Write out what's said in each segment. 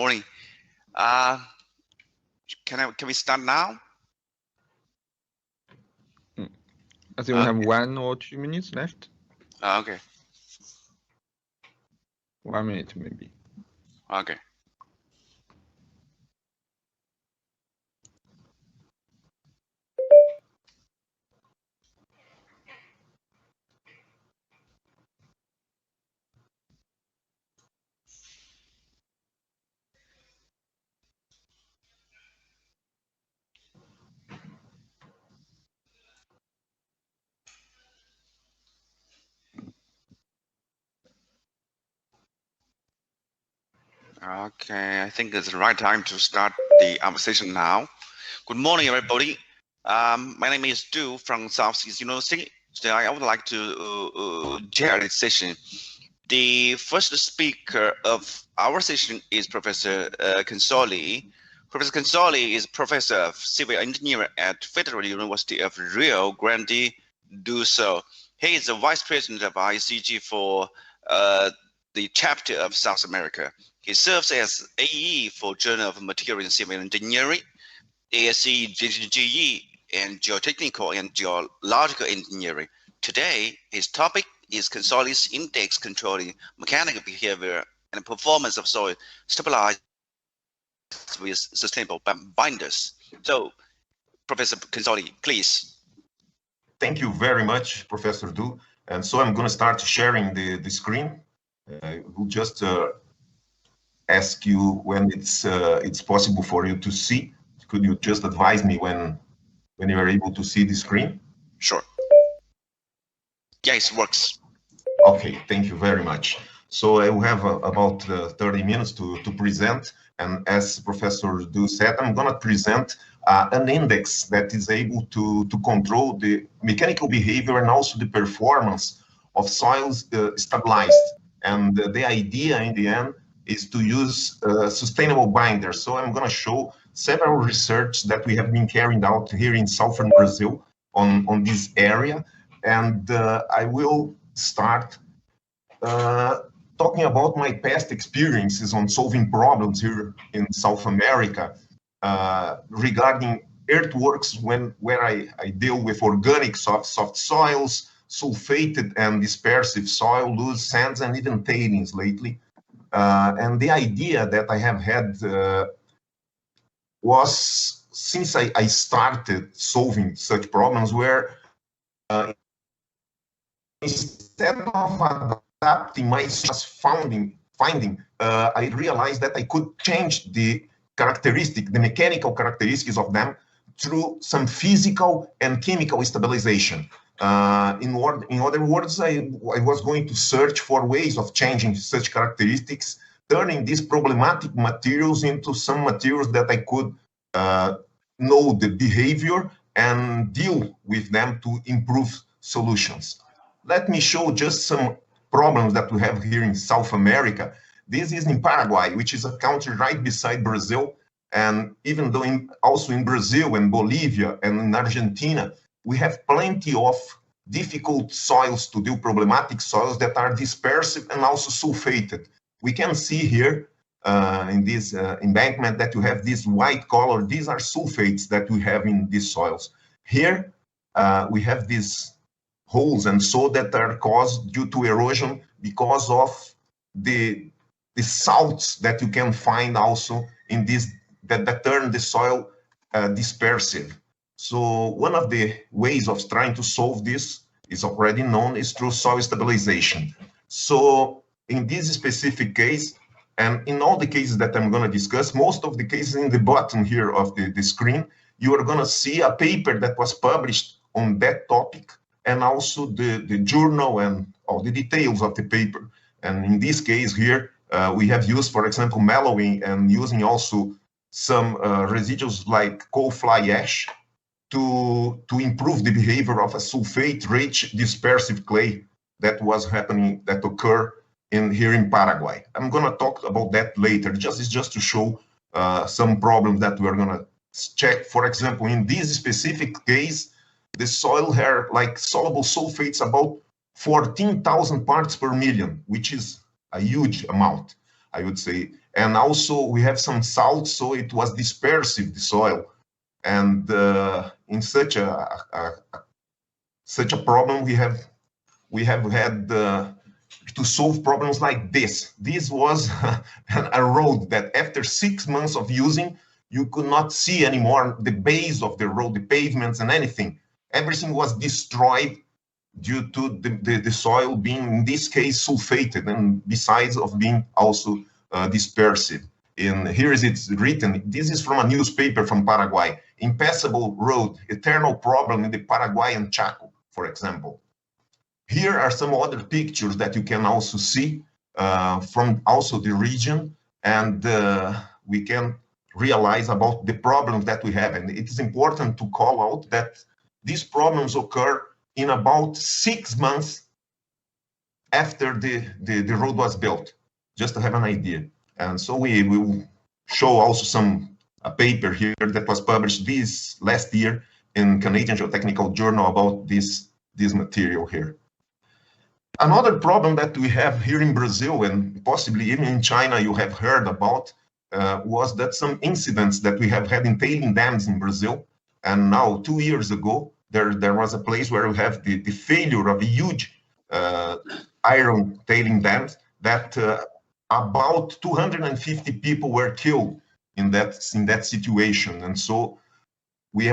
Morning. Can we start now? I think we have 1 or 2 minutes left. Okay. 1 minute maybe. Okay. Okay, I think it's the right time to start the conversation now. Good morning, everybody. My name is Du from Southeast University. Today, I would like to chair this session. The first speaker of our session is Professor Consoli. Professor Consoli is Professor of Civil Engineering at Federal University of Rio Grande do Sul. He is the Vice President of ISEG for the chapter of South America. He serves as AE for Journal of Material and Civil Engineering, ASE GE, and Geotechnical and Geological Engineering. Today, his topic is Consoli's index controlling mechanical behavior and performance of soil stabilized with sustainable binders. So, Professor Consoli, please. Thank you very much, Professor Du. And so I'm going to start sharing the screen. We'll just ask you when it's possible for you to see. Could you just advise me when you are able to see the screen? Sure. Yes, it works. Okay, thank you very much. So I will have about 30 minutes to present. And as Professor Du said, I'm going to present an index that is able to control the mechanical behavior and also the performance of soils stabilized. And the idea in the end is to use sustainable binders. So I'm going to show several research that we have been carrying out here in southern Brazil on this area. And I will start talking about my past experiences on solving problems here in South America regarding earthworks where I deal with organic soft soils, sulfated and dispersive soil, loose sands, and even tailings lately. And the idea that I have had was, since I started solving such problems, where instead of adapting my finding, I realized that I could change the mechanical characteristics of them through some physical and chemical stabilization. In other words, I was going to search for ways of changing such characteristics, turning these problematic materials into some materials that I could know the behavior and deal with them to improve solutions. Let me show just some problems that we have here in South America. This is in Paraguay, which is a country right beside Brazil. And even though also in Brazil and Bolivia and in Argentina, we have plenty of difficult soils to do, problematic soils that are dispersive and also sulfated. We can see here in this embankment that you have this white color. These are sulfates that we have in these soils. Here we have these holes and so that are caused due to erosion because of the salts that you can find also in this that turn the soil dispersive. So one of the ways of trying to solve this is already known, is through soil stabilization. So in this specific case, and in all the cases that I'm going to discuss, most of the cases in the bottom here of the screen, you are going to see a paper that was published on that topic, and also the journal and all the details of the paper. And in this case here, we have used, for example, mellowing and using also some residuals like coal fly ash to improve the behavior of a sulfate-rich dispersive clay that occur here in Paraguay. I'm going to talk about that later. Just to show some problems that we're going to check. For example, in this specific case, the soil had like soluble sulfates about 14,000 parts per million, which is a huge amount, I would say. And also we have some salt, so it was dispersive, the soil. And in such a problem, we have had to solve problems like this. This was a road that after 6 months of using, you could not see anymore the base of the road, the pavements and anything. Everything was destroyed due to the soil being, in this case, sulfated, and besides of being also dispersive. And here is it's written, this is from a newspaper from Paraguay, impassable road, eternal problem in the Paraguayan Chaco, for example. Here are some other pictures that you can also see from also the region, and we can realize about the problems that we have. And it is important to call out that these problems occur in about 6 months after the road was built, just to have an idea. And so we will show also a paper here that was published this last year in Canadian Geotechnical Journal about this material here. Another problem that we have here in Brazil, and possibly even in China you have heard about, was that some incidents that we have had in tailing dams in Brazil. And now 2 years ago, there was a place where we have the failure of a huge iron tailing dams that about 250 people were killed in that situation. And so we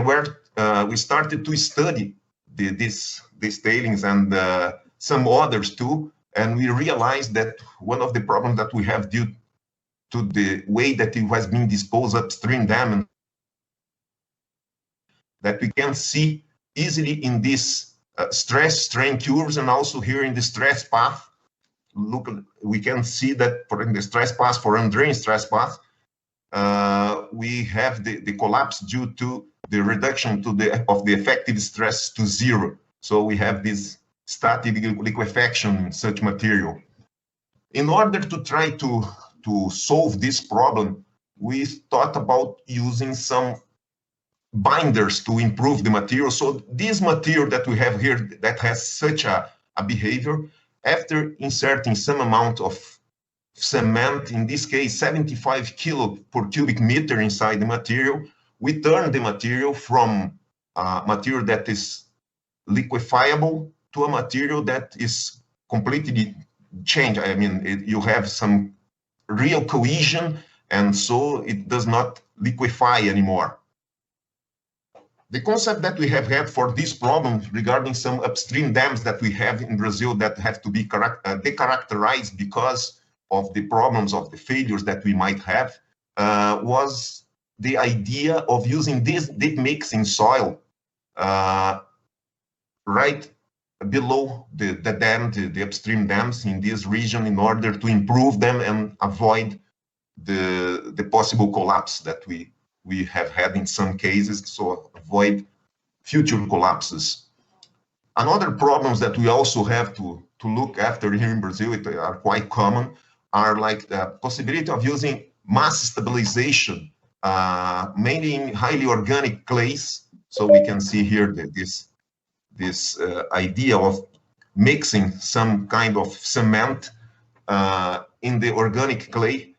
started to study these tailings and some others too, and we realized that one of the problems that we have due to the way that it has been disposed upstream dam, that we can see easily in this stress strain curves, and also here in the stress path. Look, we can see that in the stress path, for undrained stress path, we have the collapse due to the reduction of the effective stress to 0. So we have this static liquefaction in such material. In order to try to solve this problem, we thought about using some binders to improve the material. So this material that we have here that has such a behavior, after inserting some amount of cement, in this case 75 kilo per cubic meter inside the material, we turn the material from a material that is liquefiable to a material that is completely changed. I mean, you have some real cohesion, and so it does not liquefy anymore. The concept that we have had for this problem regarding some upstream dams that we have in Brazil that have to be decharacterized because of the problems of the failures that we might have was the idea of using this deep mixing soil right below the dam, the upstream dams in this region, in order to improve them and avoid the possible collapse that we have had in some cases, so avoid future collapses. Another problems that we also have to look after here in Brazil, are quite common, are like the possibility of using mass stabilization, mainly in highly organic clays. So we can see here that this idea of mixing some kind of cement in the organic clay.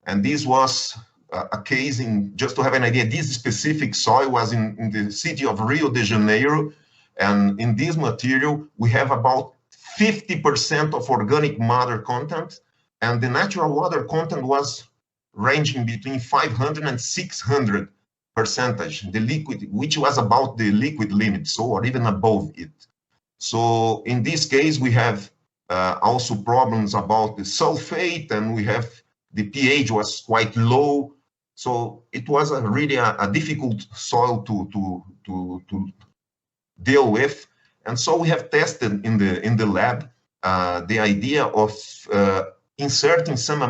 And this was a case in, just to have an idea, this specific soil was in the city of Rio de Janeiro. And in this material, we have about 50% of organic matter content, and the natural water content was ranging between 500 and 600%, the liquid, which was about the liquid limit, so, or even above it. So in this case, we have also problems about the sulfate, and we have the pH was quite low. So it was really a difficult soil to deal with. And so we have tested in the lab the idea of inserting some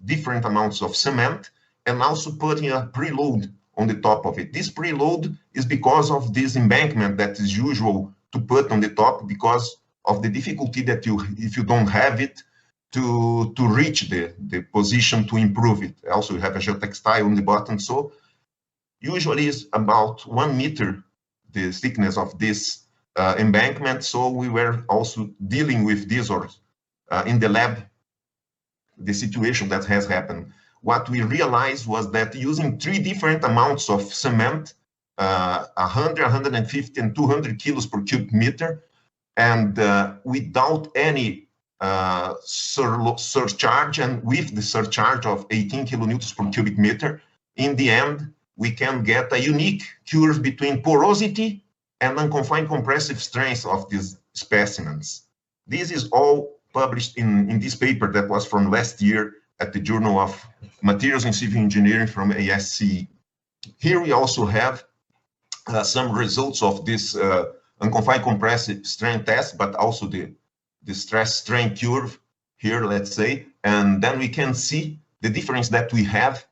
different amounts of cement, and also putting a preload on the top of it. This preload is because of this embankment that is usual to put on the top, because of the difficulty that if you don't have it, to reach the position to improve it. Also, you have a geotextile on the bottom, so usually it's about 1 meter the thickness of this embankment. So we were also dealing with this, or in the lab, the situation that has happened. what we realized was that using 3 different amounts of cement, 100, 150, and 200 kilos per cubic meter, and without any surcharge, and with the surcharge of 18 kilonewtons per cubic meter, in the end, we can get a unique curve between porosity and unconfined compressive strength of these specimens. This is all published in this paper that was from last year at the Journal of Materials in Civil Engineering from ISEG. Here we also have some results of this unconfined compressive strength test, but also the stress strain curve here, let's say, and then we can see the difference that we have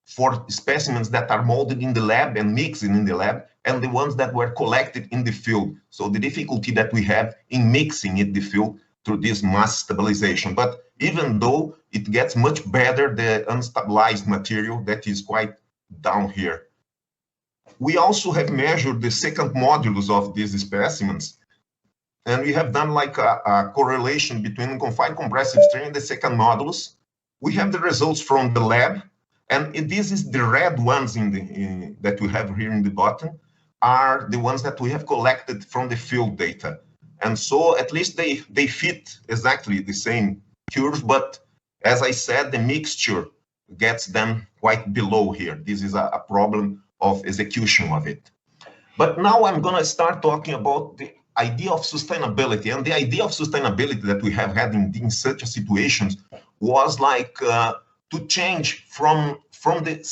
for specimens that are molded in the lab and mixed in the lab, and the ones that were collected in the field. So the difficulty that we have in mixing in the field through this mass stabilization. But even though it gets much better, the unstabilized material that is quite down here. We also have measured the second modulus of these specimens, and we have done like a correlation between confined compressive strain and the second modulus. We have the results from the lab, and this is the red ones that we have here in the bottom are the ones that we have collected from the field data. And so at least they fit exactly the same curve, but as I said, the mixture gets them quite below here. This is a problem of execution of it. But now I'm going to start talking about the idea of sustainability. And the idea of sustainability that we have had in such situations was like to change from the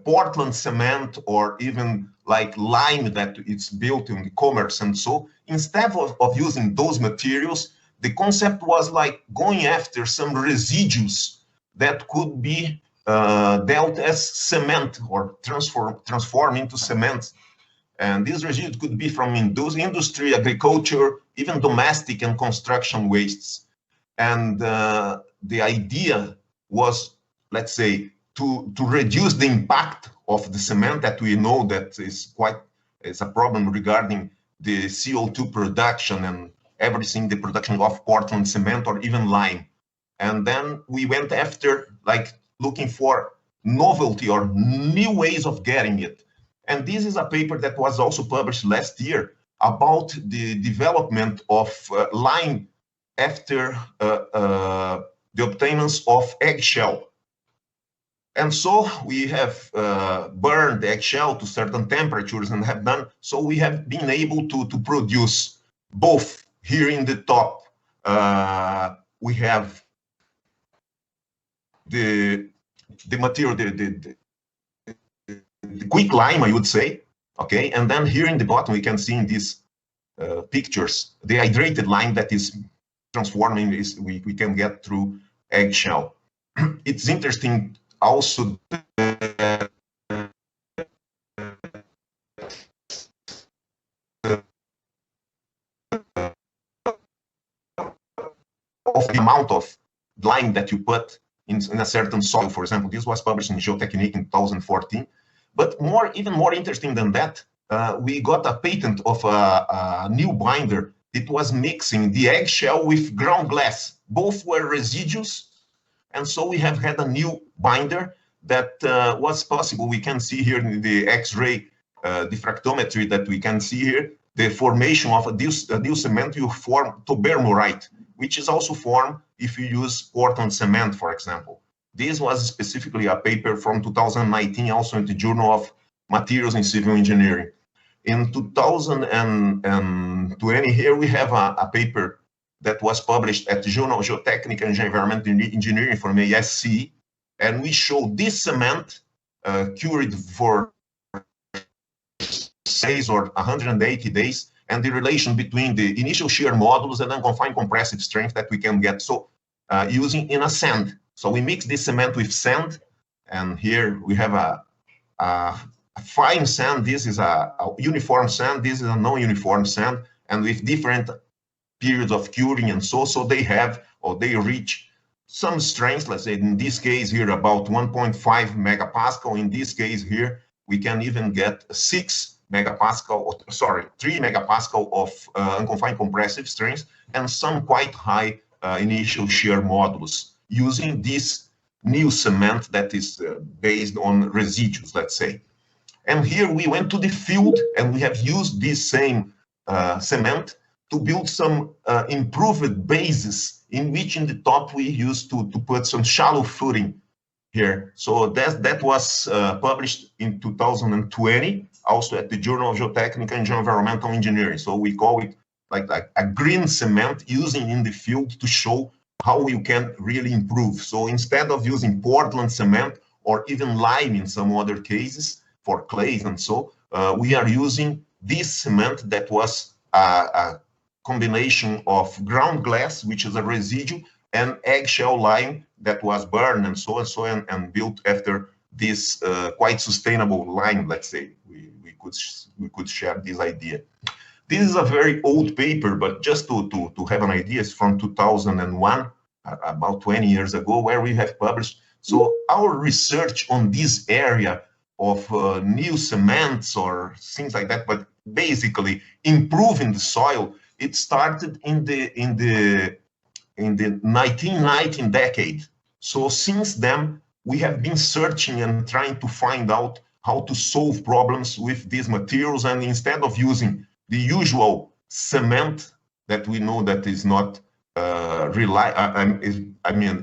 Portland cement or even like lime that it's built in the commerce. And so instead of using those materials, the concept was like going after some residues that could be dealt as cement or transform into cement. And these residues could be from industry, agriculture, even domestic and construction wastes. And the idea was, let's say, to reduce the impact of the cement that we know that is a problem regarding the CO2 production and everything, the production of Portland cement or even lime. And then we went after like looking for novelty or new ways of getting it. And this is a paper that was also published last year about the development of lime after the obtainment of eggshell. And so we have burned the eggshell to certain temperatures and have done, so we have been able to produce both. Here in the top, we have the material, the quick lime, I would say, okay? And then here in the bottom, we can see in these pictures, the hydrated lime that is transforming, we can get through eggshell. It's interesting also of the amount of lime that you put in a certain soil. For example, this was published in Geotechnical in 2014. But even more interesting than that, we got a patent of a new binder. It was mixing the eggshell with ground glass. Both were residues. And so we have had a new binder that was possible. We can see here in the X-ray diffractometry that we can see here, the formation of a new cement will form tobermorite, which is also formed if you use Portland cement, for example. This was specifically a paper from 2019, also in the Journal of Materials in Civil Engineering. In 2020, here we have a paper that was published at the Journal of Geotechnical and Environmental Engineering from ISEG, and we show this cement cured for 6 or 180 days, and the relation between the initial shear modulus and unconfined compressive strength that we can get. So using in a sand. So we mix this cement with sand, and here we have a fine sand. This is a uniform sand. This is a non-uniform sand, and with different periods of curing, and so they have, or they reach some strength. Let's say in this case here about 1.5 megapascal. In this case here, we can even get 6 megapascal, sorry, 3 megapascal of unconfined compressive strength and some quite high initial shear modulus using this new cement that is based on residues, let's say. And here we went to the field and we have used this same cement to build some improved bases in which in the top we used to put some shallow footing here. So that was published in 2020, also at the Journal of Geotechnical and Environmental Engineering. So we call it like a green cement using in the field to show how you can really improve. So instead of using Portland cement or even lime in some other cases for clays and so, we are using this cement that was a combination of ground glass, which is a residue, and eggshell lime that was burned and so and built after this quite sustainable lime, let's say. We could share this idea. This is a very old paper, but just to have an idea, it's from 2001, about 20 years ago, where we have published. So our research on this area of new cements or things like that, but basically improving the soil, it started in the 1990 decade. So since then, we have been searching and trying to find out how to solve problems with these materials. And instead of using the usual cement that we know that is not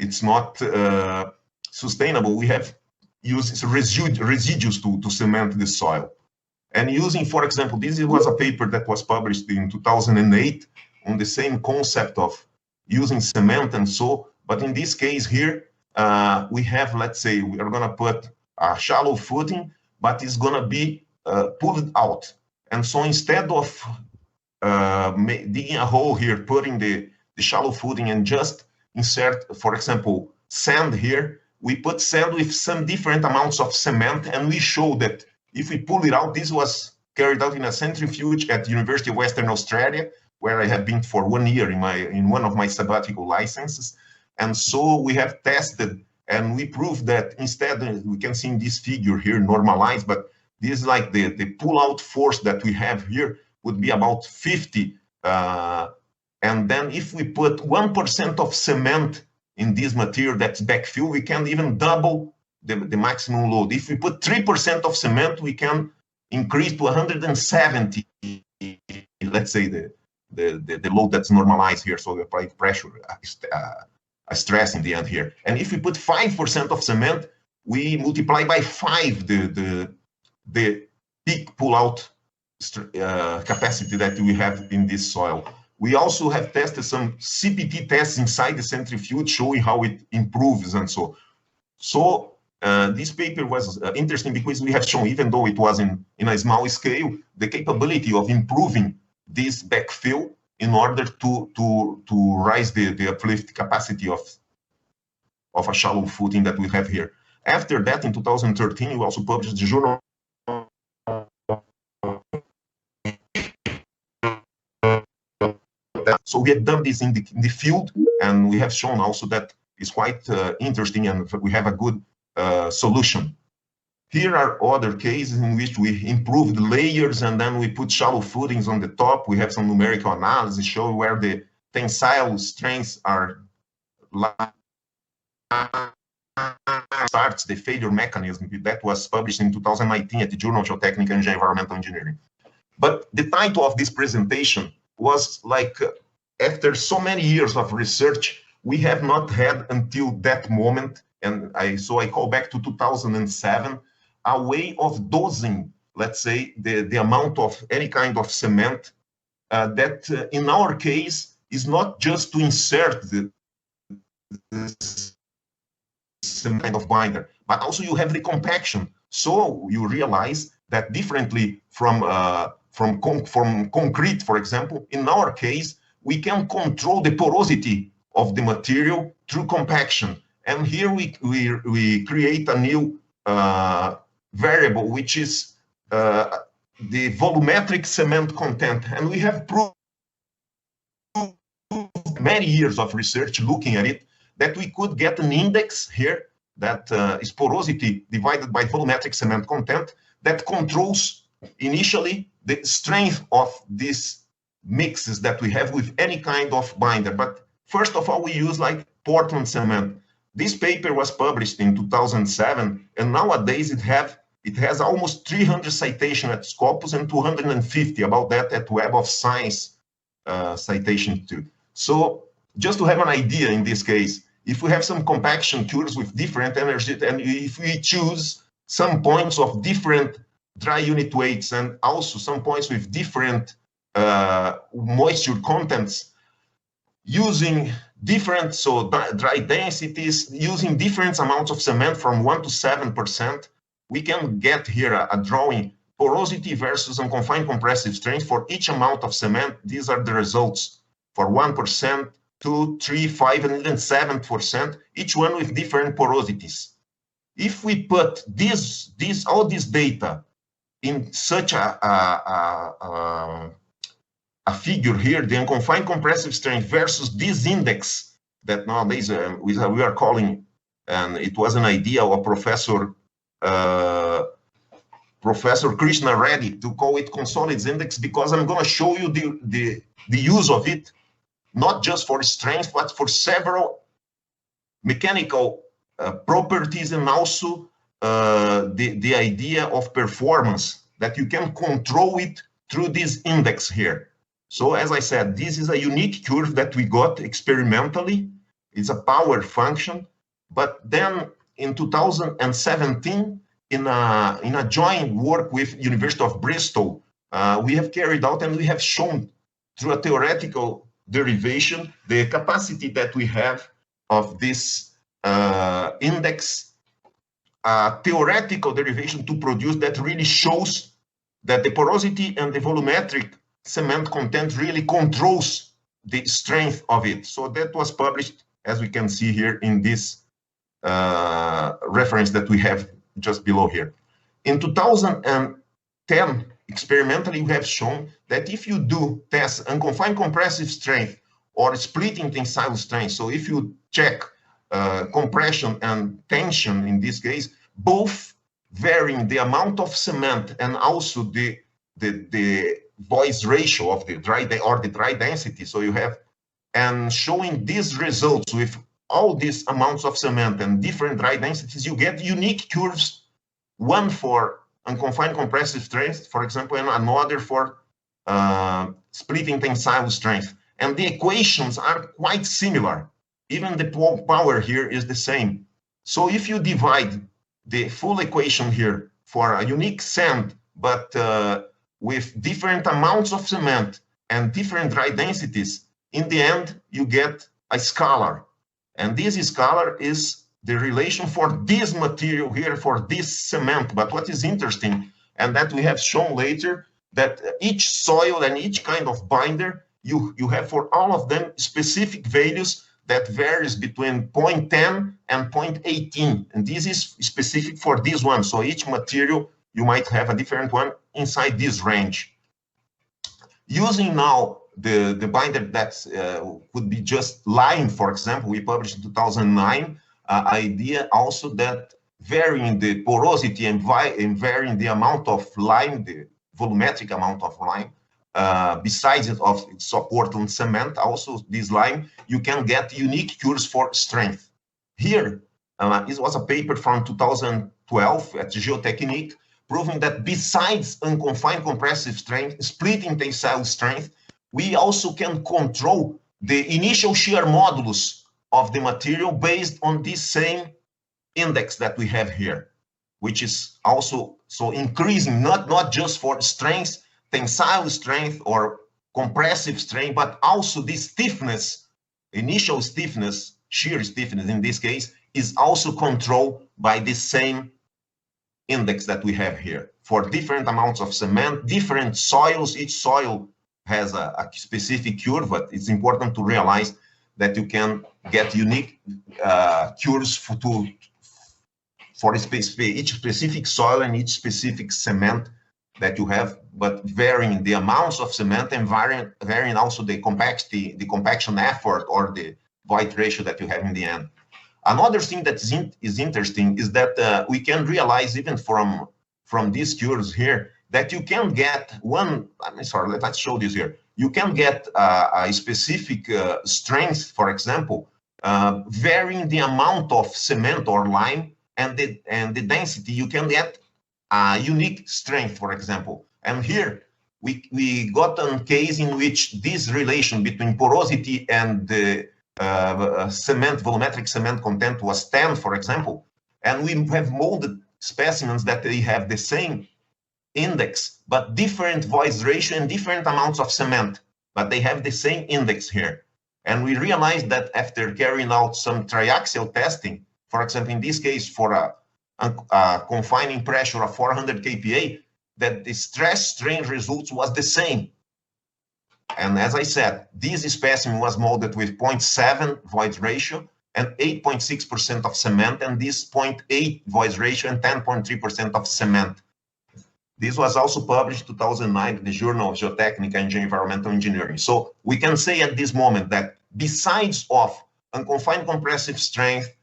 it's not sustainable, we have used residues to cement the soil. And using, for example, this was a paper that was published in 2008 on the same concept of using cement and so, but in this case here, we have, let's say, we are gonna put a shallow footing, but it's gonna be pulled out. And so instead of digging a hole here, putting the shallow footing and just insert, for example, sand here, we put sand with some different amounts of cement, and we show that if we pull it out, this was carried out in a centrifuge at the University of Western Australia, where I have been for 1 year in one of my sabbatical licenses. And so we have tested and we proved that instead, we can see in this figure here normalized, but this is like the pull-out force that we have here would be about 50. And then if we put 1% of cement in this material that's backfill, we can even double the maximum load. If we put 3% of cement, we can increase to 170, let's say the load that's normalized here, so the applied pressure, stress in the end here. And if we put 5% of cement, we multiply by 5 the peak pull-out capacity that we have in this soil. We also have tested some CPT tests inside the centrifuge showing how it improves and so. So this paper was interesting because we have shown, even though it was in a small scale, the capability of improving this backfill in order to raise the uplift capacity of a shallow footing that we have here. After that, in 2013, we also published the journal. So we have done this in the field, and we have shown also that it's quite interesting, and we have a good solution. Here are other cases in which we improved layers, and then we put shallow footings on the top. We have some numerical analysis showing where the tensile strengths are starts the failure mechanism. That was published in 2019 at the Journal of Geotechnical and Environmental Engineering. But the title of this presentation was like, after so many years of research, we have not had until that moment, and so I call back to 2007, a way of dosing, let's say, the amount of any kind of cement that in our case is not just to insert the cement kind of binder, but also you have the compaction. So you realize that differently from concrete, for example, in our case, we can control the porosity of the material through compaction. And here we create a new variable, which is the volumetric cement content. And we have proved many years of research looking at it, that we could get an index here that is porosity divided by volumetric cement content that controls initially the strength of these mixes that we have with any kind of binder. But first of all, we use like Portland cement. This paper was published in 2007, and nowadays it has almost 300 citations at Scopus and 250 about that at Web of Science citation too. So just to have an idea in this case, if we have some compaction cures with different energy, and if we choose some points of different dry unit weights and also some points with different moisture contents, using different, so dry densities, using different amounts of cement from 1 to 7%, we can get here a drawing porosity versus unconfined compressive strength for each amount of cement. These are the results for 1%, 2, 3, 5, and even 7%, each one with different porosities. If we put all this data in such a figure here, the unconfined compressive strength versus this index that nowadays we are calling, and it was an idea of Professor Krishna Reddy to call it consolidates index, because I'm going to show you the use of it, not just for strength, but for several mechanical properties, and also the idea of performance, that you can control it through this index here. So as I said, this is a unique curve that we got experimentally. It's a power function. But then in 2017, in a joint work with University of Bristol, we have carried out and we have shown through a theoretical derivation the capacity that we have of this index, theoretical derivation to produce that really shows that the porosity and the volumetric cement content really controls the strength of it. So that was published, as we can see here in this reference that we have just below here. In 2010, experimentally, we have shown that if you do test unconfined compressive strength or splitting tensile strength, so if you check compression and tension in this case, both varying the amount of cement and also the voice ratio of the dry density. So you have, and showing these results with all these amounts of cement and different dry densities, you get unique curves, one for unconfined compressive strength, for example, and another for splitting tensile strength. And the equations are quite similar. Even the power here is the same. So if you divide the full equation here for a unique sand, but with different amounts of cement and different dry densities, in the end, you get a scalar. And this scalar is the relation for this material here, for this cement. But what is interesting, and that we have shown later, that each soil and each kind of binder, you have for all of them specific values that varies between 0.10 and 0.18. And this is specific for this one. So each material, you might have a different one inside this range. Using now the binder that would be just lime, for example, we published in 2009, idea also that varying the porosity and varying the amount of lime, the volumetric amount of lime, besides it of its support on cement, also this lime, you can get unique cures for strength. Here, it was a paper from 2012 at Geotechnical, proving that besides unconfined compressive strength, splitting tensile strength, we also can control the initial shear modulus of the material based on this same index that we have here, which is also so increasing, not just for strength, tensile strength or compressive strength, but also the stiffness, initial stiffness, shear stiffness in this case, is also controlled by the same index that we have here. For different amounts of cement, different soils, each soil has a specific cure, but it's important to realize that you can get unique cures for each specific soil and each specific cement that you have, but varying the amounts of cement and varying also the compaction effort or the void ratio that you have in the end. Another thing that is interesting is that we can realize even from these cures here that you can get let's show this here. You can get a specific strength, for example, varying the amount of cement or lime and the density, you can get a unique strength, for example. And here we got a case in which this relation between porosity and the cement, volumetric cement content was 10, for example, and we have molded specimens that they have the same index, but different voids ratio and different amounts of cement, but they have the same index here. And we realized that after carrying out some triaxial testing, for example, in this case, for a confining pressure of 400 kPa, that the stress strain results was the same. And as I said, this specimen was molded with 0.7 void ratio and 8.6% of cement, and this 0.8 void ratio and 10.3% of cement. This was also published in 2009 in the Journal of Geotechnical and Environmental Engineering. So we can say at this moment that besides of unconfined compressive strength,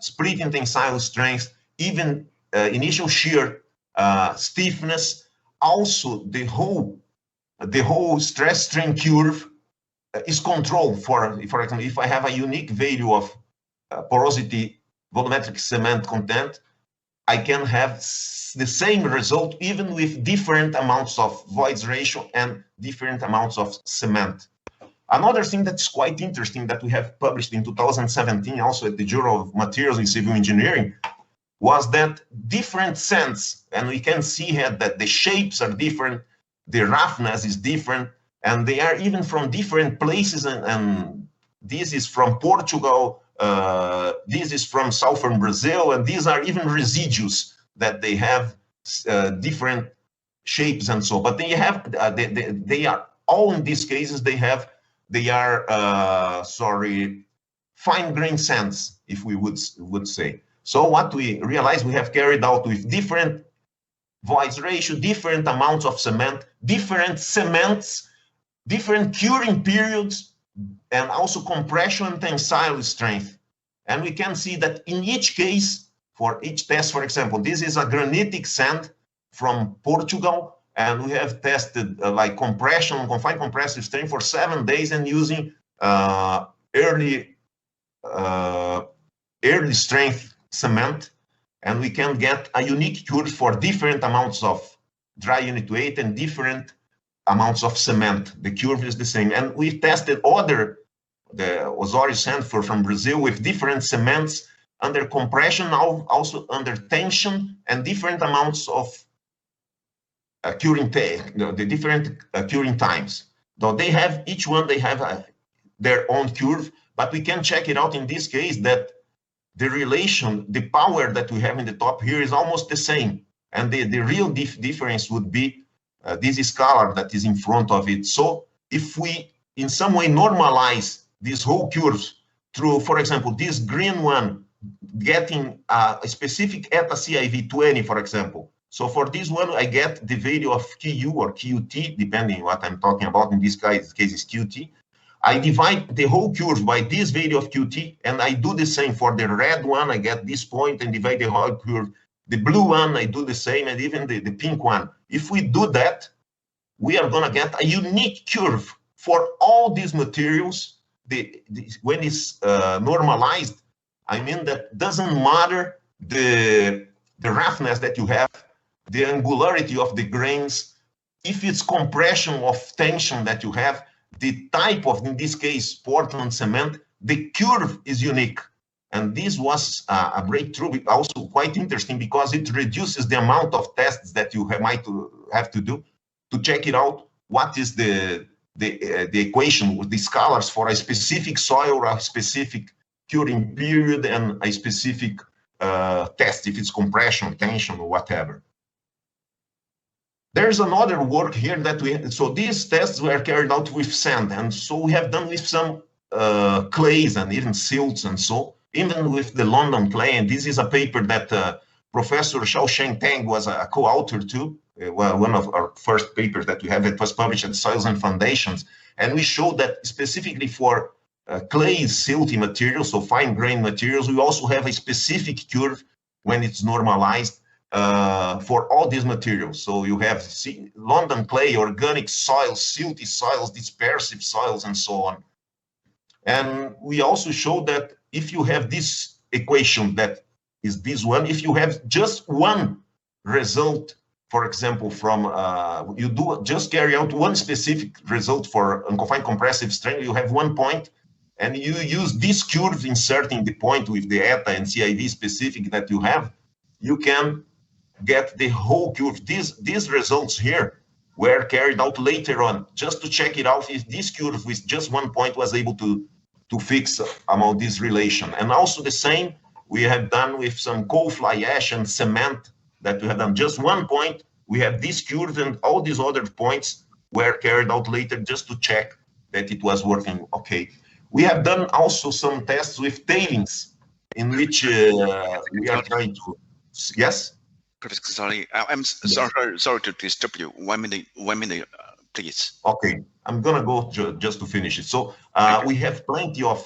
splitting tensile strength, even initial shear stiffness, also the whole stress strain curve is controlled. For example, if I have a unique value of porosity volumetric cement content, I can have the same result even with different amounts of voids ratio and different amounts of cement. Another thing that's quite interesting that we have published in 2017 also at the Journal of Materials in Civil Engineering was that different sands, and we can see here that the shapes are different, the roughness is different, and they are even from different places, and this is from Portugal, this is from southern Brazil, and these are even residues that they have different shapes and so, but they have, they are all in these cases, they are fine-grained sands, if we would say. So what we realized, we have carried out with different voids ratio, different amounts of cement, different cements, different curing periods, and also compression and tensile strength. And we can see that in each case, for each test, for example, this is a granitic sand from Portugal, and we have tested like compression, confined compressive strain for 7 days and using early strength cement, and we can get a unique curve for different amounts of dry unit weight and different amounts of cement. The curve is the same. And we tested the Osório sand from Brazil with different cements under compression, also under tension, and different amounts of curing, the different curing times. Though they have, each one, they have their own curve, but we can check it out in this case that the relation, the power that we have in the top here is almost the same. And the real difference would be this scalar that is in front of it. So if we in some way normalize this whole curve through, for example, this green one getting a specific eta CIV 20, for example. So for this one, I get the value of QU or QT, depending what I'm talking about. In this case is QT. I divide the whole curve by this value of QT, and I do the same for the red one. I get this point and divide the whole curve. The blue one, I do the same, and even the pink one. If we do that, we are going to get a unique curve for all these materials. When it's normalized, I mean that doesn't matter the roughness that you have, the angularity of the grains, if it's compression of tension that you have, the type of, in this case, Portland cement, the curve is unique. And this was a breakthrough, also quite interesting because it reduces the amount of tests that you might have to do to check it out. What is the equation with the scalars for a specific soil or a specific curing period and a specific test, if it's compression, tension, or whatever. There's another work here that so these tests were carried out with sand, and so we have done with some clays and even silts and so, even with the London clay, and this is a paper that Professor Xiaosheng Tang was a co-author to, one of our first papers that we have. It was published at Soils and Foundations, and we showed that specifically for clay, silty materials, so fine-grained materials, we also have a specific curve when it's normalized for all these materials. So you have London clay, organic soils, silty soils, dispersive soils, and so on. And we also show that if you have this equation that is this one, if you have just one result, for example, from you do just carry out one specific result for unconfined compressive strain, you have 1 point, and you use this curve inserting the point with the eta and CIV specific that you have, you can get the whole curve. These results here were carried out later on, just to check it out if this curve with just 1 point was able to fix about this relation. And also the same we have done with some coal fly ash and cement that we have done just 1 point. We have this curve, and all these other points were carried out later just to check that it was working okay. We have done also some tests with tailings in which we are trying to, yes? Professor, sorry, I'm sorry to disturb you. 1 minute, please. Okay, I'm gonna go just to finish it. So we have plenty of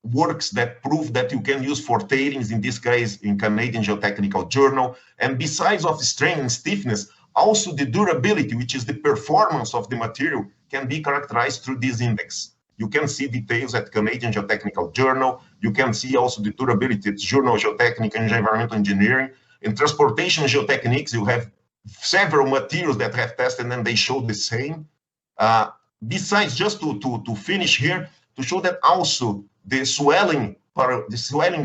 works that prove that you can use for tailings, in this case in Canadian Geotechnical Journal. And besides of strain and stiffness, also the durability, which is the performance of the material, can be characterized through this index. You can see details at Canadian Geotechnical Journal. You can see also the durability at Journal of Geotechnical and Environmental Engineering. In transportation geotechniques, you have several materials that have tested and they show the same. Besides, just to finish here, to show that also the swelling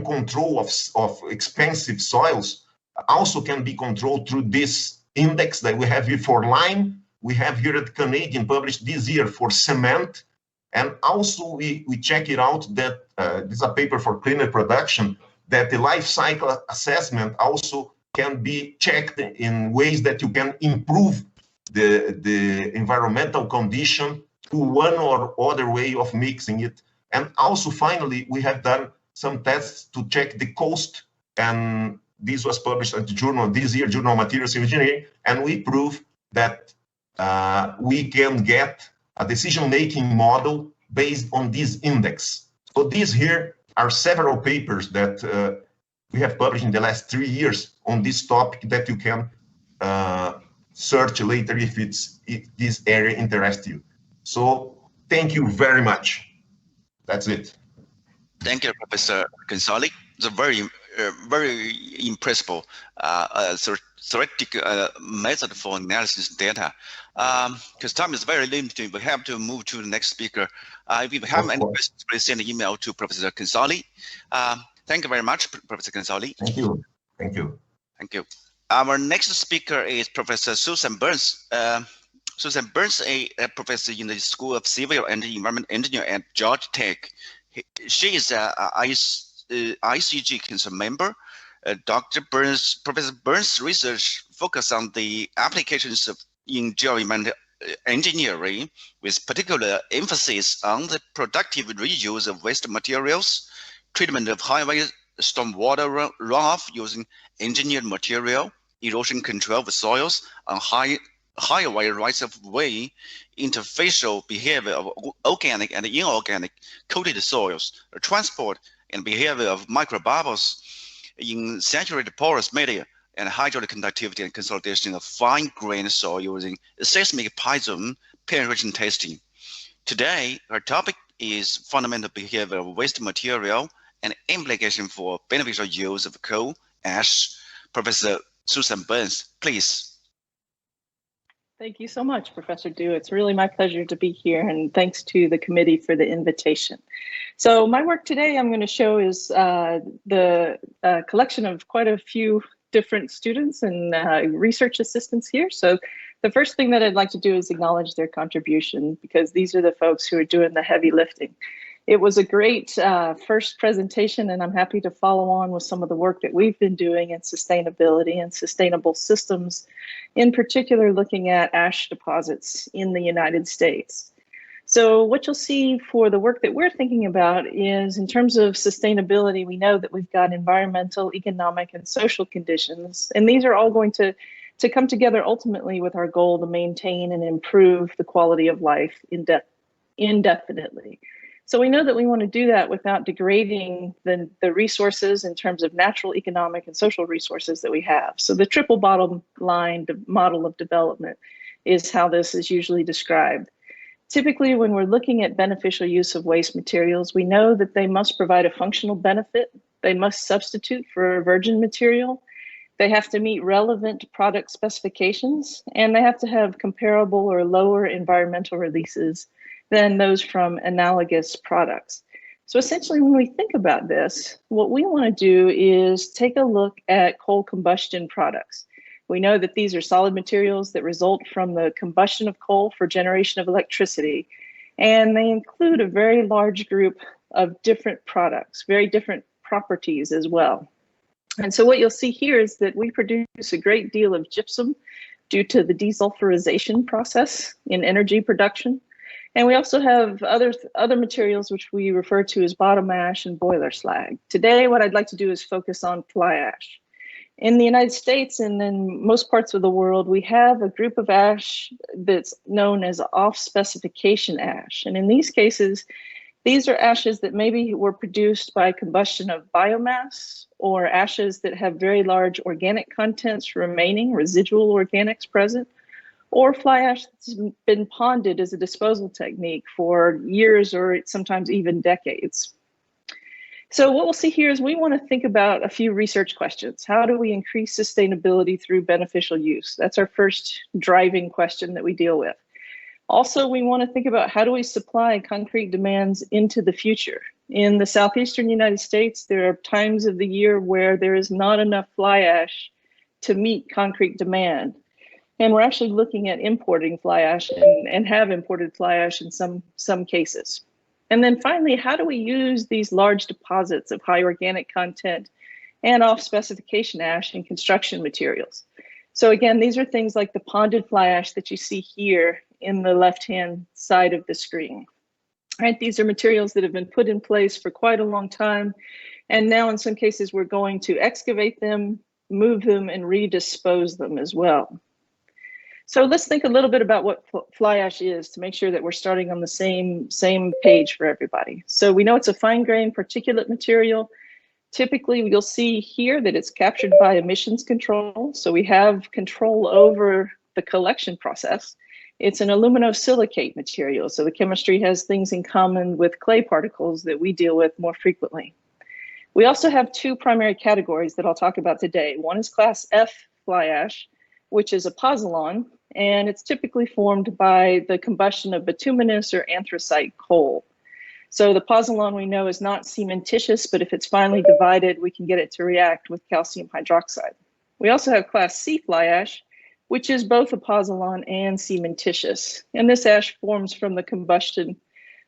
control of expensive soils also can be controlled through this index that we have here for lime. We have here at Canadian published this year for cement. And also we check it out that this is a paper for cleaner production, that the life cycle assessment also can be checked in ways that you can improve the environmental condition to one or other way of mixing it. And also, finally, we have done some tests to check the cost, and this was published at the journal this year, Journal of Materials Engineering, and we prove that we can get a decision-making model based on this index. So these here are several papers that we have published in the last 3 years on this topic that you can search later if this area interests you. So thank you very much. That's it. Thank you, Professor Consoli. It's a very impressive theoretical method for analysis data. Because time is very limited, we have to move to the next speaker. If you have any questions, please send an email to Professor Consoli. Thank you very much, Professor Consoli. Thank you. Thank you. Thank you. Our next speaker is Professor Susan Benz. Susan Benz, a professor in the School of Civil and Environment Engineer at Georgia Tech. She is an ISEG Council member. Professor Benz' research focuses on the applications in geoenvironmental engineering, with particular emphasis on the productive reuse of waste materials, treatment of highway stormwater runoff using engineered material, erosion control of soils, and highway rights-of-way interfacial behavior of organic and inorganic coated soils, transport and behavior of microbubbles in saturated porous media, and hydraulic conductivity and consolidation of fine-grained soil using seismic Python penetration testing. Today, our topic is fundamental behavior of waste material and implication for beneficial use of coal ash. Professor Susan Benz, please. Thank you so much, Professor Du. It's really my pleasure to be here, and thanks to the committee for the invitation. So my work today I'm going to show is the collection of quite a few different students and research assistants here. So the first thing that I'd like to do is acknowledge their contribution, because these are the folks who are doing the heavy lifting. It was a great first presentation, and I'm happy to follow on with some of the work that we've been doing in sustainability and sustainable systems, in particular looking at ash deposits in the United States. So what you'll see for the work that we're thinking about is, in terms of sustainability, we know that we've got environmental, economic, and social conditions, and these are all going to come together ultimately with our goal to maintain and improve the quality of life indefinitely. So we know that we want to do that without degrading the resources in terms of natural, economic, and social resources that we have. So the triple bottom line model of development is how this is usually described. Typically, when we're looking at beneficial use of waste materials, we know that they must provide a functional benefit. They must substitute for a virgin material. They have to meet relevant product specifications, and they have to have comparable or lower environmental releases than those from analogous products. So essentially, when we think about this, what we want to do is take a look at coal combustion products. We know that these are solid materials that result from the combustion of coal for generation of electricity, and they include a very large group of different products, very different properties as well. And so what you'll see here is that we produce a great deal of gypsum due to the desulfurization process in energy production. And we also have other materials which we refer to as bottom ash and boiler slag. Today, what I'd like to do is focus on fly ash. In the United States and in most parts of the world, we have a group of ash that's known as off-specification ash. And in these cases, these are ashes that maybe were produced by combustion of biomass, or ashes that have very large organic contents remaining, residual organics present, or fly ash that's been ponded as a disposal technique for years or sometimes even decades. So what we'll see here is we want to think about a few research questions. How do we increase sustainability through beneficial use? That's our first driving question that we deal with. Also, we want to think about how do we supply concrete demands into the future. In the southeastern United States, there are times of the year where there is not enough fly ash to meet concrete demand. And we're actually looking at importing fly ash and have imported fly ash in some cases. And then finally, how do we use these large deposits of high organic content and off-specification ash in construction materials? So again, these are things like the ponded fly ash that you see here in the left-hand side of the screen. Right, these are materials that have been put in place for quite a long time. And now in some cases, we're going to excavate them, move them, and redispose them as well. So let's think a little bit about what fly ash is to make sure that we're starting on the same page for everybody. So we know it's a fine-grained particulate material. Typically, you'll see here that it's captured by emissions control. So we have control over the collection process. It's an aluminosilicate material. So the chemistry has things in common with clay particles that we deal with more frequently. We also have two primary categories that I'll talk about today. One is class F fly ash, which is a pozzolan, and it's typically formed by the combustion of bituminous or anthracite coal. So the pozzolan we know is not cementitious, but if it's finely divided, we can get it to react with calcium hydroxide. We also have class C fly ash, which is both a pozzolan and cementitious. And this ash forms from the combustion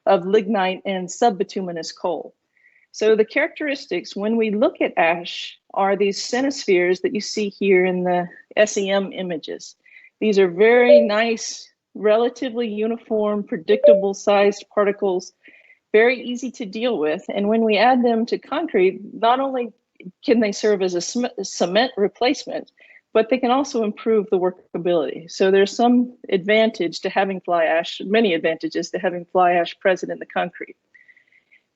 of lignite and subbituminous coal. So the characteristics when we look at ash are these cenospheres that you see here in the SEM images. These are very nice, relatively uniform, predictable sized particles, very easy to deal with. And when we add them to concrete, not only can they serve as a cement replacement, but they can also improve the workability. So there's some advantage to having fly ash, many advantages to having fly ash present in the concrete.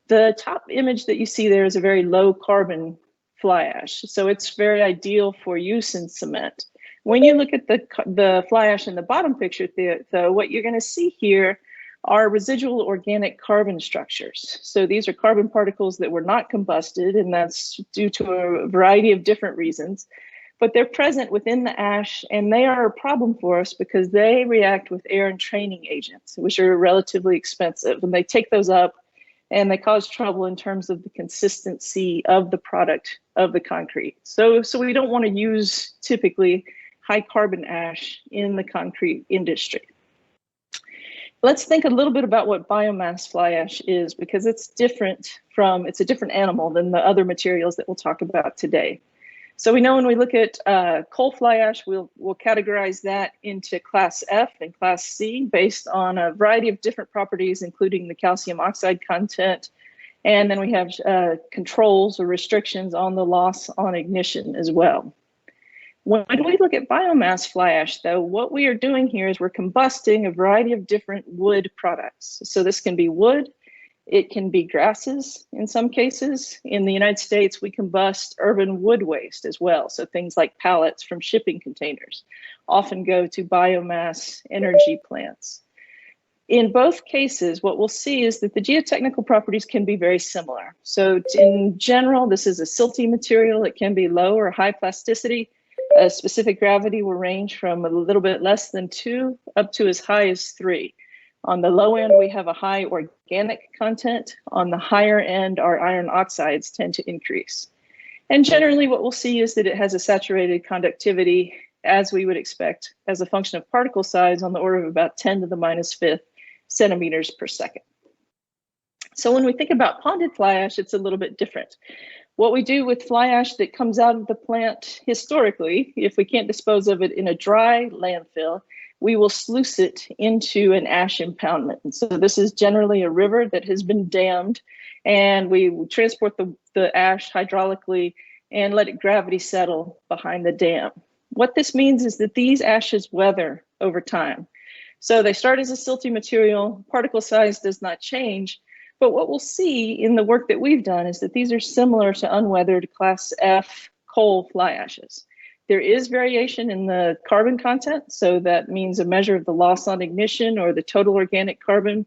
The top image that you see there is a very low carbon fly ash. So it's very ideal for use in cement. When you look at the fly ash in the bottom picture, though, what you're going to see here are residual organic carbon structures. So these are carbon particles that were not combusted, and that's due to a variety of different reasons. But they're present within the ash, and they are a problem for us because they react with air and training agents, which are relatively expensive. And they take those up, and they cause trouble in terms of the consistency of the product of the concrete. So we don't want to use typically high carbon ash in the concrete industry. Let's think a little bit about what biomass fly ash is, because it's a different animal than the other materials that we'll talk about today. So we know when we look at coal fly ash, we'll categorize that into class F and class C based on a variety of different properties, including the calcium oxide content. And then we have controls or restrictions on the loss on ignition as well. When we look at biomass fly ash, though, what we are doing here is we're combusting a variety of different wood products. So this can be wood, it can be grasses in some cases. In the United States, we combust urban wood waste as well. So things like pallets from shipping containers often go to biomass energy plants. in both cases, what we'll see is that the geotechnical properties can be very similar. So in general, this is a silty material. It can be low or high plasticity. Specific gravity will range from a little bit less than 2 up to as high as 3. On the low end, we have a high organic content. On the higher end, our iron oxides tend to increase. And generally what we'll see is that it has a saturated conductivity, as we would expect, as a function of particle size on the order of about 10 to the minus 5th centimeters per second. So when we think about ponded fly ash, it's a little bit different. What we do with fly ash that comes out of the plant historically, if we can't dispose of it in a dry landfill, we will sluice it into an ash impoundment. And so this is generally a river that has been dammed, and we transport the ash hydraulically and let it gravity settle behind the dam. What this means is that these ashes weather over time. So they start as a silty material, particle size does not change, but what we'll see in the work that we've done is that these are similar to unweathered class F coal fly ashes. There is variation in the carbon content, so that means a measure of the loss on ignition or the total organic carbon,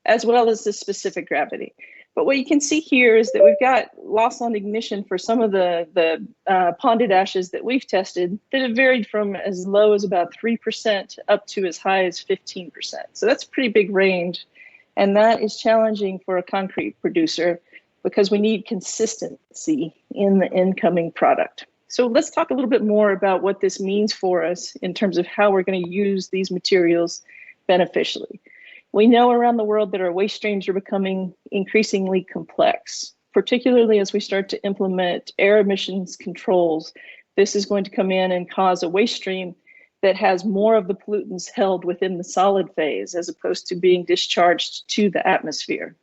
as well as the specific gravity. But what you can see here is that we've got loss on ignition for some of the ponded ashes that we've tested that have varied from as low as about 3% up to as high as 15%. So that's a pretty big range. And that is challenging for a concrete producer because we need consistency in the incoming product. So let's talk a little bit more about what this means for us in terms of how we're going to use these materials beneficially. We know around the world that our waste streams are becoming increasingly complex, particularly as we start to implement air emissions controls. This is going to come in and cause a waste stream that has more of the pollutants held within the solid phase as opposed to being discharged to the atmosphere.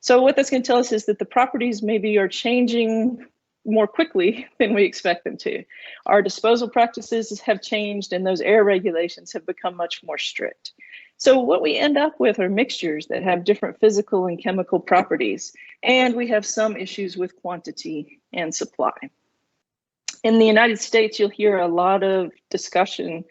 So what that's going to tell us is that the properties maybe are changing more quickly than we expect them to. Our disposal practices have changed and those air regulations have become much more strict. So what we end up with are mixtures that have different physical and chemical properties, and we have some issues with quantity and supply. In the United States, you'll hear a lot of discussion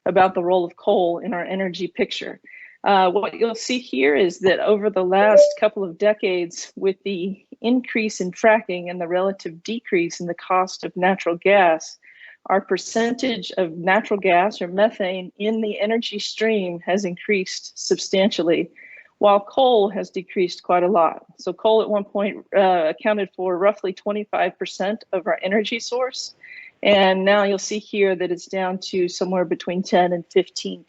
about the role of coal in our energy picture. What you'll see here is that over the last couple of decades, with the increase in fracking and the relative decrease in the cost of natural gas, our percentage of natural gas or methane in the energy stream has increased substantially, while coal has decreased quite a lot. So coal at one point accounted for roughly 25% of our energy source. And now you'll see here that it's down to somewhere between 10 and 15%.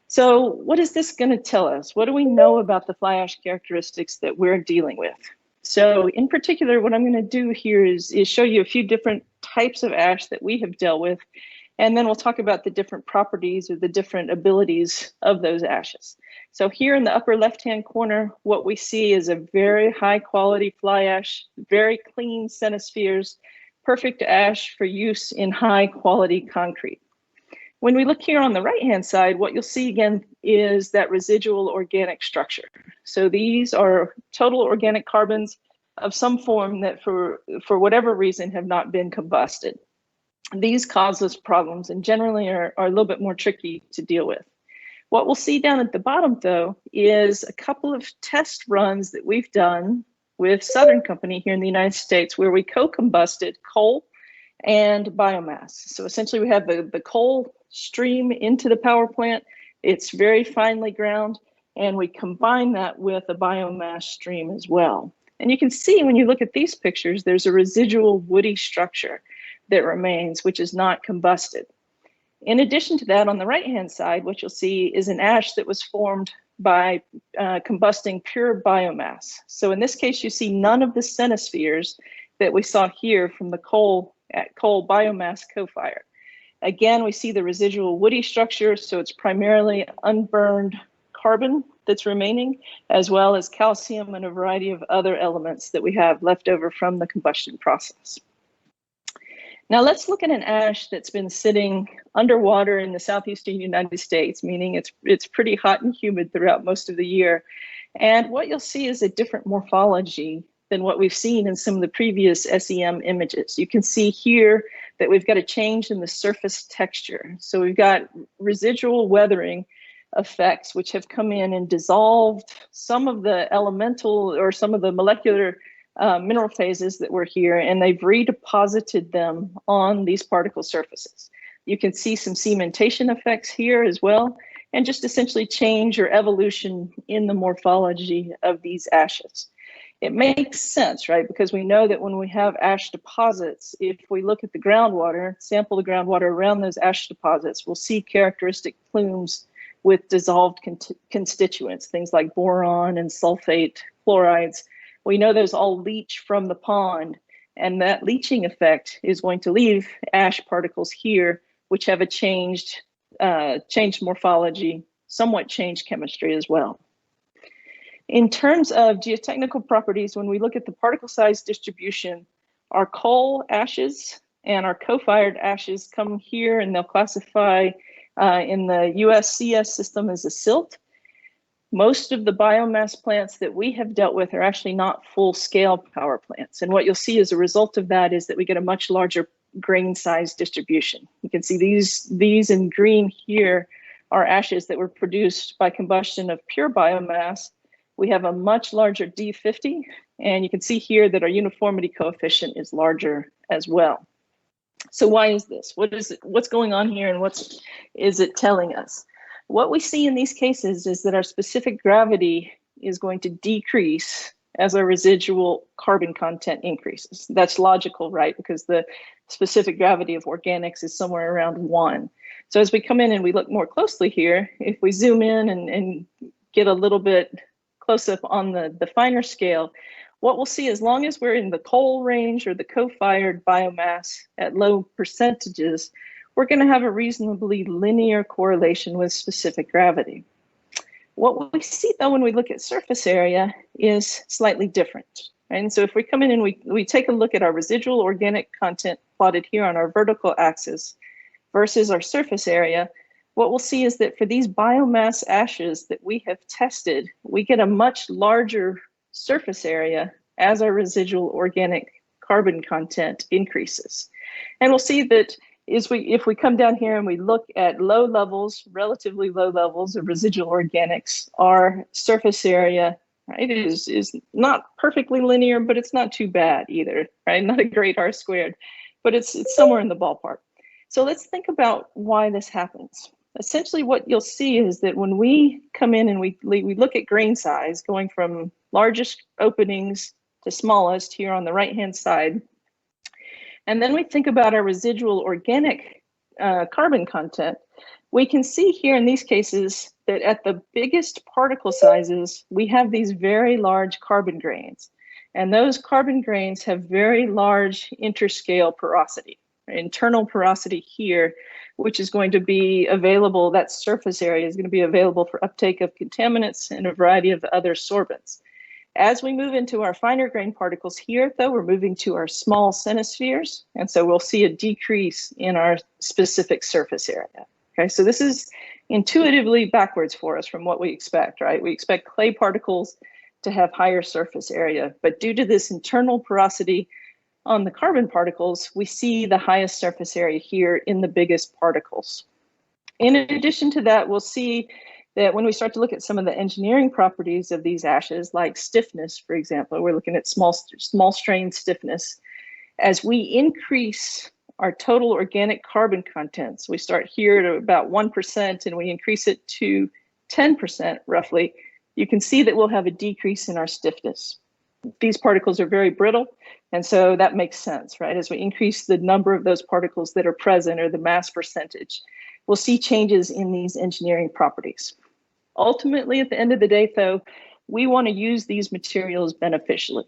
So what is this going to tell us? What do we know about the fly ash characteristics that we're dealing with? So in particular, what I'm going to do here is show you a few different types of ash that we have dealt with, and then we'll talk about the different properties or the different abilities of those ashes. So here in the upper left-hand corner, what we see is a very high quality fly ash, very clean cenospheres, perfect ash for use in high quality concrete. When we look here on the right-hand side, what you'll see again is that residual organic structure. So these are total organic carbons of some form that for whatever reason have not been combusted. These cause us problems and generally are a little bit more tricky to deal with. What we'll see down at the bottom though is a couple of test runs that we've done with Southern Company here in the United States where we co-combusted coal and biomass. So essentially we have the coal stream into the power plant. It's very finely ground, and we combine that with a biomass stream as well. And you can see when you look at these pictures, there's a residual woody structure that remains, which is not combusted. In addition to that, on the right-hand side, what you'll see is an ash that was formed by combusting pure biomass. So in this case, you see none of the cenospheres that we saw here from the coal biomass co-fire. Again, we see the residual woody structure, so it's primarily unburned carbon that's remaining, as well as calcium and a variety of other elements that we have left over from the combustion process. Now let's look at an ash that's been sitting underwater in the southeastern United States, meaning it's pretty hot and humid throughout most of the year. And what you'll see is a different morphology than what we've seen in some of the previous SEM images. You can see here that we've got a change in the surface texture. So we've got residual weathering effects, which have come in and dissolved some of the elemental or some of the molecular mineral phases that were here, and they've redeposited them on these particle surfaces. You can see some cementation effects here as well, and just essentially change or evolution in the morphology of these ashes. It makes sense, right? Because we know that when we have ash deposits, if we look at the groundwater, sample the groundwater around those ash deposits, we'll see characteristic plumes with dissolved constituents, things like boron and sulfate, chlorides. We know those all leach from the pond, and that leaching effect is going to leave ash particles here, which have a changed morphology, somewhat changed chemistry as well. In terms of geotechnical properties, when we look at the particle size distribution, our coal ashes and our co-fired ashes come here, and they'll classify in the USCS system as a silt. Most of the biomass plants that we have dealt with are actually not full-scale power plants. And what you'll see as a result of that is that we get a much larger grain size distribution. You can see these in green here are ashes that were produced by combustion of pure biomass. We have a much larger D50, and you can see here that our uniformity coefficient is larger as well. So why is this? What's going on here, and what is it telling us? What we see in these cases is that our specific gravity is going to decrease as our residual carbon content increases. That's logical, right? Because the specific gravity of organics is somewhere around 1. So as we come in and we look more closely here, if we zoom in and get a little bit close up on the finer scale, what we'll see, as long as we're in the coal range or the co-fired biomass at low percentages, we're going to have a reasonably linear correlation with specific gravity. What we see, though, when we look at surface area is slightly different. And so if we come in and we take a look at our residual organic content plotted here on our vertical axis versus our surface area, what we'll see is that for these biomass ashes that we have tested, we get a much larger surface area as our residual organic carbon content increases. And we'll see that if we come down here and we look at low levels, relatively low levels of residual organics, our surface area, right, is not perfectly linear, but it's not too bad either, right? Not a great R squared, but it's somewhere in the ballpark. So let's think about why this happens. Essentially, what you'll see is that when we come in and we look at grain size, going from largest openings to smallest here on the right-hand side, and then we think about our residual organic carbon content, we can see here in these cases that at the biggest particle sizes, we have these very large carbon grains. And those carbon grains have very large interscale porosity, internal porosity here, which is going to be available, that surface area is going to be available for uptake of contaminants and a variety of other sorbents. As we move into our finer grain particles here, though, we're moving to our small centispheres, and so we'll see a decrease in our specific surface area. Okay, so this is intuitively backwards for us from what we expect, right? We expect clay particles to have higher surface area, but due to this internal porosity on the carbon particles, we see the highest surface area here in the biggest particles. In addition to that, we'll see that when we start to look at some of the engineering properties of these ashes, like stiffness, for example, we're looking at small strain stiffness. As we increase our total organic carbon contents, we start here at about 1% and we increase it to 10% roughly, you can see that we'll have a decrease in our stiffness. These particles are very brittle, and so that makes sense, right? As we increase the number of those particles that are present, or the mass percentage, we'll see changes in these engineering properties. Ultimately, at the end of the day, though, we want to use these materials beneficially.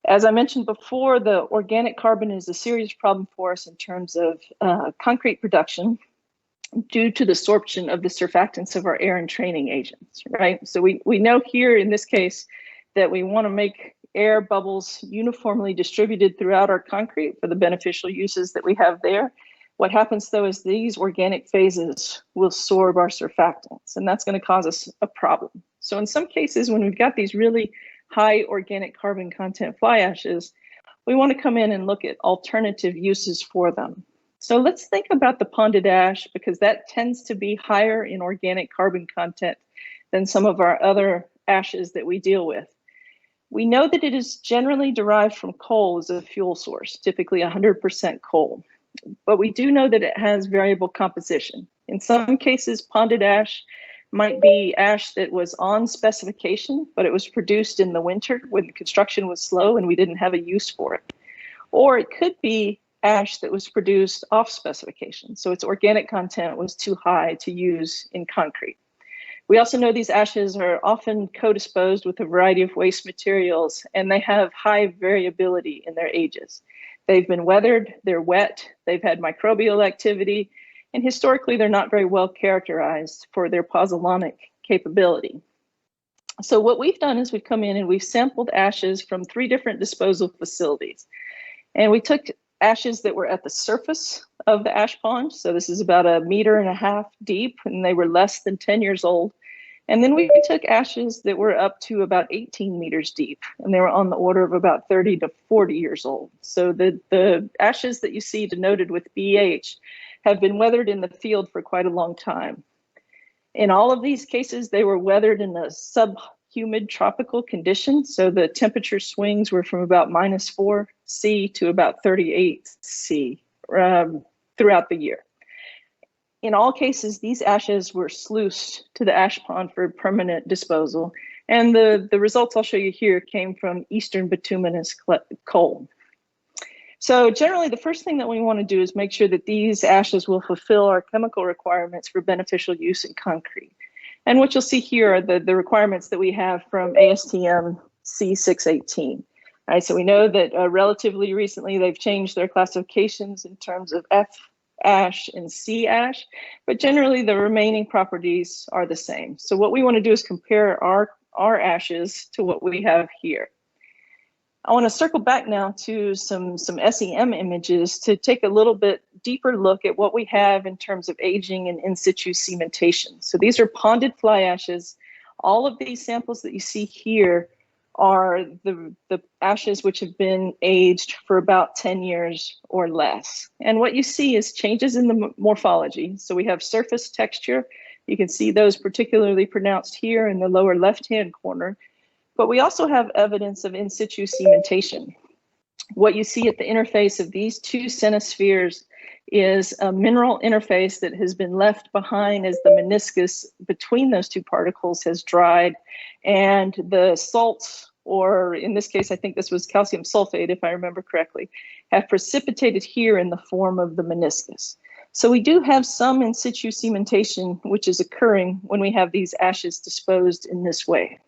As I mentioned before, the organic carbon is a serious problem for us in terms of concrete production due to the sorption of the surfactants of our air and training agents, right? So we know here in this case that we want to make air bubbles uniformly distributed throughout our concrete for the beneficial uses that we have there. What happens, though, is these organic phases will sorb our surfactants, and that's going to cause us a problem. So in some cases, when we've got these really high organic carbon content fly ashes, we want to come in and look at alternative uses for them. So let's think about the ponded ash, because that tends to be higher in organic carbon content than some of our other ashes that we deal with. We know that it is generally derived from coal as a fuel source, typically 100% coal. But we do know that it has variable composition. In some cases, ponded ash might be ash that was on specification, but it was produced in the winter when construction was slow and we didn't have a use for it. Or it could be ash that was produced off specification, so its organic content was too high to use in concrete. We also know these ashes are often co-disposed with a variety of waste materials, and they have high variability in their ages. They've been weathered, they're wet, they've had microbial activity, and historically they're not very well characterized for their pozzolanic capability. So what we've done is we've come in and we've sampled ashes from 3 different disposal facilities. And we took ashes that were at the surface of the ash pond. So this is about 1.5 meters deep, and they were less than 10 years old. And then we took ashes that were up to about 18 meters deep, and they were on the order of about 30 to 40 years old. So the ashes that you see denoted with BH have been weathered in the field for quite a long time. In all of these cases, they were weathered in a subhumid tropical condition. So the temperature swings were from about -4 C to about 38 C throughout the year. In all cases, these ashes were sluiced to the ash pond for permanent disposal. And the results I'll show you here came from eastern bituminous coal. So generally, the first thing that we want to do is make sure that these ashes will fulfill our chemical requirements for beneficial use in concrete. And what you'll see here are the requirements that we have from ASTM C618. All right, so we know that relatively recently they've changed their classifications in terms of F ash and C ash, but generally the remaining properties are the same. So what we want to do is compare our ashes to what we have here. I want to circle back now to some SEM images to take a little bit deeper look at what we have in terms of aging and in situ cementation. So these are ponded fly ashes. All of these samples that you see here are the ashes which have been aged for about 10 years or less. And what you see is changes in the morphology. So we have surface texture. You can see those particularly pronounced here in the lower left-hand corner. But we also have evidence of in situ cementation. What you see at the interface of these 2 cenospheres is a mineral interface that has been left behind as the meniscus between those 2 particles has dried, and the salts, or in this case, I think this was calcium sulfate, if I remember correctly, have precipitated here in the form of the meniscus. So we do have some in situ cementation, which is occurring when we have these ashes disposed in this way.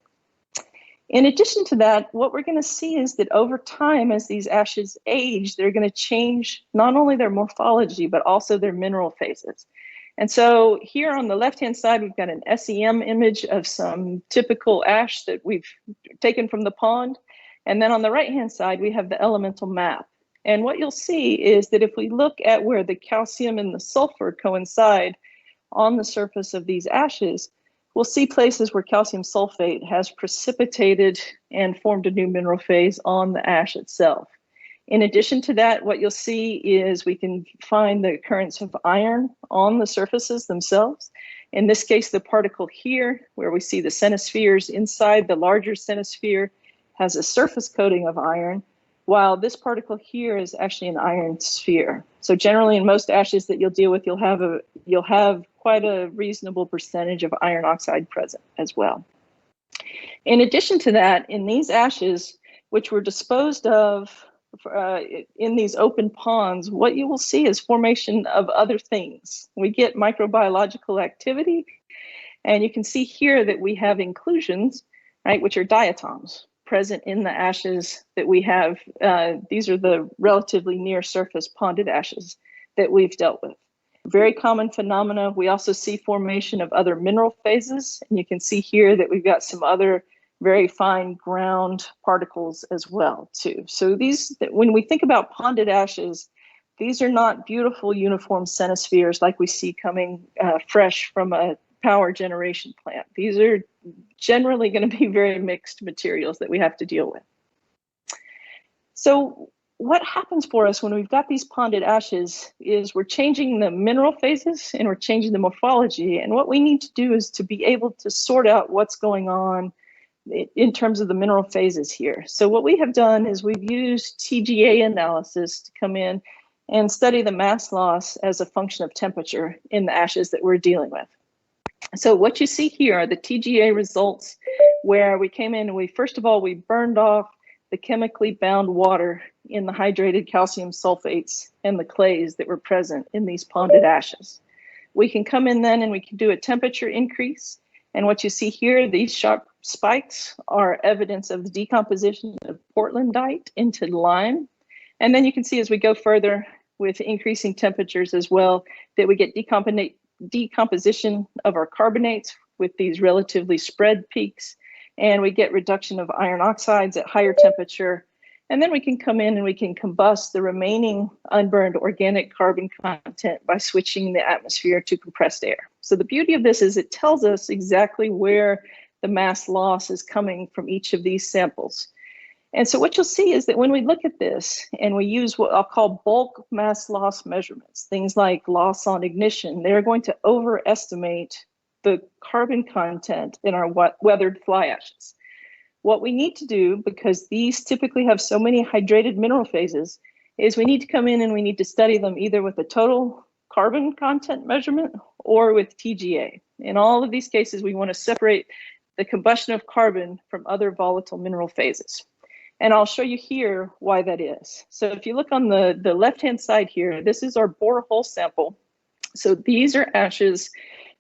In addition to that, what we're going to see is that over time, as these ashes age, they're going to change not only their morphology, but also their mineral phases. And so here on the left-hand side, we've got an SEM image of some typical ash that we've taken from the pond. And then on the right-hand side, we have the elemental map. And what you'll see is that if we look at where the calcium and the sulfur coincide on the surface of these ashes, we'll see places where calcium sulfate has precipitated and formed a new mineral phase on the ash itself. In addition to that, what you'll see is we can find the occurrence of iron on the surfaces themselves. In this case, the particle here, where we see the cenospheres inside the larger cenosphere, has a surface coating of iron, while this particle here is actually an iron sphere. So generally, in most ashes that you'll deal with, you'll have quite a reasonable percentage of iron oxide present as well. In addition to that, in these ashes, which were disposed of in these open ponds, what you will see is formation of other things. We get microbiological activity, and you can see here that we have inclusions, right, which are diatoms present in the ashes that we have. These are the relatively near surface ponded ashes that we've dealt with. Very common phenomena. We also see formation of other mineral phases, and you can see here that we've got some other very fine ground particles as well too. So these, when we think about ponded ashes, these are not beautiful uniform cenospheres like we see coming fresh from a power generation plant. These are generally going to be very mixed materials that we have to deal with. So what happens for us when we've got these ponded ashes is we're changing the mineral phases and we're changing the morphology. And what we need to do is to be able to sort out what's going on in terms of the mineral phases here. So what we have done is we've used Tga analysis to come in and study the mass loss as a function of temperature in the ashes that we're dealing with. So what you see here are the Tga results, where we came in and we, first of all, we burned off the chemically bound water in the hydrated calcium sulfates and the clays that were present in these ponded ashes. We can come in then and we can do a temperature increase. And what you see here, these sharp spikes are evidence of the decomposition of Portlandite into lime. And then you can see as we go further with increasing temperatures as well, that we get decomposition of our carbonates with these relatively spread peaks. And we get reduction of iron oxides at higher temperature. And then we can come in and we can combust the remaining unburned organic carbon content by switching the atmosphere to compressed air. So the beauty of this is it tells us exactly where the mass loss is coming from each of these samples. And so what you'll see is that when we look at this and we use what I'll call bulk mass loss measurements, things like loss on ignition, they're going to overestimate the carbon content in our weathered fly ashes. What we need to do, because these typically have so many hydrated mineral phases, is we need to come in and we need to study them either with a total carbon content measurement or with Tga. In all of these cases, we want to separate the combustion of carbon from other volatile mineral phases. And I'll show you here why that is. So if you look on the left-hand side here, this is our borehole sample. So these are ashes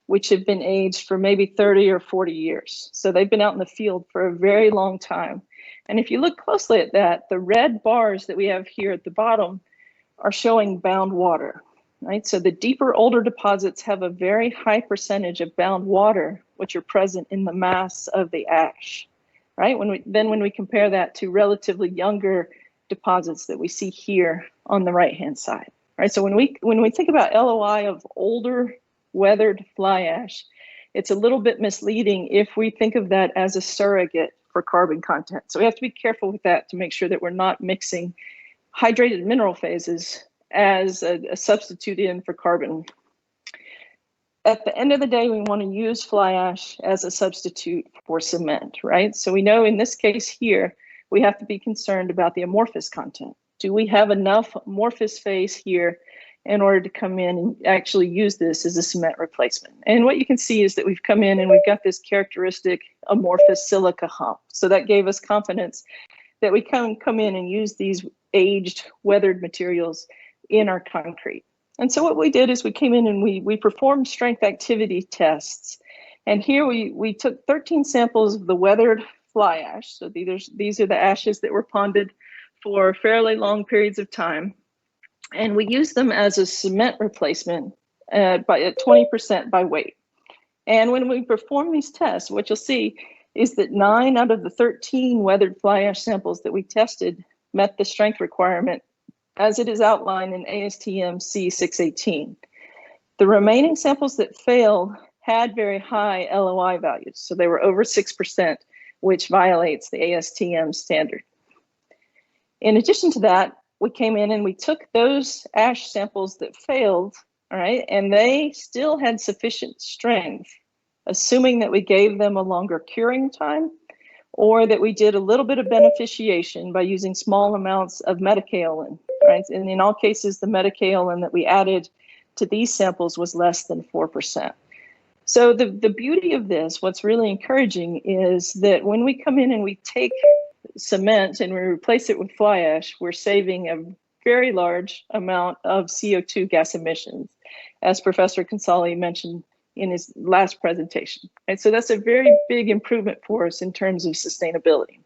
which have been aged for maybe 30 or 40 years. So they've been out in the field for a very long time. And if you look closely at that, the red bars that we have here at the bottom are showing bound water, right? So the deeper, older deposits have a very high percentage of bound water, which are present in the mass of the ash, right? When we compare that to relatively younger deposits that we see here on the right-hand side, right? So when we think about LOI of older weathered fly ash, it's a little bit misleading if we think of that as a surrogate for carbon content. So we have to be careful with that to make sure that we're not mixing hydrated mineral phases as a substitute in for carbon. At the end of the day, we want to use fly ash as a substitute for cement, right? So we know in this case here, we have to be concerned about the amorphous content. Do we have enough amorphous phase here in order to come in and actually use this as a cement replacement? And what you can see is that we've come in and we've got this characteristic amorphous silica hump. So that gave us confidence that we can come in and use these aged weathered materials in our concrete. And so what we did is we came in and we performed strength activity tests. And here we took 13 samples of the weathered fly ash. So these are the ashes that were ponded for fairly long periods of time. And we use them as a cement replacement by 20% by weight. And when we perform these tests, what you'll see is that 9 out of the 13 weathered fly ash samples that we tested met the strength requirement as it is outlined in ASTM C618. The remaining samples that failed had very high LOI values. So they were over 6%, which violates the ASTM standard. In addition to that, we came in and we took those ash samples that failed, all right, and they still had sufficient strength, assuming that we gave them a longer curing time or that we did a little bit of beneficiation by using small amounts of metakaolin, right? And in all cases, the metakaolin that we added to these samples was less than 4%. So the beauty of this, what's really encouraging is that when we come in and we take cement and we replace it with fly ash, we're saving a very large amount of CO2 gas emissions, as Professor Consali mentioned in his last presentation. And so that's a very big improvement for us in terms of sustainability.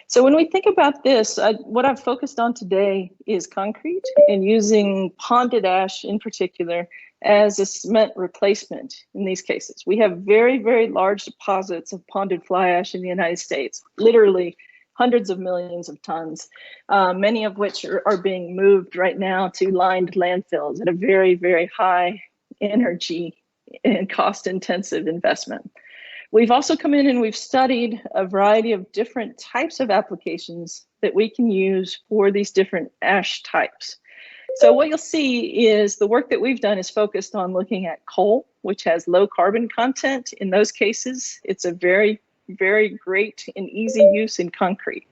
So when we think about this, what I've focused on today is concrete and using ponded ash in particular as a cement replacement in these cases. We have very, very large deposits of ponded fly ash in the United States, literally hundreds of millions of tons, many of which are being moved right now to lined landfills at a very, very high energy and cost intensive investment. We've also come in and we've studied a variety of different types of applications that we can use for these different ash types. So what you'll see is the work that we've done is focused on looking at coal, which has low carbon content. In those cases, it's a very, very great and easy use in concrete.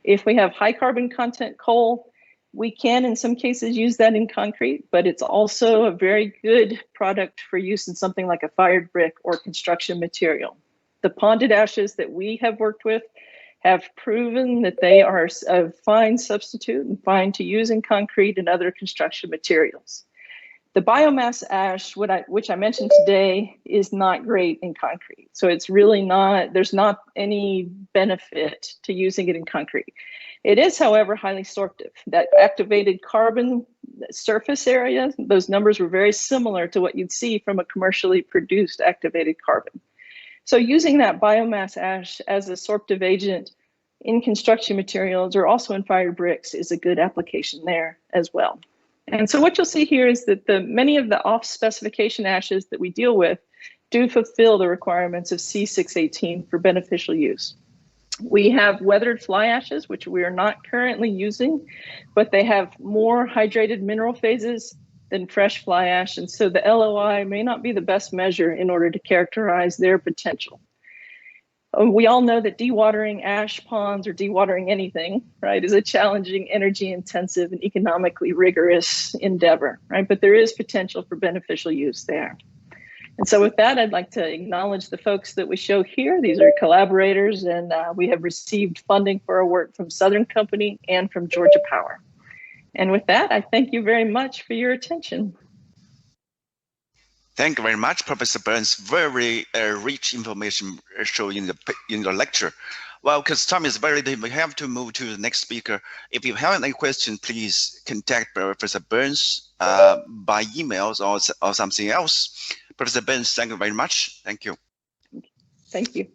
If we have high carbon content coal, we can in some cases use that in concrete, but it's also a very good product for use in something like a fired brick or construction material. The ponded ashes that we have worked with have proven that they are a fine substitute and fine to use in concrete and other construction materials. The biomass ash, which I mentioned today, is not great in concrete. So it's really not, there's not any benefit to using it in concrete. It is, however, highly sorptive. That activated carbon surface area, those numbers were very similar to what you'd see from a commercially produced activated carbon. So using that biomass ash as a sorptive agent in construction materials or also in fired bricks is a good application there as well. And so what you'll see here is that many of the off-specification ashes that we deal with do fulfill the requirements of C618 for beneficial use. We have weathered fly ashes, which we are not currently using, but they have more hydrated mineral phases than fresh fly ash. And so the LOI may not be the best measure in order to characterize their potential. We all know that dewatering ash ponds or dewatering anything, right, is a challenging, energy intensive and economically rigorous endeavor, right? But there is potential for beneficial use there. And so with that, I'd like to acknowledge the folks that we show here. These are collaborators, and we have received funding for our work from Southern Company and from Georgia Power. And with that, I thank you very much for your attention. Thank you very much, Professor Benz. Very rich information shown in the lecture. Well, because time is very limited, we have to move to the next speaker. If you have any questions, please contact Professor Benz by emails or something else. Professor Benz, thank you very much. Thank you. Thank you.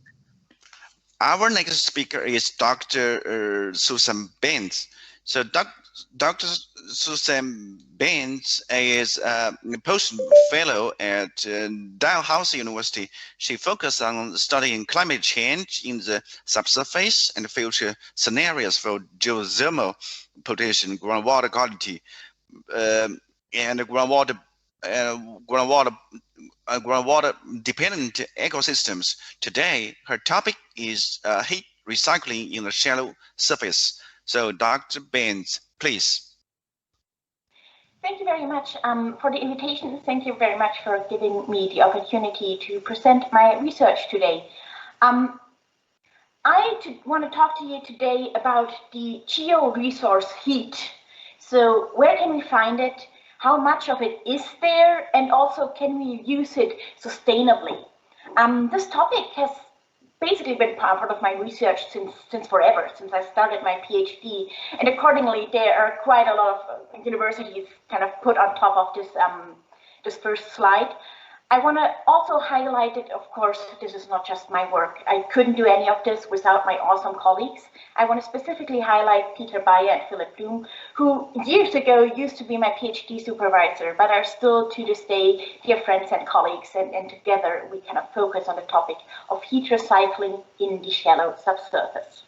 Our next speaker is Dr. Susan Benz. So Dr. Susan Benz is a post fellow at Dalhousie University. She focused on studying climate change in the subsurface and future scenarios for geothermal pollution, groundwater quality, and groundwater dependent ecosystems. Today, her topic is heat recycling in the shallow surface. So Dr. Benz, please. Thank you very much for the invitation. Thank you very much for giving me the opportunity to present my research today. I want to talk to you today about the geo-resource heat. So where can we find it? How much of it is there? And also, can we use it sustainably? This topic has basically been part of my research since forever, since I started my PhD. And accordingly, there are quite a lot of universities kind of put on top of this, this first slide. I want to also highlight it, of course, this is not just my work. I couldn't do any of this without my awesome colleagues. I want to specifically highlight Peter Bayer and Philip Bloom, who years ago used to be my PhD supervisor, but are still to this day dear friends and colleagues. And together we kind of focus on the topic of heat recycling in the shallow subsurface.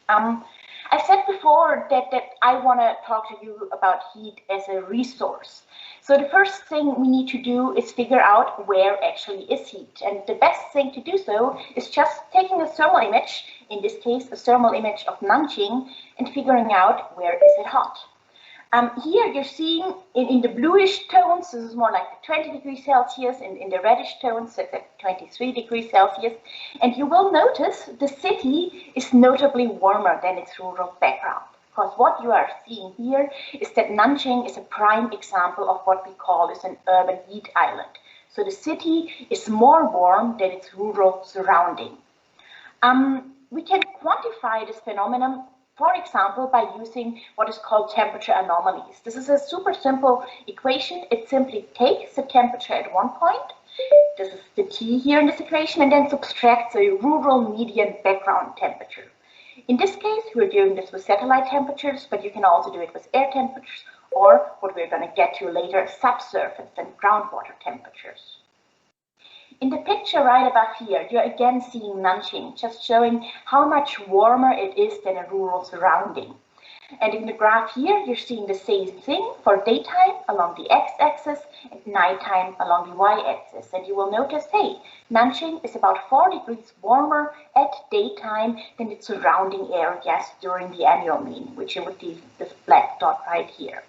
I said before that I want to talk to you about heat as a resource. So the first thing we need to do is figure out where actually is heat. And the best thing to do so is just taking a thermal image, in this case, a thermal image of Nanjing, and figuring out where is it hot. Here you're seeing in the bluish tones, this is more like 20 degrees Celsius, in the reddish tones, it's at 23 degrees Celsius. And you will notice the city is notably warmer than its rural background. Because what you are seeing here is that Nanjing is a prime example of what we call is an urban heat island. So the city is more warm than its rural surrounding. We can quantify this phenomenon, for example, by using what is called temperature anomalies. This is a super simple equation. It simply takes the temperature at one point, this is the T here in this equation, and then subtracts the rural median background temperature. In this case, we're doing this with satellite temperatures, but you can also do it with air temperatures, or what we're going to get to later, subsurface and groundwater temperatures. In the picture right above here, you're again seeing Nanjing, just showing how much warmer it is than a rural surrounding. And in the graph here, you're seeing the same thing for daytime along the x-axis and nighttime along the y-axis. And you will notice, hey, Nanjing is about 4 degrees warmer at daytime than its surrounding areas during the annual mean, which would be this black dot right here.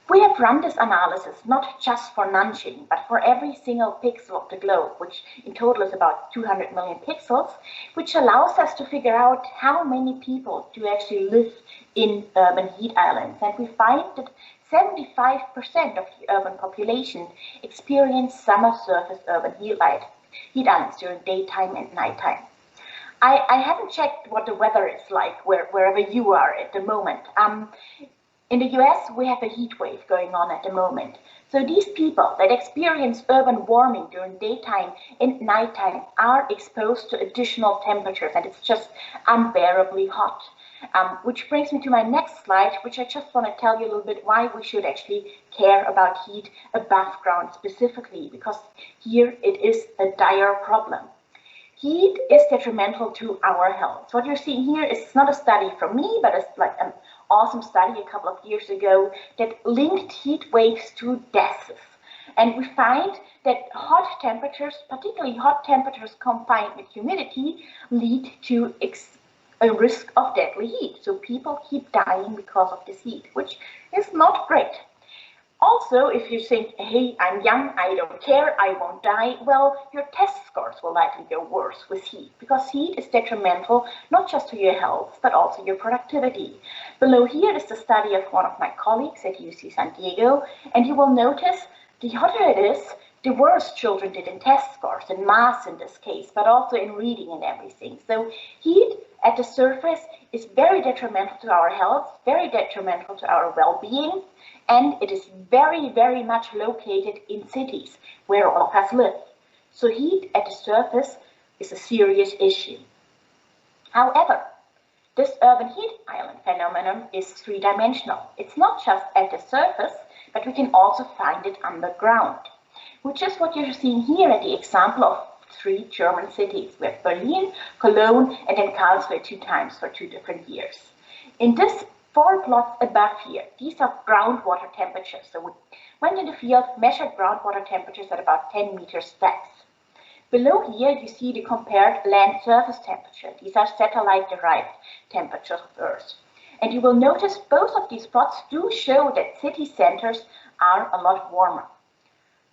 We have run this analysis not just for Nanjing, but for every single pixel of the globe, which in total is about 200 million pixels, which allows us to figure out how many people do actually live in urban heat islands. And we find that 75% of the urban population experience summer surface urban heat islands during daytime and nighttime. I haven't checked what the weather is like wherever you are at the moment. In the US, we have a heat wave going on at the moment. So these people that experience urban warming during daytime and nighttime are exposed to additional temperatures, and it's just unbearably hot. Which brings me to my next slide, which I just want to tell you a little bit why we should actually care about heat above ground specifically, because here it is a dire problem. Heat is detrimental to our health. So what you're seeing here is not a study from me, but it's like an awesome study a couple of years ago that linked heat waves to deaths. And we find that hot temperatures, particularly hot temperatures combined with humidity, lead to a risk of deadly heat. So people keep dying because of this heat, which is not great. Also, if you think, hey, I'm young, I don't care, I won't die, well, your test scores will likely go worse with heat, because heat is detrimental not just to your health, but also your productivity. Below here is the study of one of my colleagues at UC San Diego, and you will notice the hotter it is, the worse children did in test scores, in math in this case, but also in reading and everything. So heat at the surface is very detrimental to our health, very detrimental to our well-being, and it is very, very much located in cities where all of us live. So heat at the surface is a serious issue. However, this urban heat island phenomenon is three-dimensional. It's not just at the surface, but we can also find it underground, which is what you're seeing here at the example of 3 German cities. We have Berlin, Cologne, and then Karlsruhe 2 times for 2 different years. In this 4 plots above here, these are groundwater temperatures. So we went in the field, measured groundwater temperatures at about 10 meters depth. Below here, you see the compared land surface temperature. These are satellite-derived temperatures of Earth. And you will notice both of these plots do show that city centers are a lot warmer.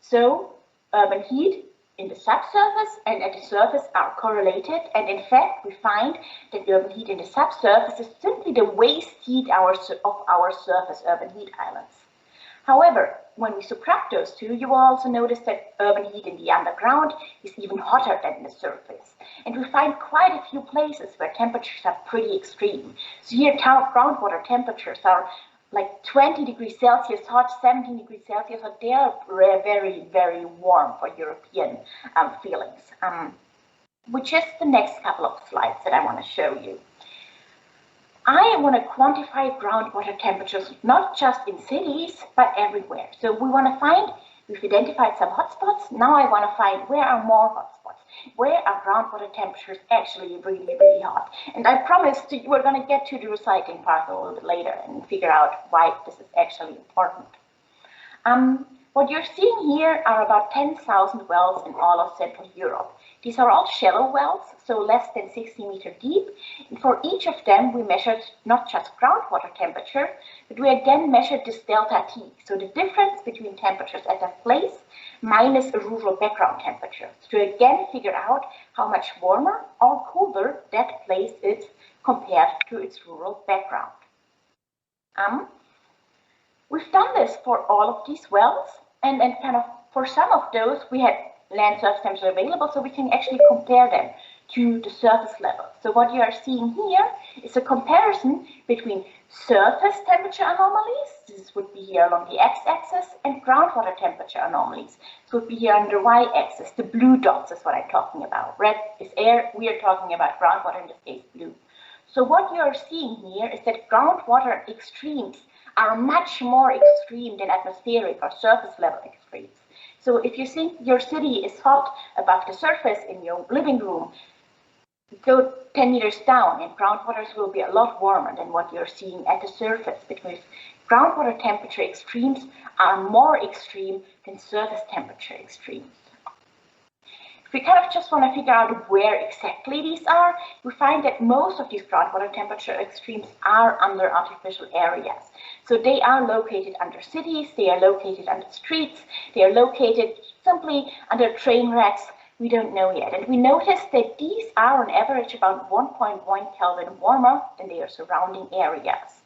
So urban heat in the subsurface and at the surface are correlated, and in fact we find that urban heat in the subsurface is simply the waste heat of our surface urban heat islands. However, when we subtract those two, you will also notice that urban heat in the underground is even hotter than the surface. And we find quite a few places where temperatures are pretty extreme. So here groundwater temperatures are like 20 degrees Celsius hot, 17 degrees Celsius hot. They are very, very warm for European feelings, which is the next couple of slides that I want to show you. I want to quantify groundwater temperatures, not just in cities, but everywhere. So we want to find, we've identified some hotspots. Now I want to find where are more hotspots. Where are groundwater temperatures actually really, really hot? And I promised we're going to get to the recycling part a little bit later and figure out why this is actually important. What you're seeing here are about 10,000 wells in all of Central Europe. These are all shallow wells, so less than 60 meters deep. And for each of them, we measured not just groundwater temperature, but we again measured this delta T, so the difference between temperatures at that place minus a rural background temperature, to again figure out how much warmer or colder that place is compared to its rural background. We've done this for all of these wells, and kind of for some of those we had land surface temperature available, so we can actually compare them to the surface level. So what you are seeing here is a comparison between surface temperature anomalies, this would be here along the x-axis, and groundwater temperature anomalies, this would be here on the y-axis. The blue dots is what I'm talking about. Red is air, we are talking about groundwater, in this case blue. So what you are seeing here is that groundwater extremes are much more extreme than atmospheric or surface level extremes. So if you think your city is hot above the surface in your living room, go 10 meters down and groundwaters will be a lot warmer than what you're seeing at the surface, because groundwater temperature extremes are more extreme than surface temperature extremes. If we kind of just want to figure out where exactly these are, we find that most of these groundwater temperature extremes are under artificial areas. So they are located under cities, they are located under streets, they are located simply under train tracks. We don't know yet. And we noticed that these are on average about 1.1 Kelvin warmer than their surrounding areas.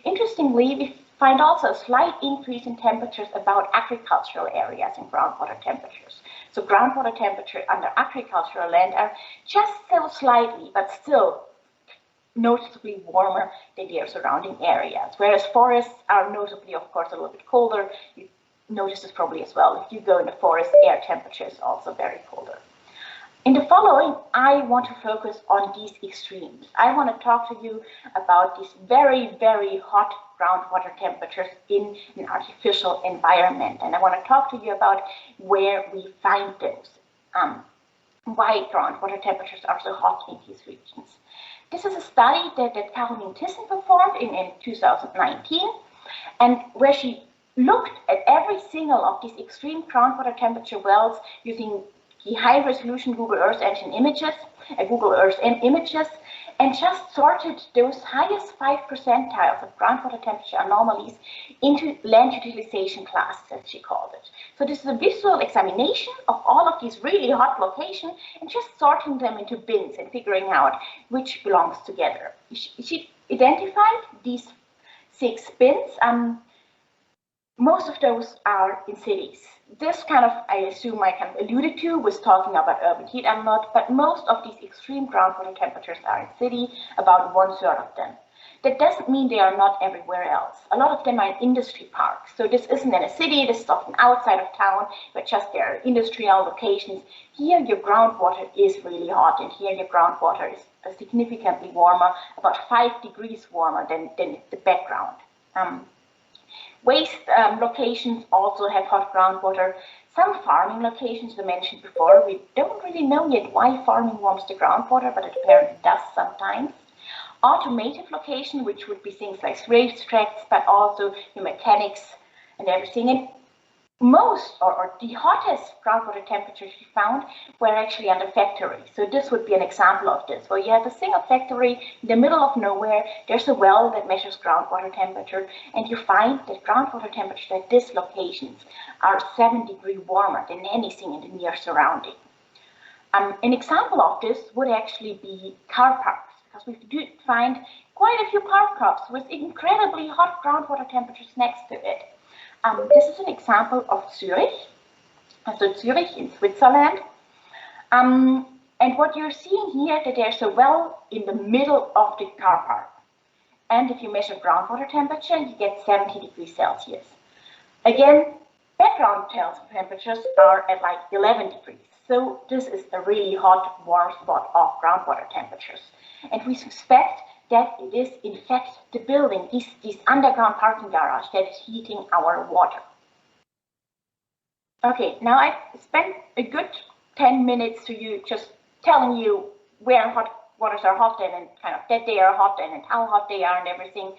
Interestingly, we find also a slight increase in temperatures about agricultural areas and groundwater temperatures. So groundwater temperature under agricultural land are just so slightly, but still noticeably warmer than their surrounding areas. Whereas forests are notably, of course, a little bit colder. You notice this probably as well. If you go in the forest, air temperature is also very colder. In the following, I want to focus on these extremes. I want to talk to you about these very, very hot groundwater temperatures in an artificial environment. And I want to talk to you about where we find those, why groundwater temperatures are so hot in these regions. This is a study that Caroline Thyssen performed in 2019, and where she looked at every single of these extreme groundwater temperature wells using the high-resolution Google Earth Engine images, and just sorted those highest 5 percentiles of groundwater temperature anomalies into land utilization classes, as she called it. So this is a visual examination of all of these really hot locations and just sorting them into bins and figuring out which belongs together. She identified these 6 bins. Most of those are in cities. This kind of, I assume I kind of alluded to, was talking about urban heat envelope, but most of these extreme groundwater temperatures are in city, about 1/3 of them. That doesn't mean they are not everywhere else. A lot of them are in industry parks. So this isn't in a city, this is often outside of town, but just there are industrial locations. Here your groundwater is really hot, and here your groundwater is significantly warmer, about 5 degrees warmer than the background. Waste locations also have hot groundwater. Some farming locations we mentioned before, we don't really know yet why farming warms the groundwater, but it apparently does sometimes. Automotive location, which would be things like racetracks, but also mechanics and everything. And most, or the hottest groundwater temperatures we found were actually under factories. So this would be an example of this, where you have a single factory in the middle of nowhere, there's a well that measures groundwater temperature, and you find that groundwater temperatures at these locations are 7 degrees warmer than anything in the near surrounding. An example of this would actually be car parks, because we do find quite a few car parks with incredibly hot groundwater temperatures next to it. This is an example of Zurich, so Zurich in Switzerland. And what you're seeing here, that there's a well in the middle of the car park. And if you measure groundwater temperature, you get 70 degrees Celsius. Again, background temperatures are at like 11 degrees. So this is a really hot, warm spot of groundwater temperatures. And we suspect that it is in fact the building, this underground parking garage, that is heating our water. Okay, now I spent a good 10 minutes to you just telling you where hot waters are hot and kind of that they are hot and how hot they are and everything.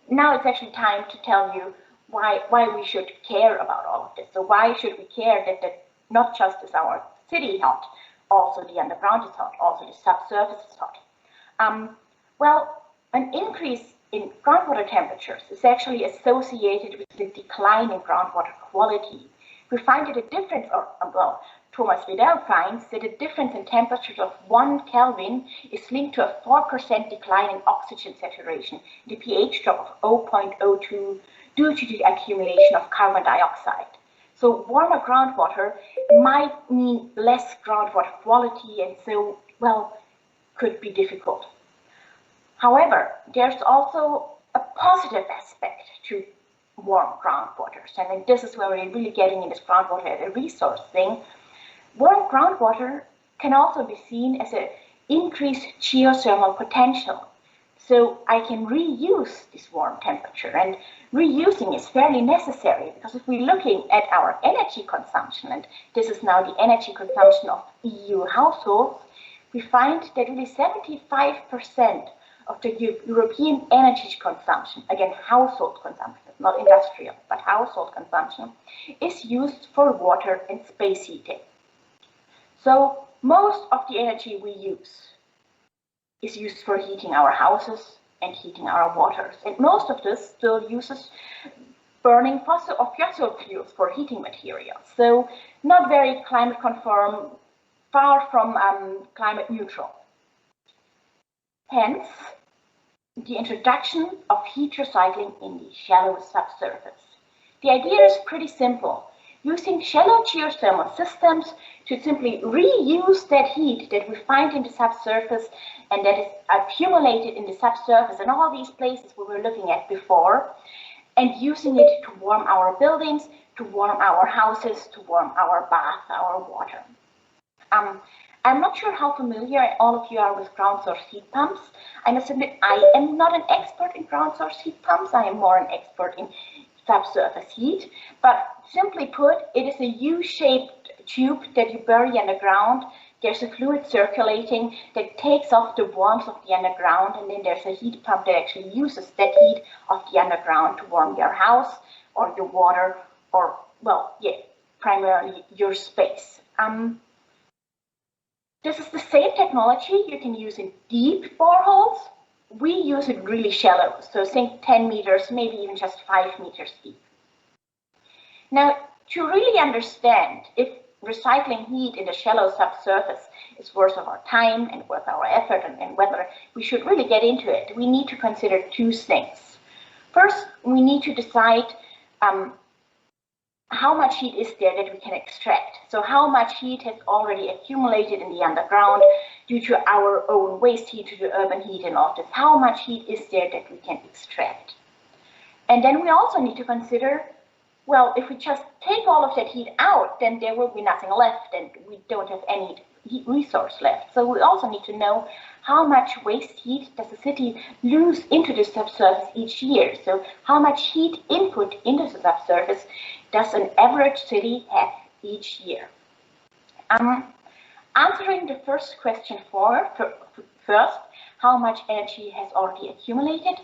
Now it's actually time to tell you why we should care about all of this. So why should we care that not just is our city hot, also the underground is hot, also the subsurface is hot. Well, an increase in groundwater temperatures is actually associated with the decline in groundwater quality. We find that a difference, Thomas Liddell finds that a difference in temperatures of 1 Kelvin is linked to a 4% decline in oxygen saturation, the pH drop of 0.02 due to the accumulation of carbon dioxide. So warmer groundwater might mean less groundwater quality, and so, well, could be difficult. However, there's also a positive aspect to warm groundwaters, and this is where we're really getting in this groundwater as a resource thing. Warm groundwater can also be seen as an increased geothermal potential. So I can reuse this warm temperature, and reusing is fairly necessary because if we're looking at our energy consumption, and this is now the energy consumption of EU households, we find that really 75% of the European energy consumption, again household consumption, not industrial, but household consumption, is used for water and space heating. So most of the energy we use is used for heating our houses and heating our waters. And most of this still uses burning fossil fuels for heating materials. So not very climate conform, far from climate neutral. Hence, the introduction of heat recycling in the shallow subsurface. The idea is pretty simple. Using shallow geothermal systems to simply reuse that heat that we find in the subsurface and that is accumulated in the subsurface and all these places we were looking at before, and using it to warm our buildings, to warm our houses, to warm our bath, our water. I'm not sure how familiar all of you are with ground source heat pumps. I must admit, I am not an expert in ground source heat pumps. I am more an expert in subsurface heat, but simply put, it is a U-shaped tube that you bury underground. There's a fluid circulating that takes off the warmth of the underground, and then there's a heat pump that actually uses that heat of the underground to warm your house or your water or, well, yeah, primarily your space. This is the same technology you can use in deep boreholes. We use it really shallow, so think 10 meters, maybe even just 5 meters deep. Now, to really understand if recycling heat in the shallow subsurface is worth our time and worth our effort, and whether we should really get into it, we need to consider two things. First, we need to decide how much heat is there that we can extract. So how much heat has already accumulated in the underground due to our own waste heat, to the urban heat and all this. How much heat is there that we can extract? And then we also need to consider, well, if we just take all of that heat out, then there will be nothing left and we don't have any heat resource left. So we also need to know how much waste heat does the city lose into the subsurface each year. So how much heat input into the subsurface does an average city have each year? Answering the first question first, how much energy has already accumulated?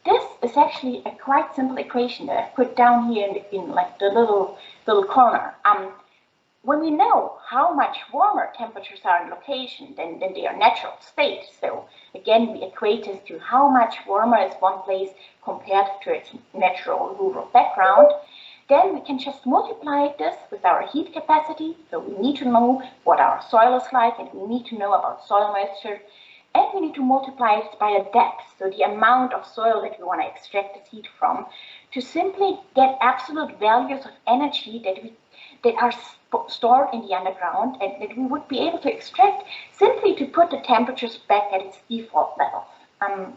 This is actually a quite simple equation that I've put down here in like the little corner. When we know how much warmer temperatures are in location than their natural state, so again we equate this to how much warmer is one place compared to its natural rural background, then we can just multiply this with our heat capacity. So we need to know what our soil is like, and we need to know about soil moisture, and we need to multiply it by the depth, so the amount of soil that we want to extract this heat from, to simply get absolute values of energy that are stored in the underground and that we would be able to extract simply to put the temperatures back at its default levels.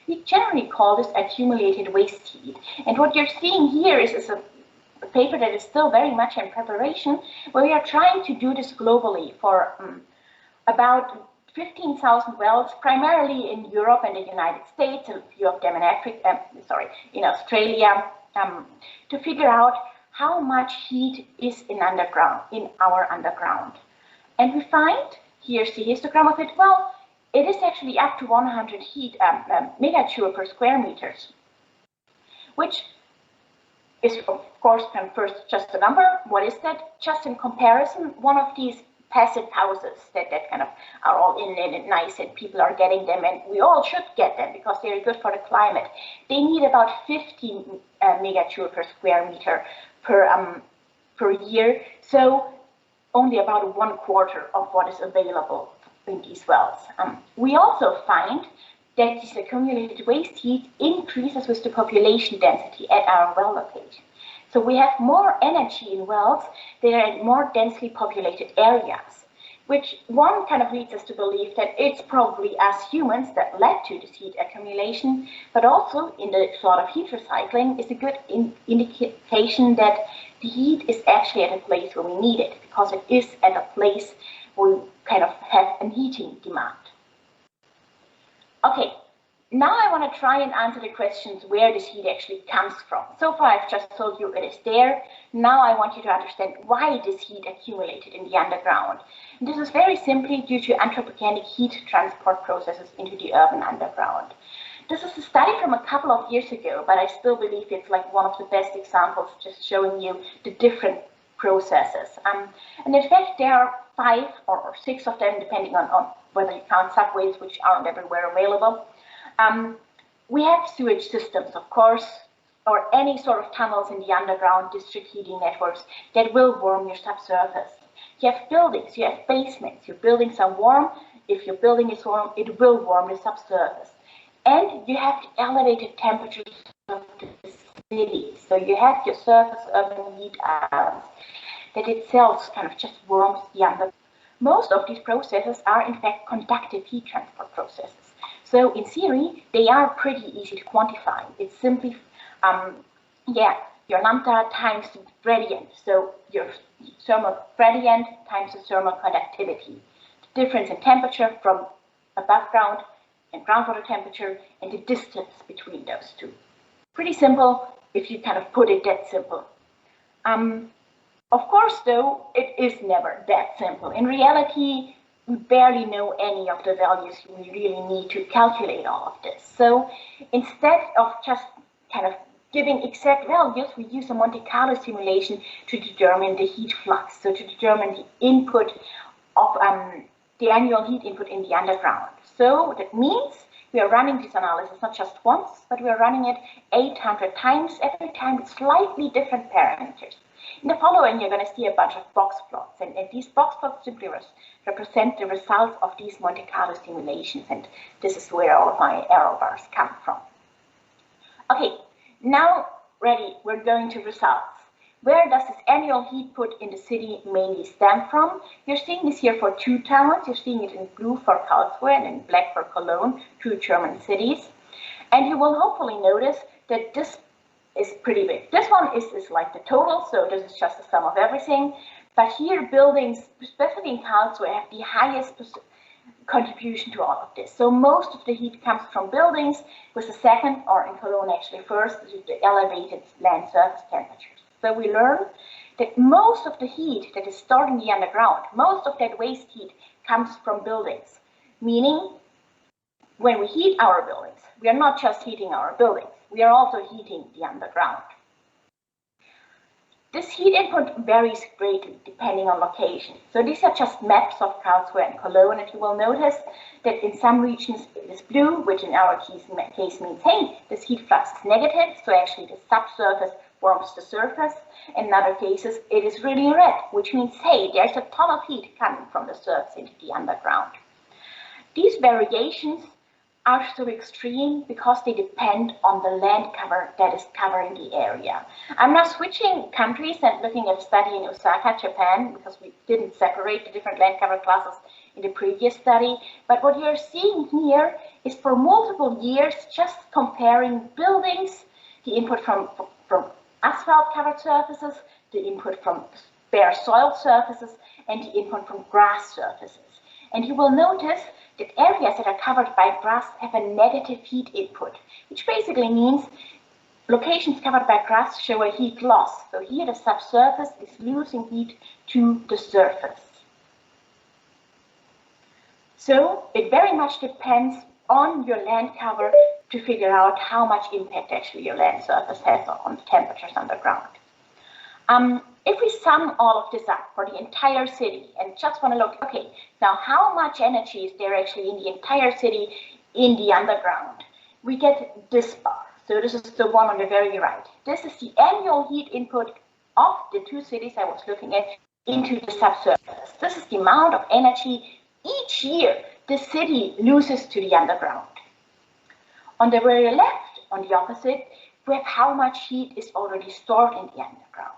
We generally call this accumulated waste heat. And what you're seeing here is a paper that is still very much in preparation, where we are trying to do this globally for about 15,000 wells, primarily in Europe and the United States, and a few of them in in Australia, to figure out how much heat is in our underground. And we find, here's the histogram of it, well, it is actually up to 100 megajoule per square meters, which is, of course, first just a number. What is that? Just in comparison, one of these passive houses that kind of are all in and nice and people are getting them, and we all should get them because they're good for the climate. They need about 50 megajoule per square meter per year, so only about 1/4 of what is available in these wells. We also find that this accumulated waste heat increases with the population density at our well location. So we have more energy in wells that are in more densely populated areas, which one kind of leads us to believe that it's probably us humans that led to this heat accumulation, but also in the thought of heat recycling is a good indication that the heat is actually at a place where we need it, because it is at a place where we kind of have a heating demand. Okay, now I want to try and answer the questions where this heat actually comes from. So far, I've just told you it is there. Now I want you to understand why this heat accumulated in the underground. And this is very simply due to anthropogenic heat transport processes into the urban underground. This is a study from a couple of years ago, but I still believe it's like one of the best examples, just showing you the different processes. And in fact, there are 5 or 6 of them, depending on whether you count subways, which aren't everywhere available. We have sewage systems, of course, or any sort of tunnels in the underground, district heating networks that will warm your subsurface. You have buildings, you have basements, your buildings are warm. If your building is warm, it will warm the subsurface. And you have the elevated temperatures of the city. So you have your surface urban heat islands that itself kind of just warms the underground. Most of these processes are, in fact, conductive heat transport processes. So in theory, they are pretty easy to quantify. It's simply, your lambda times the gradient. So your thermal gradient times the thermal conductivity. The difference in temperature from above ground and groundwater temperature and the distance between those two. Pretty simple if you kind of put it that simple. Of course, though, it is never that simple. In reality, we barely know any of the values we really need to calculate all of this. So instead of just kind of giving exact values, we use a Monte Carlo simulation to determine the heat flux, so to determine the input of the annual heat input in the underground. So that means we are running this analysis not just once, but we are running it 800 times, every time with slightly different parameters. In the following, you're going to see a bunch of box plots, and these box plots simply represent the results of these Monte Carlo simulations, and this is where all of my arrow bars come from. Okay, now ready, we're going to results. Where does this annual heat put in the city mainly stem from? You're seeing this here for 2 towns. You're seeing it in blue for Karlsruhe and in black for Cologne, 2 German cities. And you will hopefully notice that this is pretty big. This one is like the total, so this is just the sum of everything. But here, buildings, especially in Karlsruhe, have the highest contribution to all of this. So most of the heat comes from buildings, with the second, or in Cologne actually first, due to the elevated land surface temperatures. So we learn that most of the heat that is stored in the underground, most of that waste heat comes from buildings, meaning when we heat our buildings, we are not just heating our buildings, we are also heating the underground. This heat input varies greatly depending on location. So these are just maps of Karlsruhe and Cologne, and you will notice that in some regions it is blue, which in our case means, hey, this heat flux is negative, so actually the subsurface warms the surface. In other cases, it is really red, which means, hey, there's a ton of heat coming from the surface into the underground. These variations are so extreme because they depend on the land cover that is covering the area. I'm now switching countries and looking at a study in Osaka, Japan, because we didn't separate the different land cover classes in the previous study. But what you're seeing here is for multiple years, just comparing buildings, the input from asphalt covered surfaces, the input from bare soil surfaces, and the input from grass surfaces. And you will notice that areas that are covered by grass have a negative heat input, which basically means locations covered by grass show a heat loss. So here the subsurface is losing heat to the surface. So it very much depends on your land cover to figure out how much impact actually your land surface has on the temperatures underground. If we sum all of this up for the entire city and just want to look, okay, now how much energy is there actually in the entire city in the underground? We get this bar. So this is the one on the very right. This is the annual heat input of the 2 cities I was looking at into the subsurface. This is the amount of energy each year the city loses to the underground. On the very left, on the opposite, we have how much heat is already stored in the underground.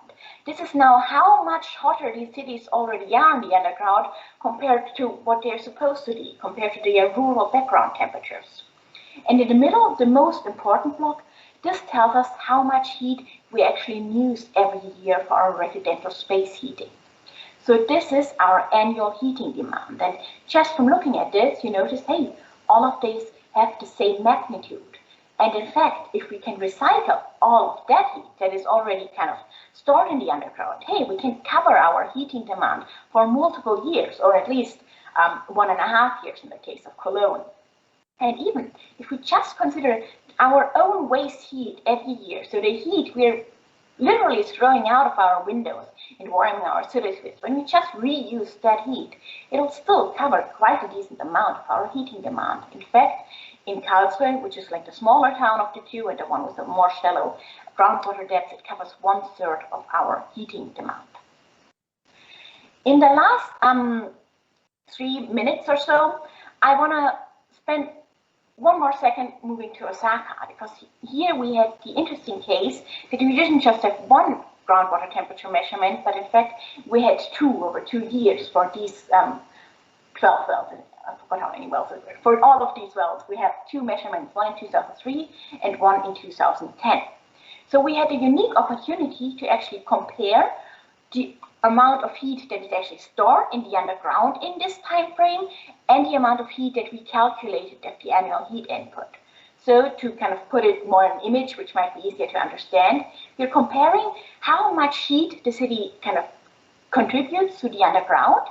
This is now how much hotter these cities already are in the underground compared to what they're supposed to be, compared to their rural background temperatures. And in the middle, the most important block, this tells us how much heat we actually use every year for our residential space heating. So this is our annual heating demand. And just from looking at this, you notice, hey, all of these have the same magnitude. And in fact, if we can recycle all of that heat that is already kind of stored in the underground, hey, we can cover our heating demand for multiple years, or at least 1.5 years in the case of Cologne. And even if we just consider our own waste heat every year, so the heat we're literally throwing out of our windows and warming our cities with, when we just reuse that heat, it'll still cover quite a decent amount of our heating demand. In fact, in Karlsruhe, which is like the smaller town of the two and the one with the more shallow groundwater depths, it covers 1/3 of our heating demand. In the last 3 minutes or so, I want to spend one more second moving to Osaka, because here we had the interesting case that we didn't just have one groundwater temperature measurement, but in fact we had two over 2 years for these 12 wells. I forgot how many wells there were. For all of these wells, we have 2 measurements, one in 2003 and one in 2010. So we had a unique opportunity to actually compare the amount of heat that is actually stored in the underground in this time frame and the amount of heat that we calculated at the annual heat input. So to kind of put it more in an image, which might be easier to understand, we're comparing how much heat the city kind of contributes to the underground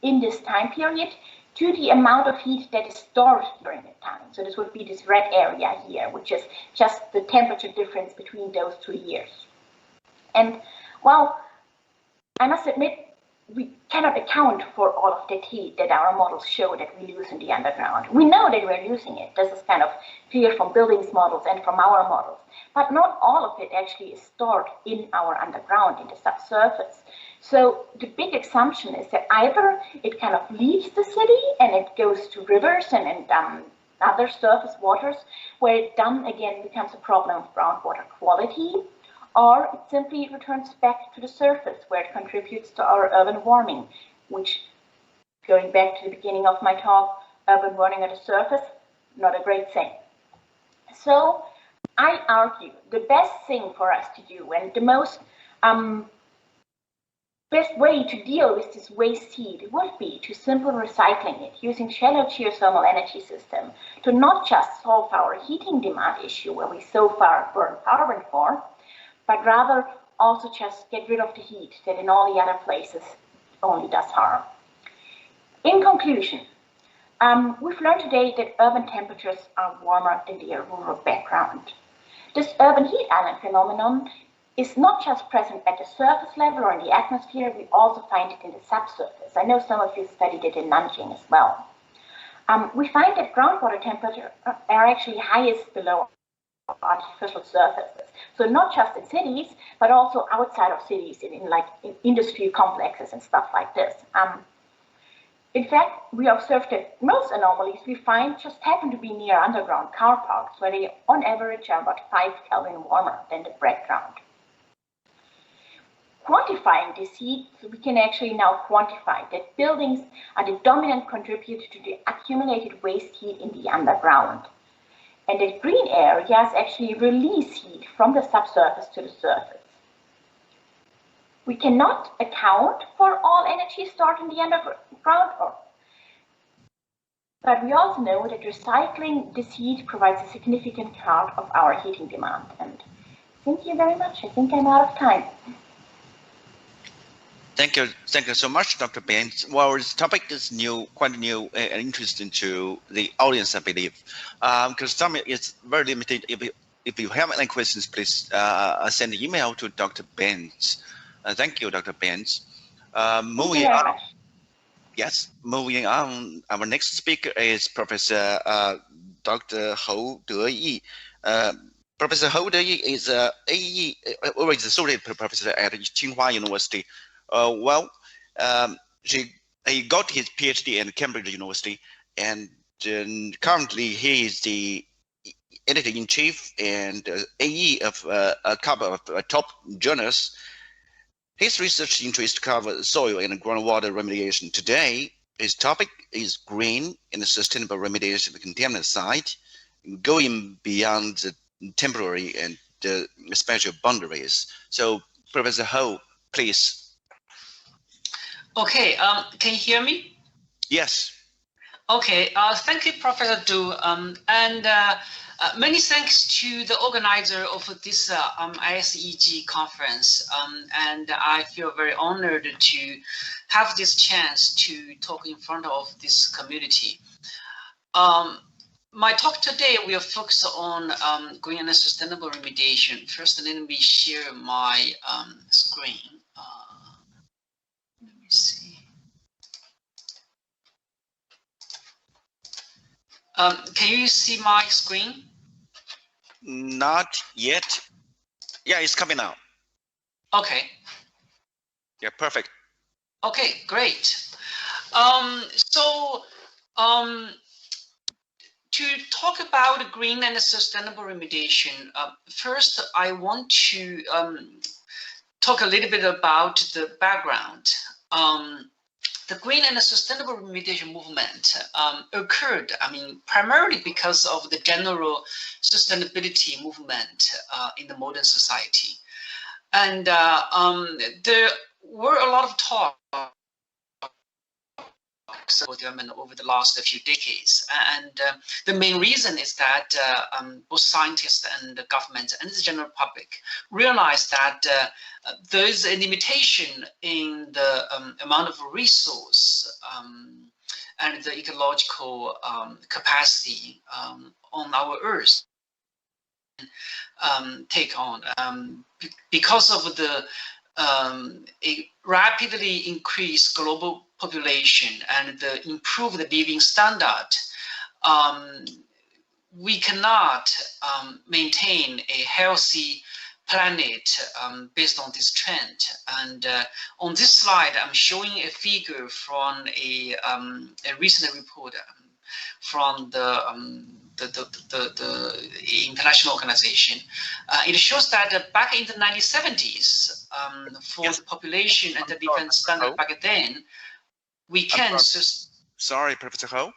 in this time period to the amount of heat that is stored during that time. So this would be this red area here, which is just the temperature difference between those 2 years. And while I must admit, we cannot account for all of that heat that our models show that we lose in the underground. We know that we're losing it. This is kind of clear from buildings models and from our models. But not all of it actually is stored in our underground, in the subsurface. So the big assumption is that either it kind of leaves the city and it goes to rivers and other surface waters, where it then again becomes a problem of groundwater quality, or it simply returns back to the surface where it contributes to our urban warming, which, going back to the beginning of my talk, urban warming at the surface, not a great thing. So I argue the best thing for us to do, and the most best way to deal with this waste heat would be to simple recycling it using shallow geothermal energy system to not just solve our heating demand issue where we so far burn carbon for, but rather also just get rid of the heat that in all the other places only does harm. In conclusion, we've learned today that urban temperatures are warmer than their rural background. This urban heat island phenomenon is not just present at the surface level or in the atmosphere, we also find it in the subsurface. I know some of you studied it in Nanjing as well. We find that groundwater temperatures are actually highest below artificial surfaces. So not just in cities, but also outside of cities, in industry complexes and stuff like this. In fact, we observed that most anomalies we find just happen to be near underground car parks, where they on average are about 5 Kelvin warmer than the background. Quantifying this heat, so we can actually now quantify that buildings are the dominant contributor to the accumulated waste heat in the underground. And that green areas actually release heat from the subsurface to the surface. We cannot account for all energy stored in the underground, but we also know that recycling this heat provides a significant part of our heating demand. And thank you very much. I think I'm out of time. Thank you so much, Dr. Benz. Well, this topic is new, quite new and interesting to the audience, I believe, because time is very limited. If you have any questions, please send an email to Dr. Benz. Thank you, Dr. Benz. Moving on. Yes, moving on. Our next speaker is Professor Dr. Hou Deyi. Professor Hou Deyi is AE, or is associate professor at Tsinghua University. He got his PhD at Cambridge University, and currently he is the editor-in-chief and AE of a couple of top journals. His research interests cover soil and groundwater remediation. Today, his topic is green and sustainable remediation of the contaminant site, going beyond the temporary and spatial boundaries. So, Professor Hou, please. Okay, can you hear me? Yes. Okay, thank you, Professor Du, and many thanks to the organizer of this ISEG conference. And I feel very honored to have this chance to talk in front of this community. My talk today will focus on green and sustainable remediation. First, let me share my screen. Let me see. Can you see my screen? Not yet. Yeah, it's coming now. Okay. Yeah, perfect. Okay, great. To talk about green and sustainable remediation, first I want to talk a little bit about the background. The green and sustainable remediation movement occurred, primarily because of the general sustainability movement in the modern society. And there were a lot of talks about development over the last few decades. And the main reason is that both scientists and the government and the general public realized that there is a limitation in the amount of resource and the ecological capacity on our Earth take on because of the a rapidly increased global population and the improved living standard. We cannot maintain a healthy planet based on this trend. And on this slide, I'm showing a figure from a recent report from the international organization. It shows that back in the 1970s, for the population and the living standard back then, we can. Sorry, Professor Ho.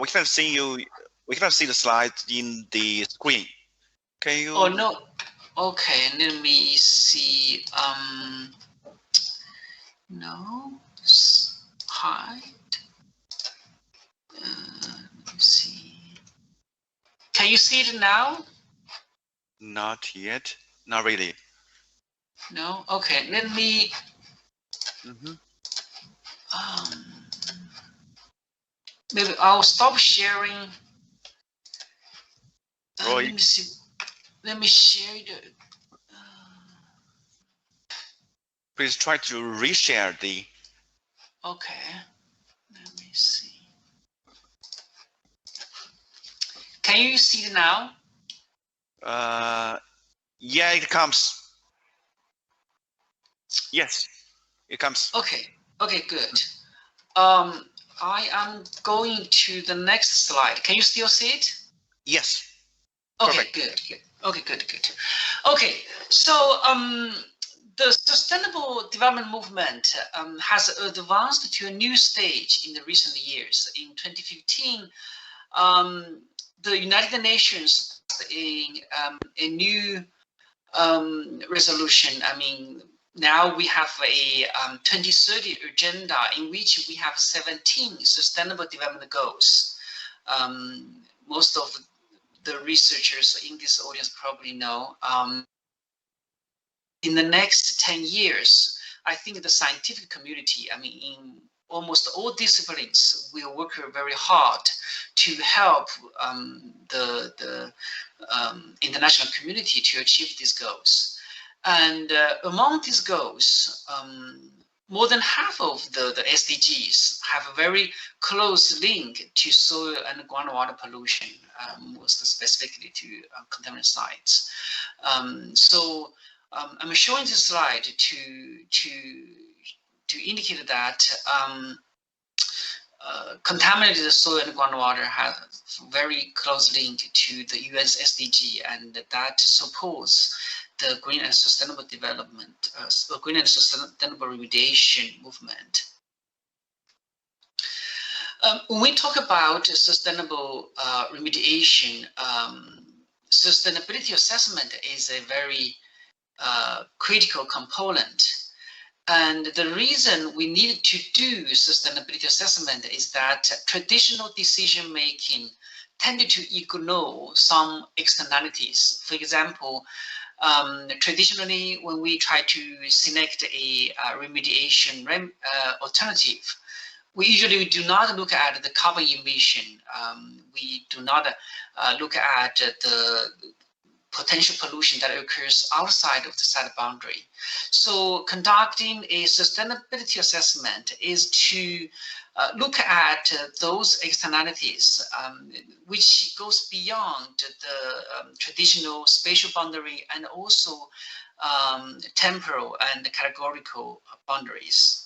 We cannot see you. We cannot see the slides in the screen. Can you? Oh no. Okay, let me see. No. Hide. Let me see. Can you see it now? Not yet. Not really. No. Okay. Let me. Maybe I'll stop sharing. Let me see. Let me share it. Please try to reshare the. Okay. Let me see. Can you see it now? Yeah, it comes. Yes, it comes. Okay. Okay, good. I am going to the next slide. Can you still see it? Yes. Okay, perfect. Good. Okay, good. Okay, so the sustainable development movement has advanced to a new stage in the recent years. In 2015, the United Nations passed a new resolution. Now we have a 2030 agenda in which we have 17 sustainable development goals. Most of the researchers in this audience probably know. In the next 10 years, I think the scientific community, in almost all disciplines, will work very hard to help the international community to achieve these goals. And among these goals, more than half of the SDGs have a very close link to soil and groundwater pollution, most specifically to contaminant sites. So I'm showing this slide to indicate that contaminated soil and groundwater have very close link to the UN SDG, and that supports the green and sustainable development, green and sustainable remediation movement. When we talk about sustainable remediation, sustainability assessment is a very critical component. And the reason we need to do sustainability assessment is that traditional decision making tended to ignore some externalities. For example, traditionally, when we try to select a remediation alternative, we usually do not look at the carbon emission. We do not look at the potential pollution that occurs outside of the site boundary. So conducting a sustainability assessment is to look at those externalities, which goes beyond the traditional spatial boundary and also temporal and categorical boundaries.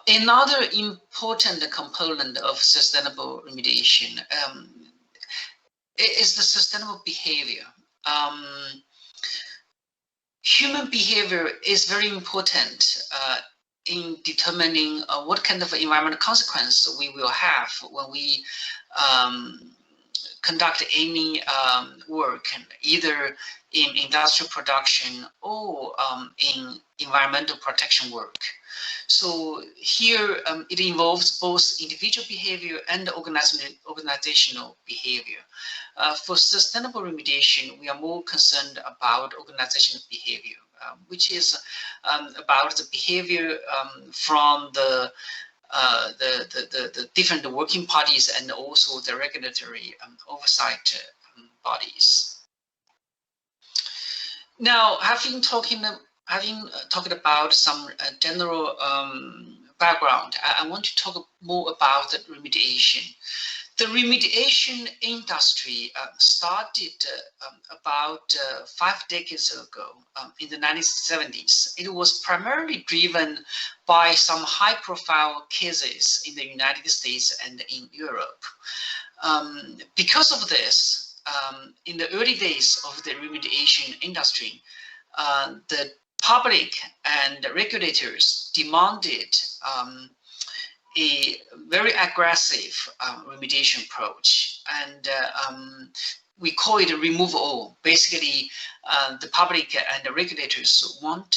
Another important component of sustainable remediation is the sustainable behavior. Human behavior is very important in determining what kind of environmental consequence we will have when we conduct any work, either in industrial production or in environmental protection work. So here it involves both individual behavior and organizational behavior. For sustainable remediation, we are more concerned about organizational behavior, which is about the behavior from the different working parties and also the regulatory oversight bodies. Now, having talked about some general background, I want to talk more about the remediation. The remediation industry started about 5 decades ago in the 1970s. It was primarily driven by some high-profile cases in the United States and in Europe. Because of this, in the early days of the remediation industry, the public and regulators demanded a very aggressive remediation approach, and we call it a remove all. Basically, the public and the regulators want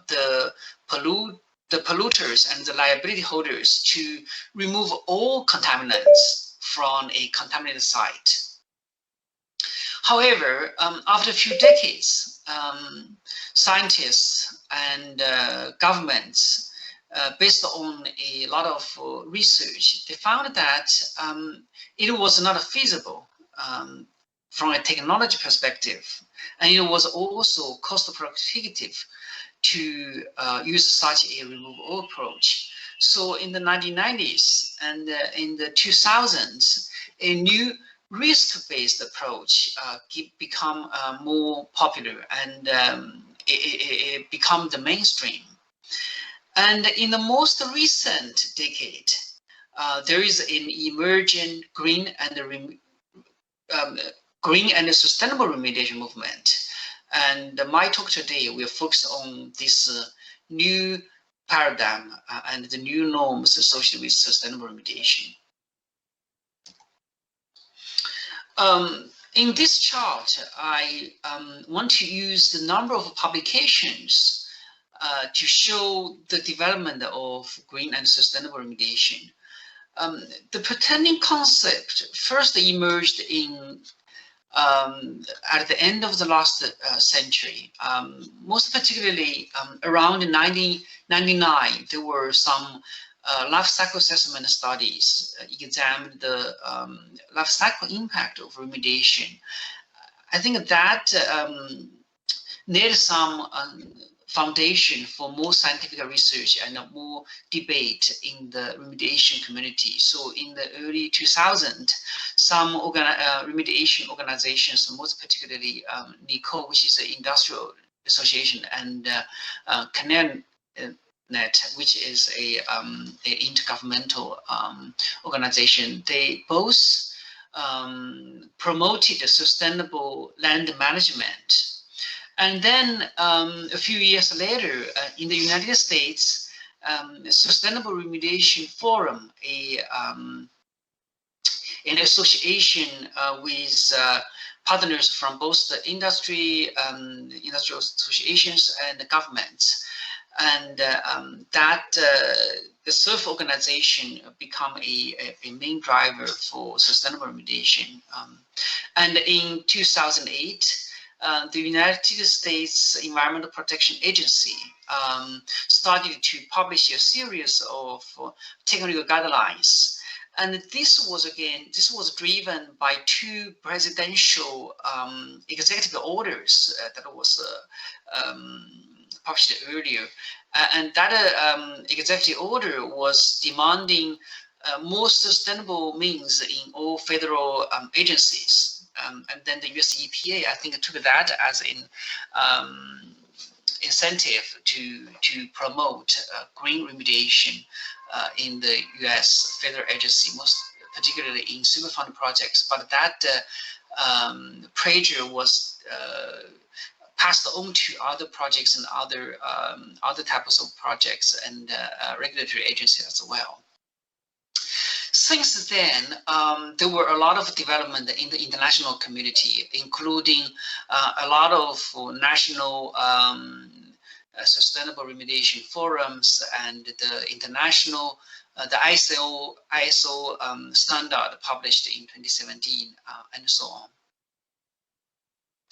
the polluters and the liability holders to remove all contaminants from a contaminated site. However, after a few decades, scientists and governments, based on a lot of research, they found that it was not feasible from a technology perspective, and it was also cost prohibitive to use such a remove-all approach. So in the 1990s and in the 2000s, a new risk-based approach become more popular, and it become the mainstream. And in the most recent decade, there is an emerging green and sustainable remediation movement. And my talk today will focus on this new paradigm and the new norms associated with sustainable remediation. In this chart, I want to use the number of publications to show the development of green and sustainable remediation. The pretending concept first emerged in at the end of the last century. Most particularly around 1999, there were some life cycle assessment studies examined the life cycle impact of remediation. I think that laid some foundation for more scientific research and more debate in the remediation community. So in the early 2000s, some remediation organizations, most particularly NICO, which is the Industrial Association, and Contaminants, which is a intergovernmental organization, they both promoted sustainable land management. And then a few years later, in the United States, Sustainable Remediation Forum, an association with partners from both the industry, industrial associations, and the governments. And the self-organization become a main driver for sustainable remediation. And in 2008, the United States Environmental Protection Agency started to publish a series of technical guidelines. And this was driven by 2 presidential executive orders that was published earlier. And that executive order was demanding more sustainable means in all federal agencies. And then the US EPA, I think, took that as an incentive to promote green remediation in the US federal agency, most particularly in Superfund projects. But that pressure was passed on to other projects and other types of projects and regulatory agencies as well. Since then, there were a lot of development in the international community, including a lot of national sustainable remediation forums and the international, the ISO standard published in 2017, and so on.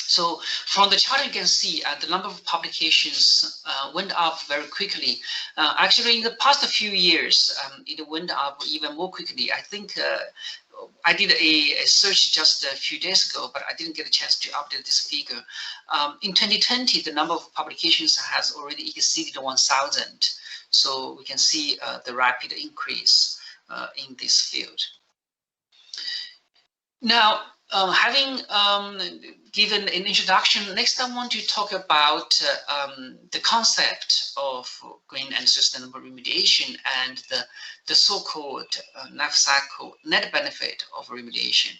So from the chart, you can see the number of publications went up very quickly. Actually, in the past few years, it went up even more quickly. I think I did a search just a few days ago, but I didn't get a chance to update this figure. In 2020, the number of publications has already exceeded 1,000. So we can see the rapid increase in this field. Now, having given an introduction, next I want to talk about the concept of green and sustainable remediation and the so-called life cycle net benefit of remediation.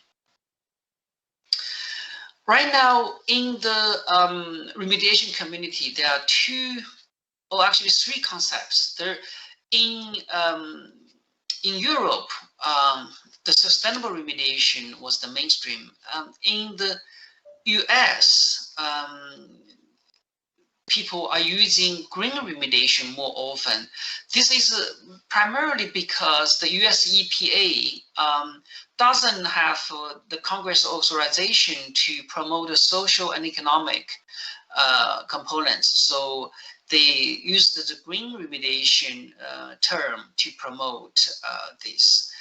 Right now, in the remediation community, there are 2, or actually 3 concepts. There, in Europe, the sustainable remediation was the mainstream. In the US, people are using green remediation more often. This is primarily because the US EPA doesn't have the Congress authorization to promote the social and economic components. So they used the green remediation term to promote this.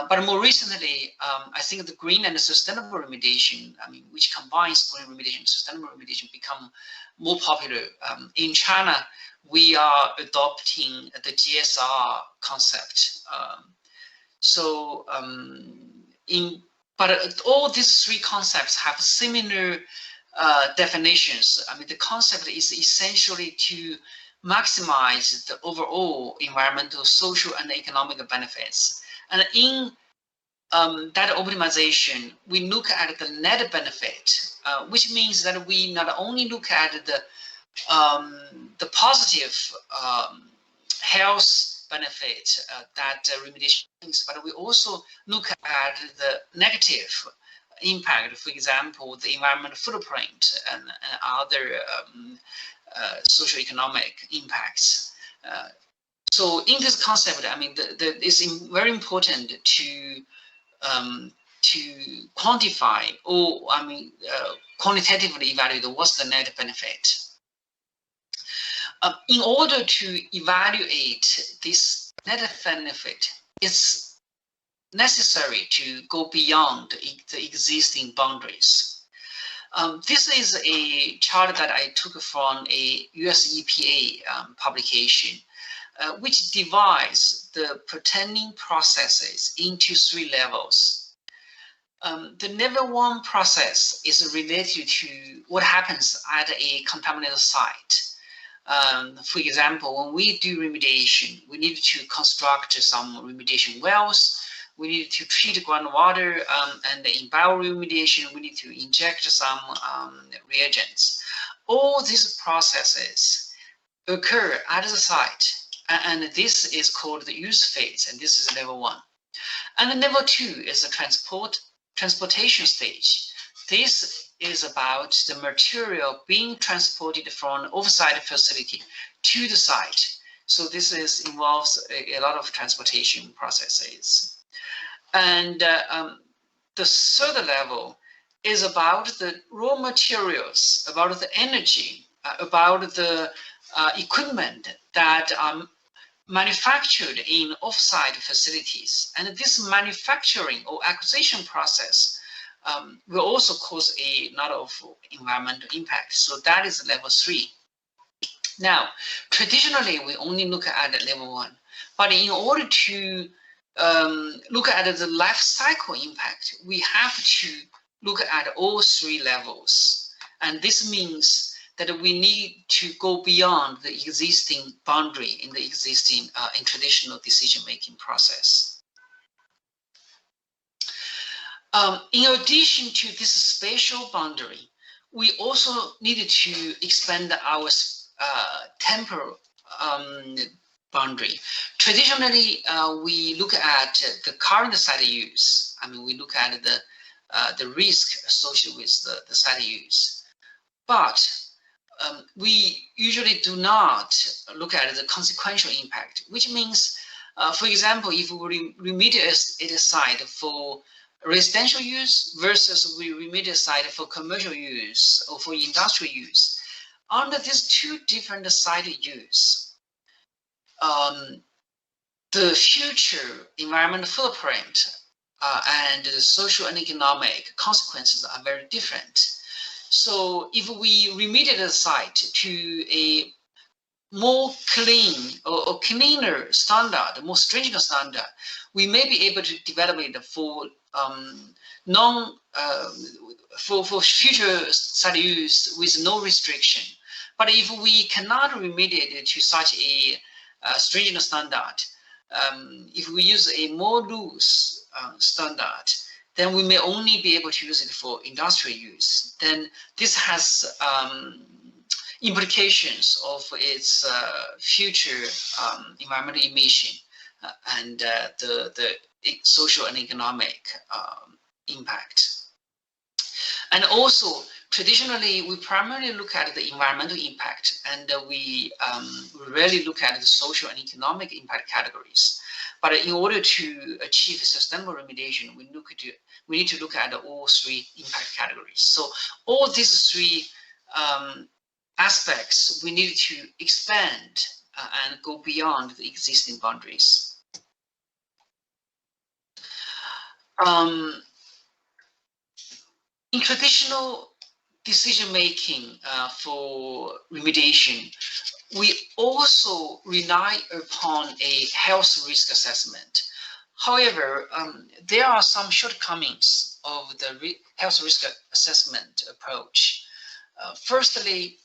But more recently, I think the green and the sustainable remediation, which combines green remediation and sustainable remediation, become more popular. In China, we are adopting the GSR concept. But all these 3 concepts have similar definitions. The concept is essentially to maximize the overall environmental, social, and economic benefits. And in that optimization, we look at the net benefit, which means that we not only look at the positive health benefit that remediation brings, but we also look at the negative impact, for example, the environmental footprint and other socioeconomic impacts. So in this concept, it's very important to quantify or quantitatively evaluate what's the net benefit. In order to evaluate this net benefit, it's necessary to go beyond the existing boundaries. This is a chart that I took from a US EPA publication, which divides the pertaining processes into 3 levels. The level 1 process is related to what happens at a contaminated site. For example, when we do remediation, we need to construct some remediation wells. We need to treat groundwater, and in bioremediation, we need to inject some reagents. All these processes occur at the site, and this is called the use phase, and this is level 1. And the level 2 is the transportation stage. this is about the material being transported from an offsite facility to the site. So this involves a lot of transportation processes. And the third level is about the raw materials, about the energy, about the equipment that are manufactured in offsite facilities. And this manufacturing or acquisition process will also cause a lot of environmental impact. So that is level 3. Now, traditionally, we only look at level 1. But in order to look at the life cycle impact, we have to look at all 3 levels. And this means that we need to go beyond the existing boundary in the existing in traditional decision-making process. In addition to this spatial boundary, we also needed to expand our temporal boundary. Traditionally, we look at the current site use. I mean, we look at the risk associated with the site use. But we usually do not look at the consequential impact, which means, for example, if we remediate a site for residential use versus we remediate a site for commercial use or for industrial use, under these 2 different site use, the future environmental footprint and the social and economic consequences are very different. So if we remediate a site to a more clean or cleaner standard, more stringent standard, we may be able to develop it for for future site use with no restriction. But if we cannot remediate it to such a stringent standard, if we use a more loose standard, then we may only be able to use it for industrial use. Then this has implications of its future environmental emission and the social and economic impact. And also, traditionally, we primarily look at the environmental impact, and we rarely look at the social and economic impact categories. But in order to achieve sustainable remediation, we need to look at all 3 impact categories. So all these 3 aspects, we need to expand and go beyond the existing boundaries. In traditional decision-making for remediation, we also rely upon a health risk assessment. However, there are some shortcomings of the health risk assessment approach. Firstly,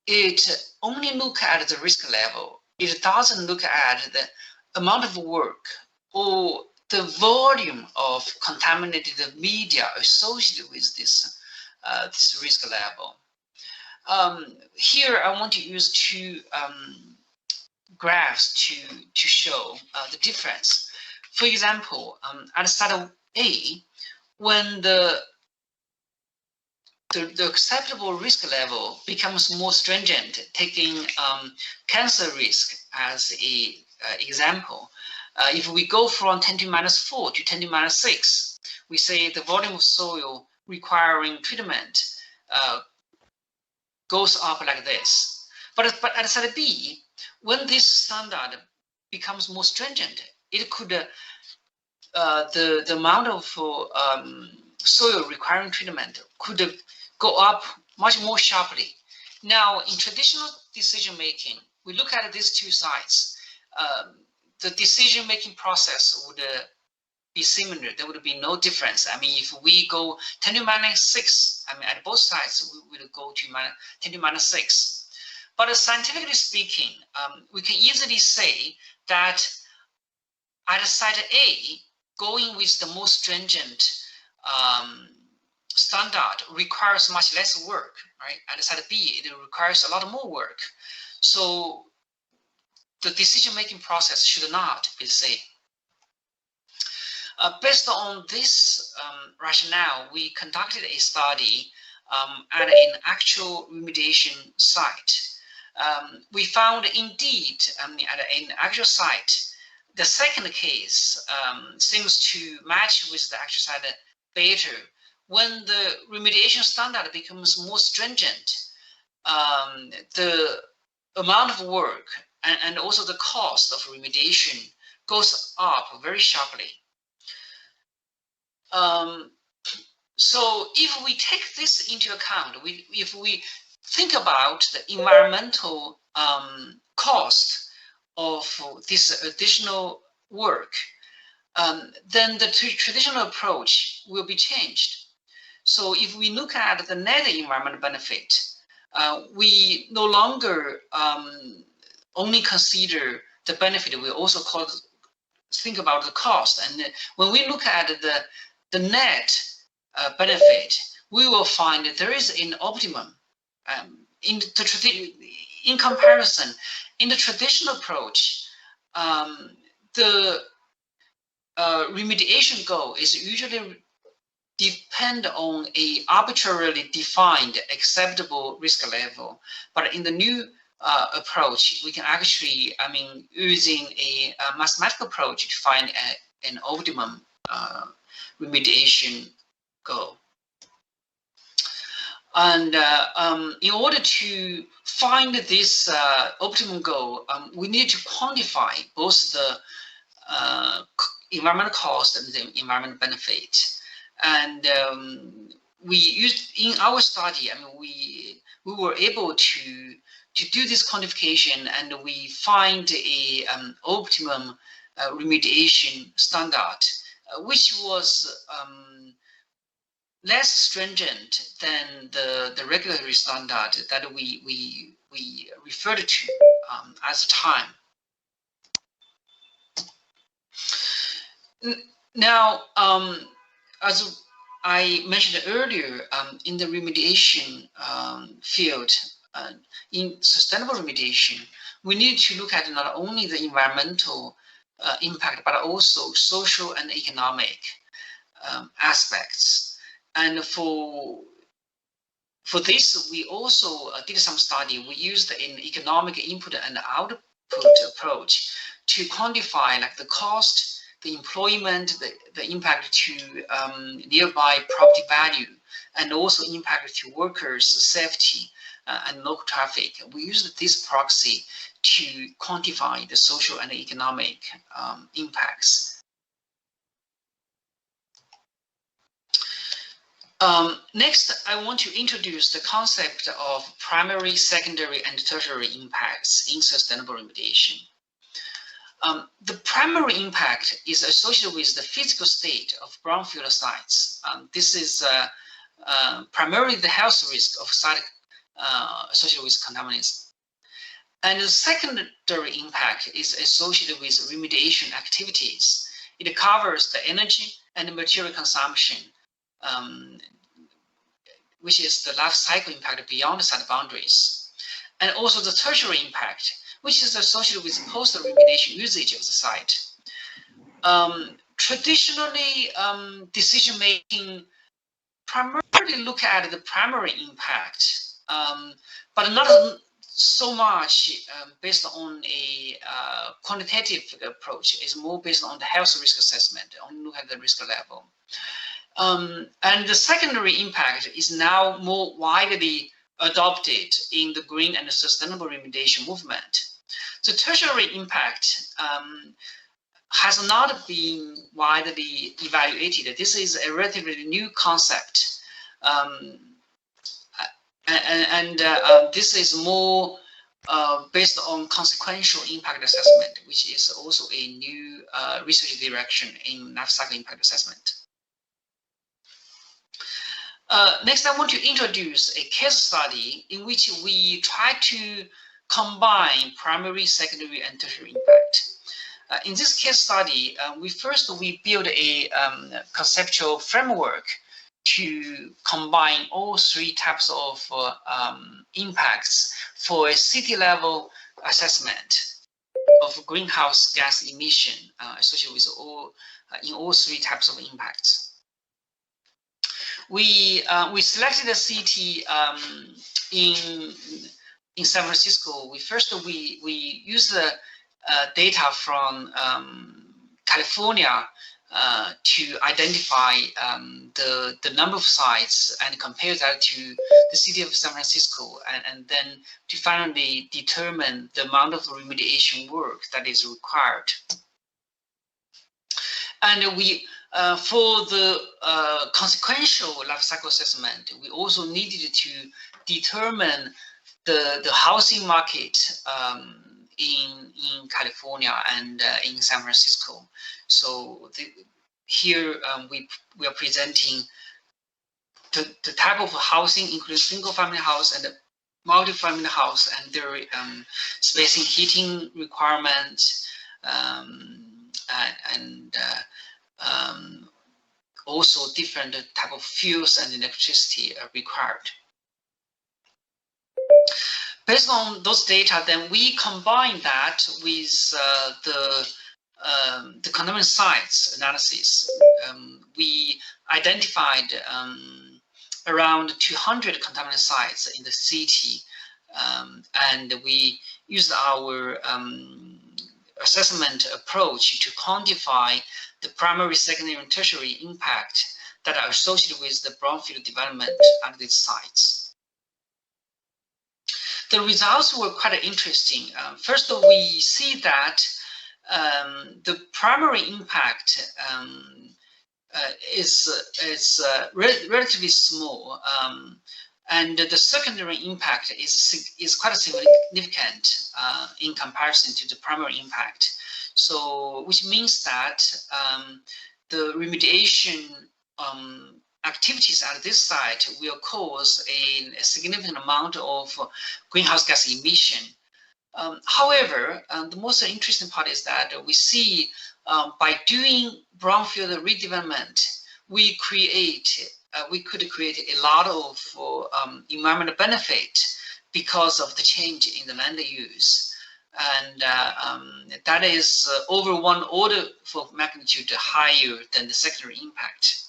it only looks at the risk level. It doesn't look at the amount of work or the volume of contaminated media associated with this risk level. Here, I want to use 2 graphs to show the difference. For example, at site A, when the acceptable risk level becomes more stringent, taking cancer risk as an example, if we go from 10 to the -4 to 10 to the -6, we say the volume of soil requiring treatment goes up like this. But at site B, when this standard becomes more stringent, it could the amount of soil requiring treatment could go up much more sharply. Now, in traditional decision making, we look at these 2 sides. The decision making process would be similar. There would be no difference. I mean, if we go 10 to the -6, I mean, at both sides, we will go to 10 to the -6. But scientifically speaking, we can easily say that at site A, going with the most stringent standard requires much less work, right? At site B, it requires a lot more work. So the decision-making process should not be the same. Based on this rationale, we conducted a study at an actual remediation site. We found indeed at an actual site, the second case seems to match with the actual site better. When the remediation standard becomes more stringent, the amount of work and also the cost of remediation goes up very sharply. So if we take this into account, if we think about the environmental cost of this additional work, then the traditional approach will be changed. So if we look at the net environmental benefit, we no longer only consider the benefit, we also think about the cost. And when we look at the net benefit, we will find that there is an optimum in comparison. In the traditional approach, the remediation goal is usually depend on a arbitrarily defined acceptable risk level. But in the new approach, we can actually, using a mathematical approach to find an optimum remediation goal. And in order to find this optimum goal, we need to quantify both the environmental cost and the environmental benefit. And we used in our study, we were able to do this quantification, and we find a optimum remediation standard, which was less stringent than the regulatory standard that we referred to at the time. Now, as I mentioned earlier, in the remediation field, in sustainable remediation, we need to look at not only the environmental impact, but also social and economic aspects. And for this, we also did some study. We used an economic input and output approach to quantify like the cost, the employment, the impact to nearby property value, and also impact to workers' safety and local traffic. We used this proxy to quantify the social and economic impacts. Next, I want to introduce the concept of primary, secondary, and tertiary impacts in sustainable remediation. The primary impact is associated with the physical state of brownfield sites. This is primarily the health risk of site associated with contaminants. And the secondary impact is associated with remediation activities. It covers the energy and material consumption, which is the life cycle impact beyond the site boundaries. And also the tertiary impact, which is associated with post-remediation usage of the site. Traditionally, decision-making primarily look at the primary impact, but not so much based on a quantitative approach. It's more based on the health risk assessment, only look at the risk level. And the secondary impact is now more widely adopted in the green and sustainable remediation movement. The tertiary impact has not been widely evaluated. This is a relatively new concept. This is more based on consequential impact assessment, which is also a new research direction in life cycle impact assessment. Next, I want to introduce a case study in which we try to combine primary, secondary, and tertiary impact. In this case study, we build a conceptual framework to combine all three types of impacts for a city level assessment. of greenhouse gas emission associated with in all three types of impacts. We selected a city in San Francisco. We used the data from California to identify the number of sites and compare that to the city of San Francisco, and then to finally determine the amount of remediation work that is required. And we, for the consequential life cycle assessment, we also needed to determine the housing market in California and in San Francisco. So here we are presenting the type of housing, including single-family house and multi-family house, and their spacing, heating requirements, and also different type of fuels and electricity are required. Based on those data, then we combine that with the contaminant sites analysis. We identified around 200 contaminant sites in the city, and we used our assessment approach to quantify the primary, secondary, and tertiary impact that are associated with the brownfield development at these sites. The results were quite interesting. First, we see that the primary impact is relatively small, and the secondary impact is quite significant in comparison to the primary impact. So, which means that the remediation activities at this site will cause a significant amount of greenhouse gas emission. However, the most interesting part is that we see by doing brownfield redevelopment, we could create a lot of environmental benefit because of the change in the land use, and that is over one order of magnitude higher than the secondary impact.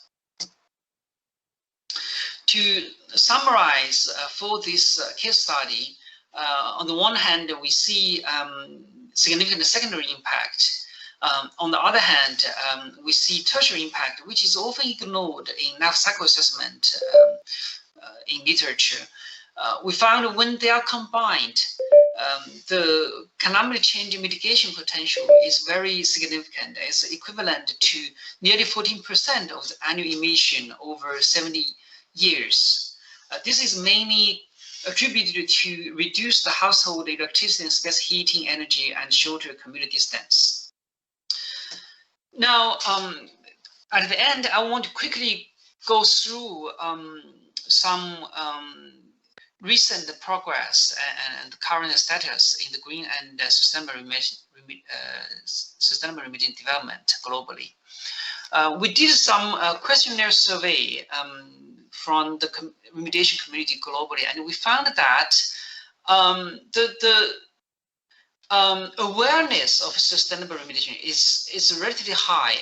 To summarize for this case study, on the one hand, we see significant secondary impact. On the other hand, we see tertiary impact, which is often ignored in life cycle assessment in literature. We found when they are combined, the climate change mitigation potential is very significant. It's equivalent to nearly 14% of the annual emission over 70 years. This is mainly attributed to reduce the household electricity and space heating energy and shorter commute distance. Now, at the end, I want to quickly go through some recent progress and current status in the green and sustainable remediation development globally. We did some questionnaire survey from the remediation community globally, and we found that the awareness of sustainable remediation is relatively high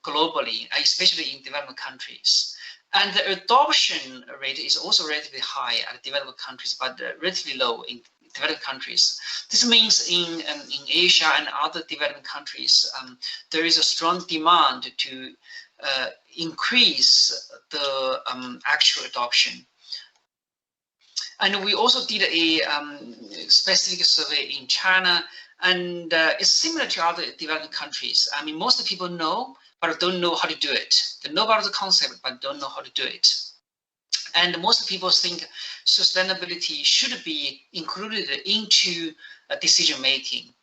globally, especially in developed countries. And the adoption rate is also relatively high at developed countries, but relatively low in developed countries. This means in Asia and other developing countries, there is a strong demand to increase the actual adoption. And we also did a specific survey in China, and it's similar to other developing countries. I mean, most people know, but don't know how to do it. They know about the concept, but don't know how to do it. And most people think sustainability should be included into decision making,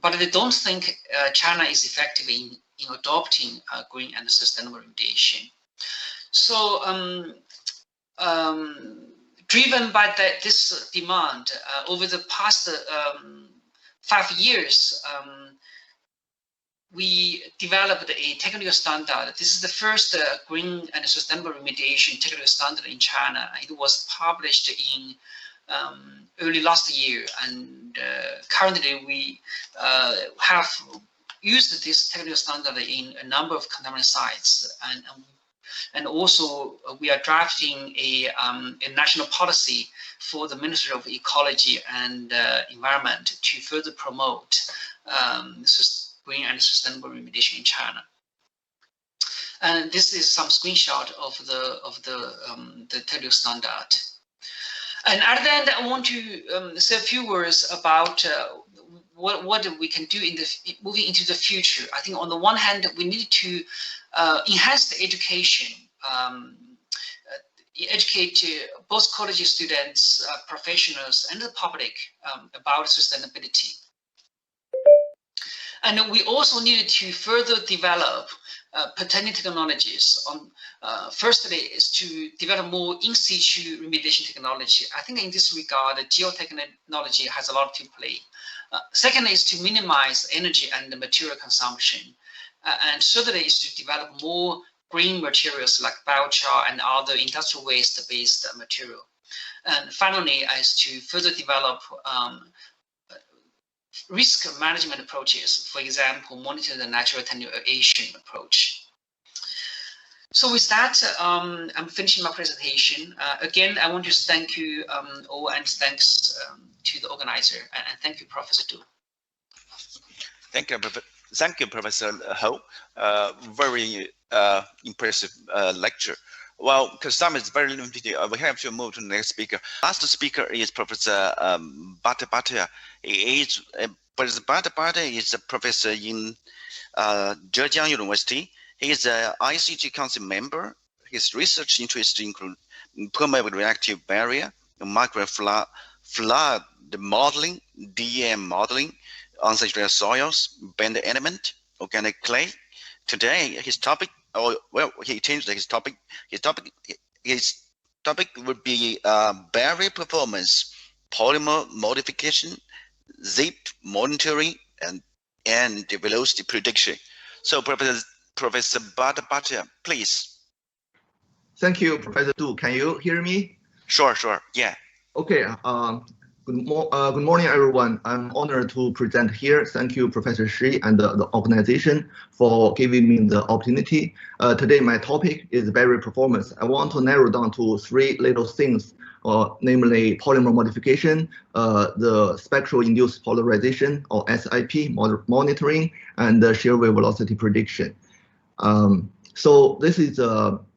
but they don't think China is effective in adopting green and sustainable remediation. So, driven by this demand, over the past 5 years, we developed a technical standard. This is the first green and sustainable remediation technical standard in China. It was published in early last year, and currently we have used this technical standard in a number of contaminant sites, and also we are drafting a national policy for the Ministry of Ecology and Environment to further promote green and sustainable remediation in China. And this is some screenshot of the technical standard. And at the end, I want to say a few words about what we can do in moving into the future. I think on the one hand, we need to enhance the education, educate both college students, professionals, and the public about sustainability. And we also need to further develop pertaining technologies. Firstly, is to develop more in situ remediation technology. I think in this regard, geotechnology has a lot to play. Second is to minimize energy and material consumption. And thirdly is to develop more green materials like biochar and other industrial waste-based material. And finally, is to further develop risk management approaches, for example, monitor the natural attenuation approach. So with that, I'm finishing my presentation. Again, I want to thank you all, and thanks to the organizer, and thank you, Professor Du. Thank you, Professor Ho. Very impressive lecture. Well, because time is very limited, we have to move to the next speaker. Last speaker is Professor Bhatia. Professor Bhatia is a professor in Zhejiang University. He is an ISEG Council member. His research interests include permeable reactive barrier, microflood modeling, DEM modeling, unsaturated soils, band element, organic clay. Today, his topic, he changed his topic. His topic would be barrier performance, polymer modification, zip monitoring, and velocity prediction. So, Professor Bhatia, please. Thank you, Professor Du. Can you hear me? Sure, yeah. Okay. Good morning, everyone. I'm honored to present here. Thank you, Professor Shi and the organization for giving me the opportunity. Today, my topic is barrier performance. I want to narrow down to three little things, namely polymer modification, the spectral induced polarization or SIP monitoring, and the shear wave velocity prediction. So this is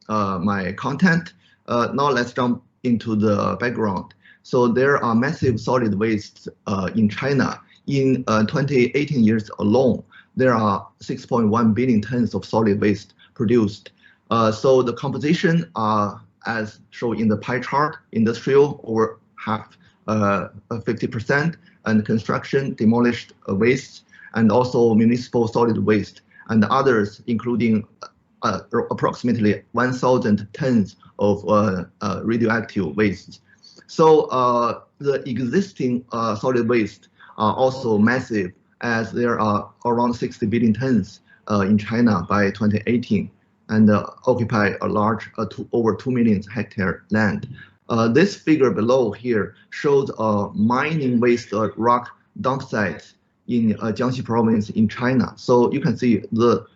my content. Now let's jump into the background. So there are massive solid wastes in China. In 2018 years alone, there are 6.1 billion tons of solid waste produced. So the composition as shown in the pie chart, industrial over half, 50%, and construction demolished waste, and also municipal solid waste, and others including approximately 1,000 tons of radioactive waste. So the existing solid waste are also massive, as there are around 60 billion tons in China by 2018, and occupy a large over 2 million hectare land. This figure below here shows mining waste rock dump sites in Jiangxi province in China. So you can see the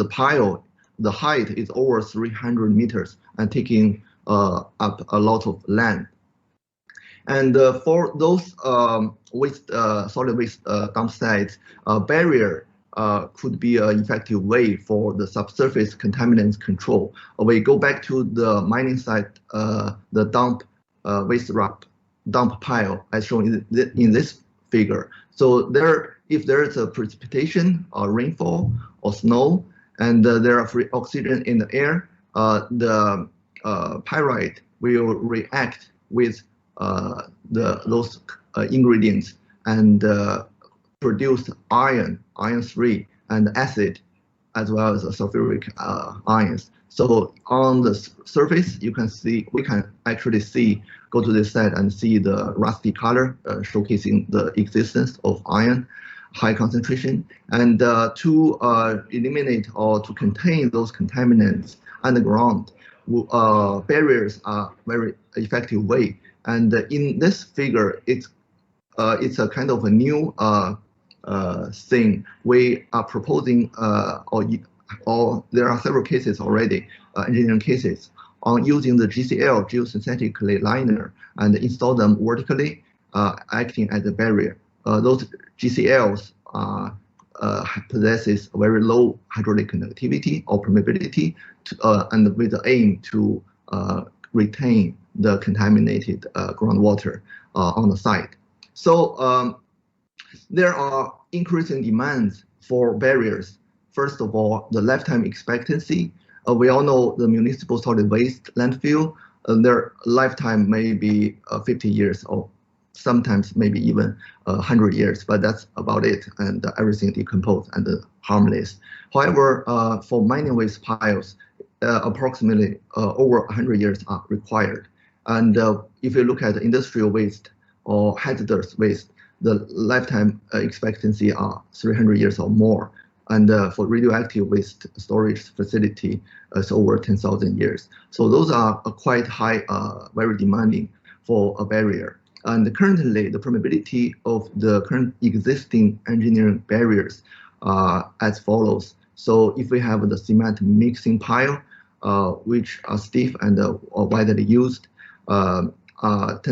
pile, the height is over 300 meters and taking up a lot of land. And for those solid waste dump sites, barrier could be an effective way for the subsurface contaminants control. We go back to the mining site, the dump waste rock dump pile as shown in this figure. So if there is a precipitation or rainfall or snow, and there are free oxygen in the air, the pyrite will react with those ingredients and produce iron-3 and acid, as well as sulfuric ions. So on the surface, we can actually go to this side and see the rusty color showcasing the existence of iron, high concentration. And to eliminate or to contain those contaminants underground, barriers are very effective way And in this figure, it's a kind of a new thing. We are proposing, or there are several cases already, engineering cases, on using the GCL, geosynthetic clay liner, and install them vertically, acting as a barrier. Those GCLs possesses very low hydraulic conductivity or permeability, and with the aim to retain the contaminated groundwater on the site. So there are increasing demands for barriers. First of all, the lifetime expectancy. We all know the municipal solid waste landfill, their lifetime may be 50 years or sometimes maybe even 100 years, but that's about it, and everything decomposed and harmless. However, for mining waste piles, approximately over 100 years are required. And if you look at industrial waste or hazardous waste, the lifetime expectancy are 300 years or more. And for radioactive waste storage facility, it's over 10,000 years. So those are quite high, very demanding for a barrier. And currently, the permeability of the current existing engineering barriers as follows. So if we have the cement mixing pile, which are stiff and widely used, 10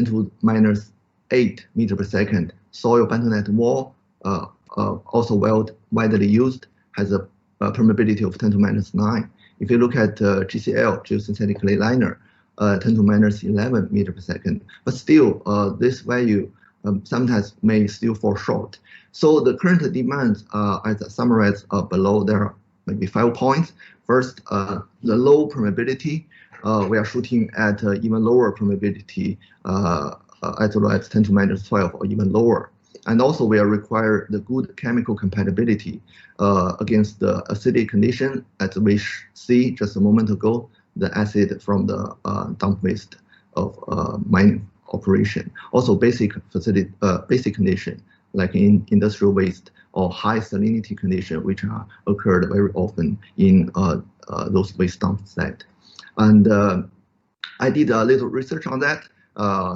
to minus 8 meters per second. Soil bentonite wall, also widely used, has a permeability of 10 to minus 9. If you look at GCL, geosynthetic clay liner, 10 to minus 11 meters per second. But still, this value sometimes may still fall short. So the current demands, as summarized below, there are maybe 5 points. First, the low permeability. We are shooting at even lower permeability, as low as 10 to minus 12 or even lower. And also we are require the good chemical compatibility against the acidic condition, as we see just a moment ago, the acid from the dump waste of mining operation. Also basic facility, basic condition, like in industrial waste or high salinity condition, which are occurred very often in those waste dump sites. And I did a little research on that.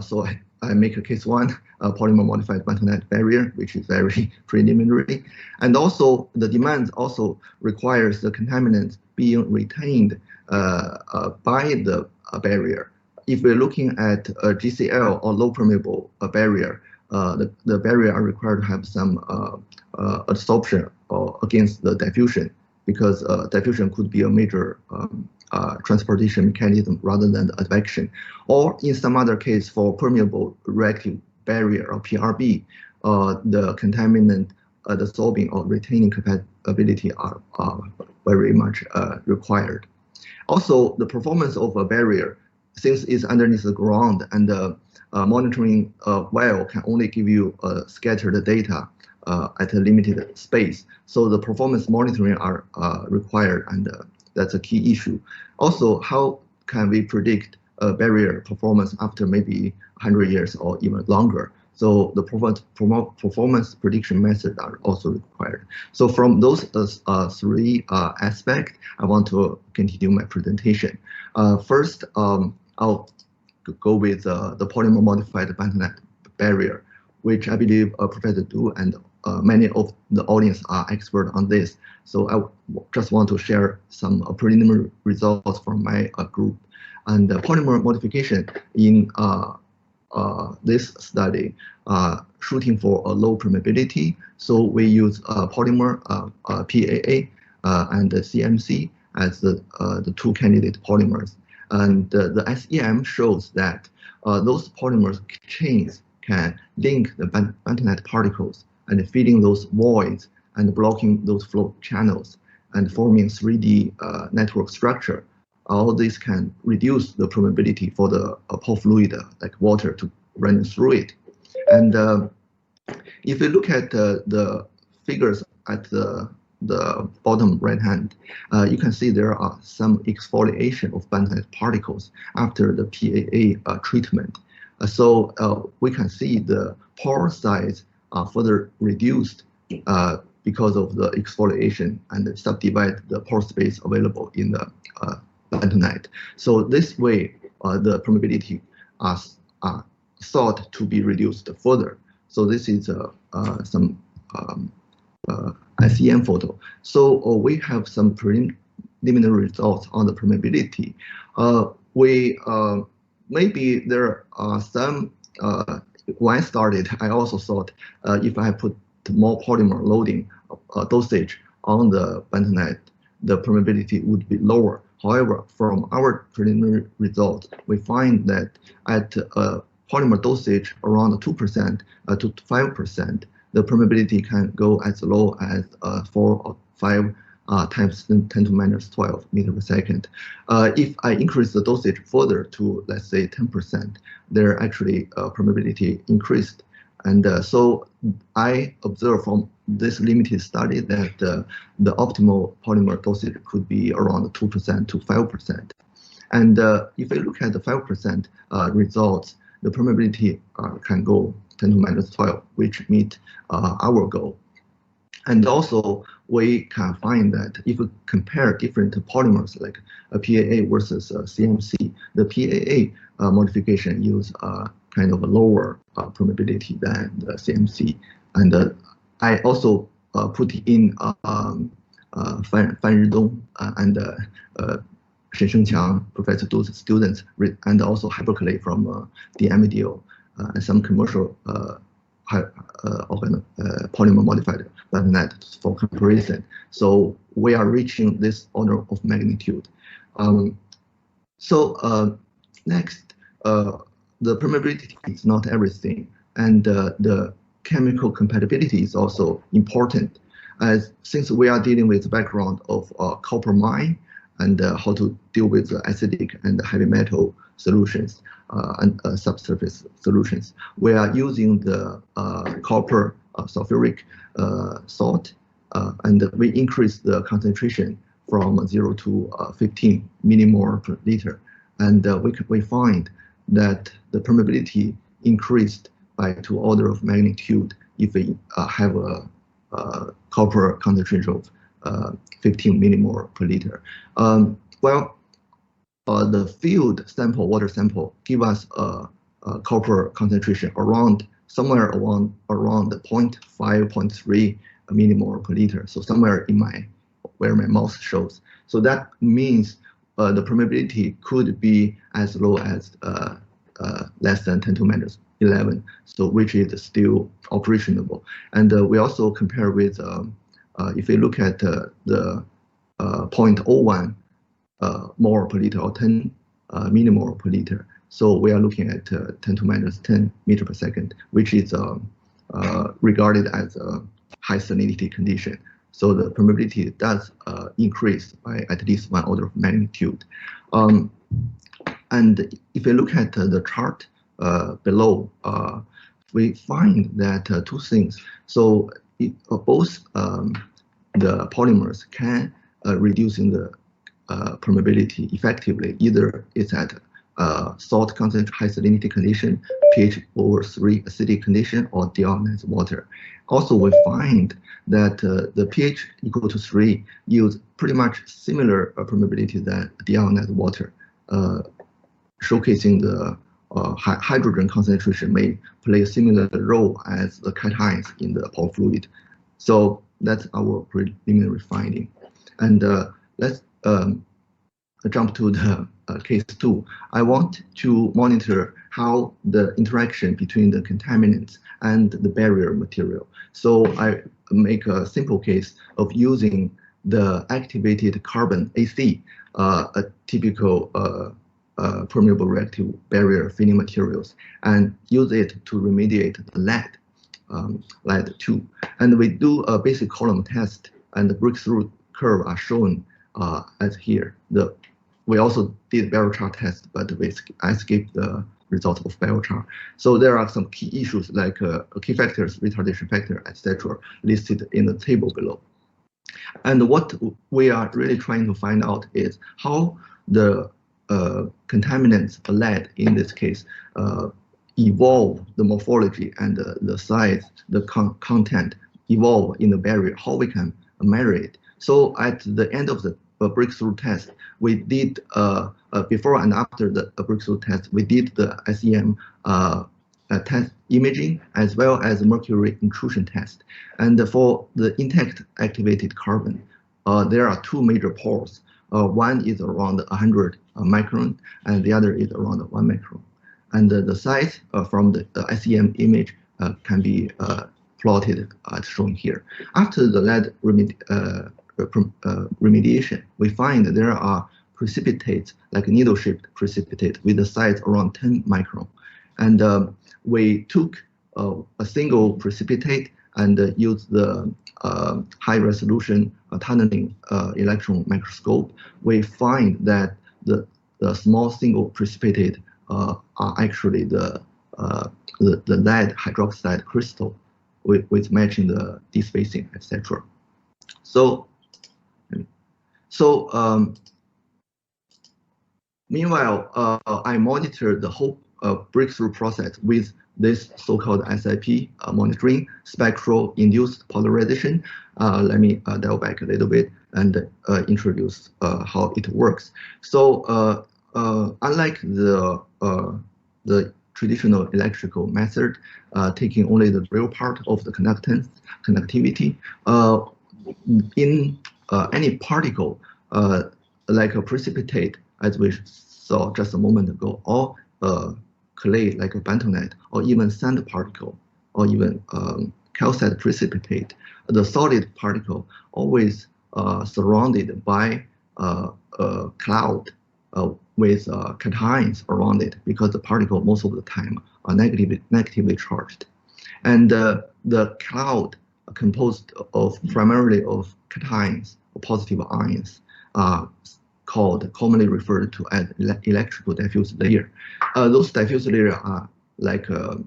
So I make a case one, polymer modified bentonite barrier, which is very preliminary. And also the demand also requires the contaminants being retained by the barrier. If we're looking at a GCL or low permeable barrier, the barrier are required to have some absorption against the diffusion, because diffusion could be a major transportation mechanism rather than the advection. Or in some other case, for permeable reactive barrier or PRB, the contaminant dissolving or retaining capability are very much required. Also, the performance of a barrier, since it's underneath the ground and monitoring well can only give you scattered data at a limited space. So the performance monitoring are required, and that's a key issue. Also, how can we predict barrier performance after maybe 100 years or even longer? So the performance prediction methods are also required. So from those three aspects, I want to continue my presentation. First, I'll go with the polymer modified bentonite barrier, which I believe Professor Du and many of the audience are expert on this. So I just want to share some preliminary results from my group. And polymer modification in this study, shooting for a low permeability. So we use polymer PAA and CMC as the two candidate polymers. And the SEM shows that those polymers chains can link the bentonite particles and filling those voids and blocking those flow channels and forming 3D network structure. All this can reduce the permeability for the pore fluid, like water, to run through it. And if you look at the figures at the bottom right hand, you can see there are some exfoliation of bentonite particles after the PAA treatment. So we can see the pore size further reduced because of the exfoliation and subdivide the pore space available in the bentonite. So this way, the permeability are thought to be reduced further. So this is some SEM photo. So we have some preliminary results on the permeability. Maybe there are some, when I started, I also thought if I put more polymer loading dosage on the bentonite, the permeability would be lower. However, from our preliminary results, we find that at polymer dosage around 2% to 5%, the permeability can go as low as 4 or 5 times 10 to minus 12 meter per second. If I increase the dosage further to, let's say, 10%, there actually permeability increased. And so I observed from this limited study that the optimal polymer dosage could be around 2% to 5%. And if I look at the 5% results, the permeability can go 10 to minus 12, which meet our goal. And also, we can find that if we compare different polymers like a PAA versus CMC, the PAA modification use kind of a lower permeability than the CMC. And I also put in Fan Ridong and Shen Shengqiang, Professor Du's students, and also hyperclay from the MDO and some commercial polymer modified bentonite for comparison. So we are reaching this order of magnitude. Next, the permeability is not everything, and the chemical compatibility is also important. Since we are dealing with the background of copper mine and how to deal with the acidic and heavy metal solutions and subsurface solutions, we are using the copper sulfuric salt, and we increase the concentration from 0 to 15 millimole per liter. And we find that the permeability increased by 2 orders of magnitude if we have a copper concentration of 15 millimole per liter. The field sample, water sample, give us a copper concentration somewhere around 0.5, 0.3 millimole per liter. So somewhere in where my mouse shows. So that means the permeability could be as low as less than 10 to minus 11, so which is still operationable. And we also compare with, if we look at the 0.01 mole per liter or 10 millimole per liter, so we are looking at 10 to minus 10 meter per second, which is regarded as a high salinity condition. So the permeability does increase by at least 1 order of magnitude. And if we look at the chart below, we find that 2 things. So both the polymers can reducing the permeability effectively. Either it's at salt content high salinity condition, pH over 3 acidic condition, or deionized water. Also, we find that the pH equal to 3 yields pretty much similar permeability than deionized water, showcasing the hydrogen concentration may play a similar role as the cations in the pore fluid. So that's our preliminary finding. And let's jump to the case 2. I want to monitor how the interaction between the contaminants and the barrier material. So I make a simple case of using the activated carbon AC, a typical permeable reactive barrier filling materials, and use it to remediate the lead 2. And we do a basic column test, and the breakthrough curve are shown as here. We also did biochar test, but I skipped the result of biochar. So there are some key issues like key factors, retardation factor, etc., listed in the table below. And what we are really trying to find out is how the contaminants, lead in this case, evolve the morphology and the size, the content evolve in the barrier, how we can measure it. So at the end of the breakthrough test, we did before and after the breakthrough test, we did the SEM test imaging as well as mercury intrusion test. And for the intact activated carbon, there are two major pores. One is around 100 micron, and the other is around 1 micron. And the size from the SEM image can be plotted as shown here. After the lead remediation, we find that there are precipitates, like needle-shaped precipitate, with a size around 10 micron. And we took a single precipitate and used the high-resolution tunneling electron microscope. We find that the small single precipitate are actually the lead hydroxide crystal with matching the despacing, etc. So meanwhile, I monitored the whole breakthrough process with this so-called SIP monitoring, spectral induced polarization. Let me dial back a little bit and introduce how it works. So unlike the traditional electrical method, taking only the real part of the conductivity, in any particle, like a precipitate, as we saw just a moment ago, or clay like a bentonite, or even sand particle, or even calcite precipitate, the solid particle always surrounded by a cloud with cations around it, because the particle most of the time are negatively charged. And the cloud composed of primarily of cations or positive ions commonly referred to as electrical diffuse layer. Those diffuse layers are like a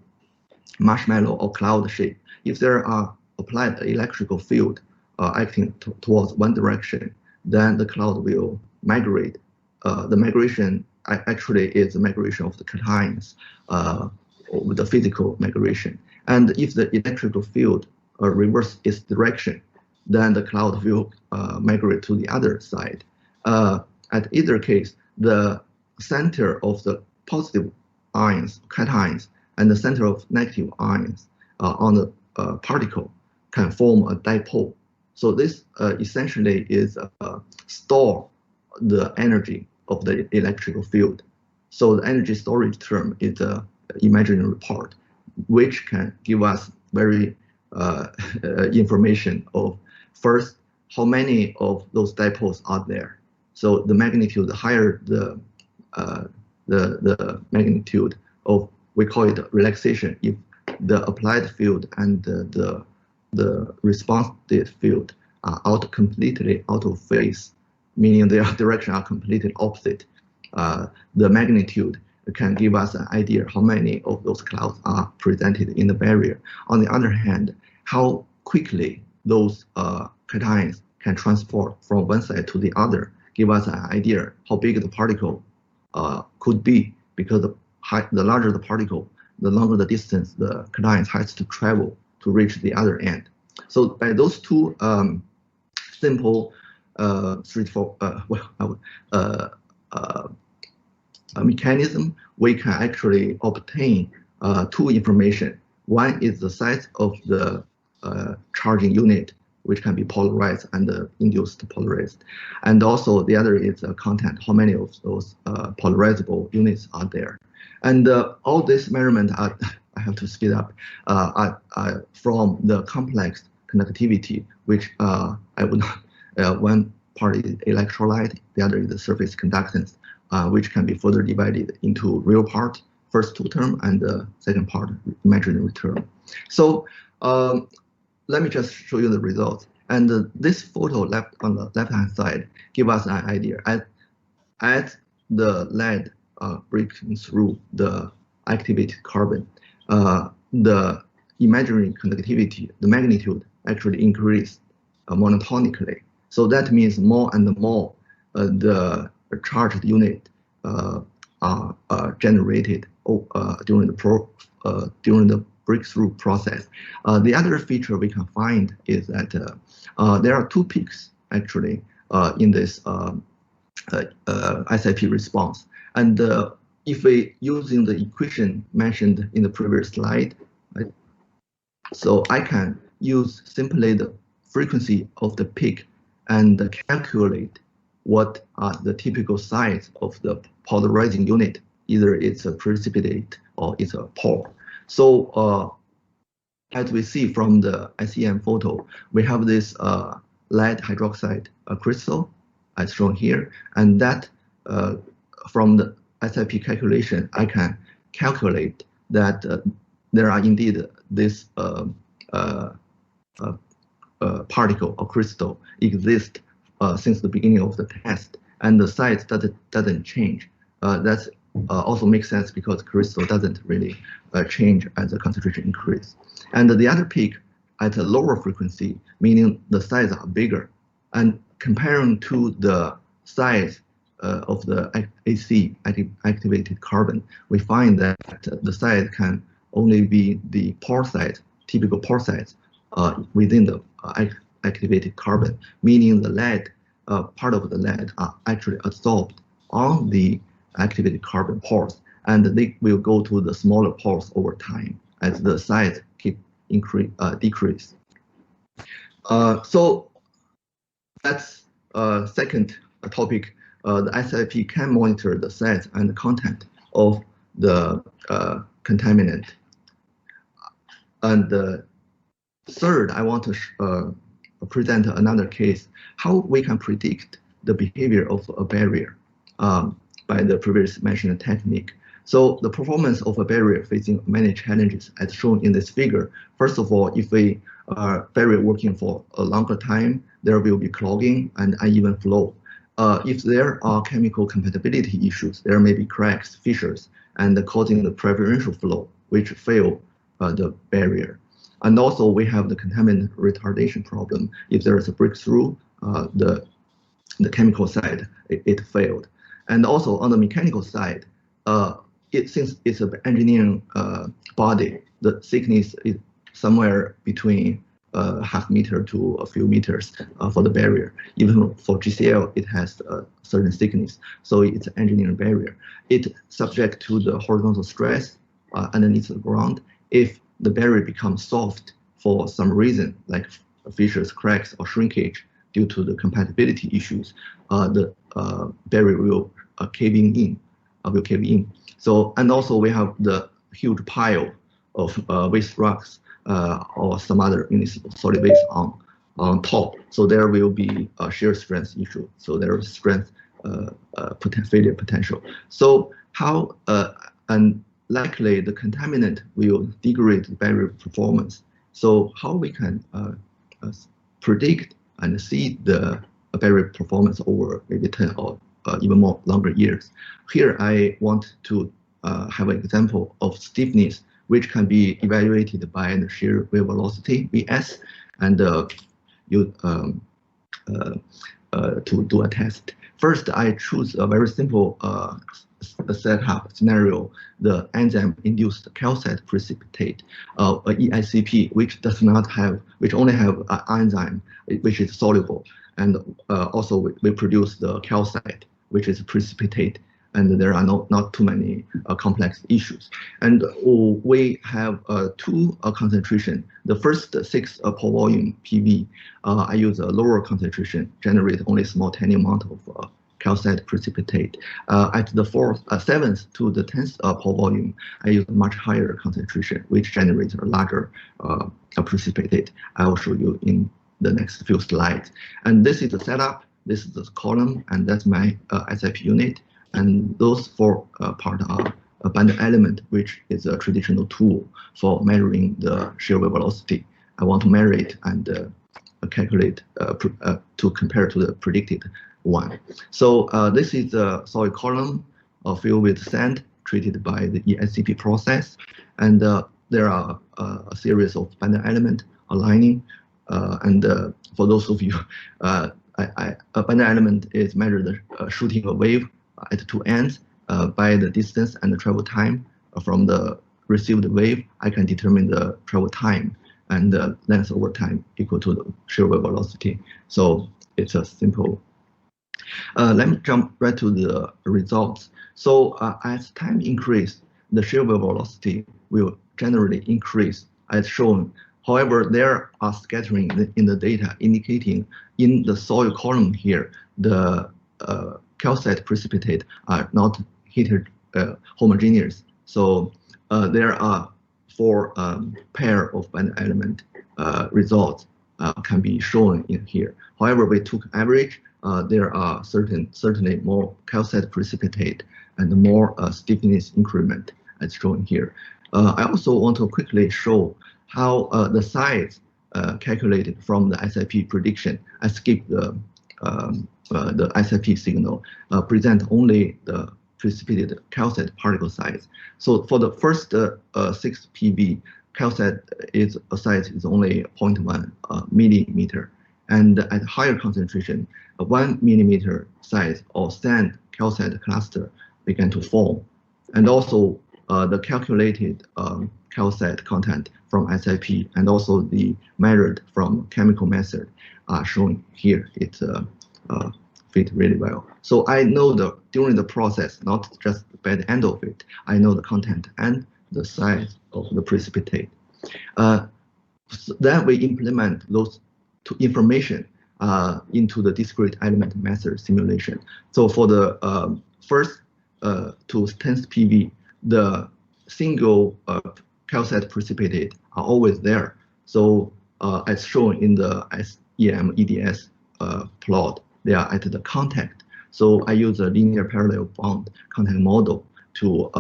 marshmallow or cloud shape. If there are applied electrical field acting towards one direction, then the cloud will migrate. The migration actually is the migration of the cations, the physical migration. And if the electrical field reverses its direction, then the cloud will migrate to the other side. At either case, the center of the positive ions, cations, and the center of negative ions on the particle can form a dipole. So this essentially is store the energy of the electrical field. So the energy storage term is the imaginary part, which can give us very information of first how many of those dipoles are there. So the magnitude, the higher the magnitude of, we call it relaxation, if the applied field and the responsive field are completely out of phase, meaning their direction are completely opposite, the magnitude can give us an idea how many of those clouds are presented in the barrier. On the other hand, how quickly those cations can transport from one side to the other give us an idea how big the particle could be, because the larger the particle, the longer the distance the cations has to travel to reach the other end. So by those two simple mechanism, we can actually obtain two information. One is the size of the charging unit, which can be polarized and induced polarized. And also the other is content, how many of those polarizable units are there. And all this measurement are, I have to speed up, are from the complex conductivity, which I would one part is electrolyte, the other is the surface conductance, which can be further divided into real part, first two term, and the second part, imaginary term. So let me just show you the results. And this photo left on the left-hand side give us an idea. As the lead breaking through the activated carbon, the imaginary conductivity, the magnitude actually increased monotonically. So that means more and more the charged unit are generated during the breakthrough process. The other feature we can find is that there are two peaks actually in this SIP response. And if we using the equation mentioned in the previous slide, right? So I can use simply the frequency of the peak and calculate what are the typical size of the polarizing unit. Either it's a precipitate or it's a pore. So as we see from the SEM photo, we have this lead hydroxide crystal as shown here, and that from the SIP calculation, I can calculate that there are indeed this particle or crystal exist since the beginning of the test, and the size doesn't change. That also makes sense because crystal doesn't really change as the concentration increase. And the other peak at a lower frequency, meaning the size are bigger, and comparing to the size of the AC activated carbon, we find that the size can only be the pore size, typical pore size within the activated carbon, meaning the lead, part of the lead are actually absorbed on the activated carbon pores, and they will go to the smaller pores over time as the size keep decrease. So that's second topic. The SIP can monitor the size and the content of the contaminant. And third, I want to present another case, how we can predict the behavior of a barrier by the previous mentioned technique. So the performance of a barrier facing many challenges as shown in this figure. First of all, if a barrier working for a longer time, there will be clogging and uneven flow. If there are chemical compatibility issues, there may be cracks, fissures, and causing the preferential flow, which fail the barrier. And also we have the contaminant retardation problem. If there is a breakthrough, the chemical side, it failed. And also on the mechanical side, since it's an engineering body, the thickness is somewhere between half meter to a few meters for the barrier. Even for GCL, it has a certain thickness, so it's an engineering barrier. It's subject to the horizontal stress underneath the ground. If the barrier becomes soft for some reason, like fissures, cracks, or shrinkage due to the compatibility issues, the barrier will cave in. So, and also we have the huge pile of waste rocks or some other municipal solid waste on top. So there will be a shear strength issue. So there is strength failure potential. So how and likely the contaminant will degrade the barrier performance. So how we can predict and see the barrier performance over maybe 10 or even more longer years. Here I want to have an example of stiffness, which can be evaluated by the shear wave velocity (Vs), and to do a test. First, I choose a very simple setup scenario: the enzyme-induced calcite precipitate, EICP, which only have an enzyme which is soluble, and also we produce the calcite, which is precipitate, and there are not too many complex issues. And we have two concentration. The first 6 per volume PV, I use a lower concentration, generate only small tiny amount of calcite precipitate. At the 7th to the 10th per volume, I use a much higher concentration, which generates a larger precipitate. I will show you in the next few slides. And this is the setup. This is the column, and that's my SIP unit. And those 4 part are a bundle element, which is a traditional tool for measuring the shear wave velocity. I want to measure it and calculate to compare to the predicted one. So this is a solid column filled with sand treated by the EICP process. And there are a series of bundle element aligning. And for those of you, a bundle element is measured shooting a wave at 2 ends by the distance and the travel time from the received wave. I can determine the travel time and the length over time equal to the shear wave velocity. So it's a simple. Let me jump right to the results. So as time increases, the shear wave velocity will generally increase as shown. However, there are scattering in the data indicating in the soil column here, the calcite precipitate are not homogeneous. So there are 4 pair of band element results can be shown in here. However, we took average. There are certainly more calcite precipitate and more stiffness increment as shown here. I also want to quickly show how the size calculated from the SIP prediction. I skipped the SIP signal, present only the precipitated calcite particle size. So for the first 6 PV, calcite size is only 0.1 millimeter, and at higher concentration, a 1 millimeter size of sand calcite cluster began to form, and also the calculated calcite content from SIP and also the measured from chemical method are shown here. It fit really well. So I know during the process, not just by the end of it, I know the content and the size of the precipitate. So then we implement those information into the discrete element method simulation. So for the first to 10th PV, the single calcite precipitate are always there. So as shown in the SEM EDS plot, they are at the contact. So I use a linear parallel bond contact model to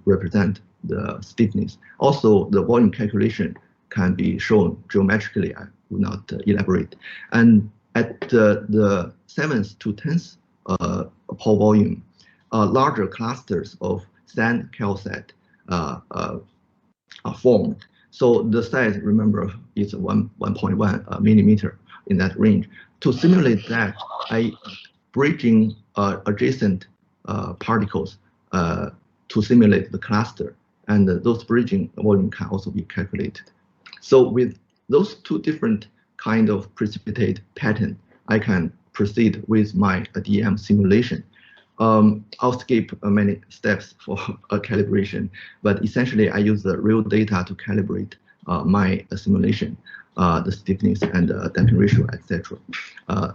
represent the stiffness. Also, the volume calculation can be shown geometrically. I will not elaborate. And at the 7th to 10th pore volume, larger clusters of sand calcite are formed. So the size, remember, is 1.1 millimeter in that range. To simulate that, I bridging adjacent particles to simulate the cluster, and those bridging volume can also be calculated. So with those 2 different kind of precipitate pattern, I can proceed with my DM simulation. I'll skip many steps for calibration, but essentially I use the real data to calibrate my simulation, the stiffness and damping ratio, etc.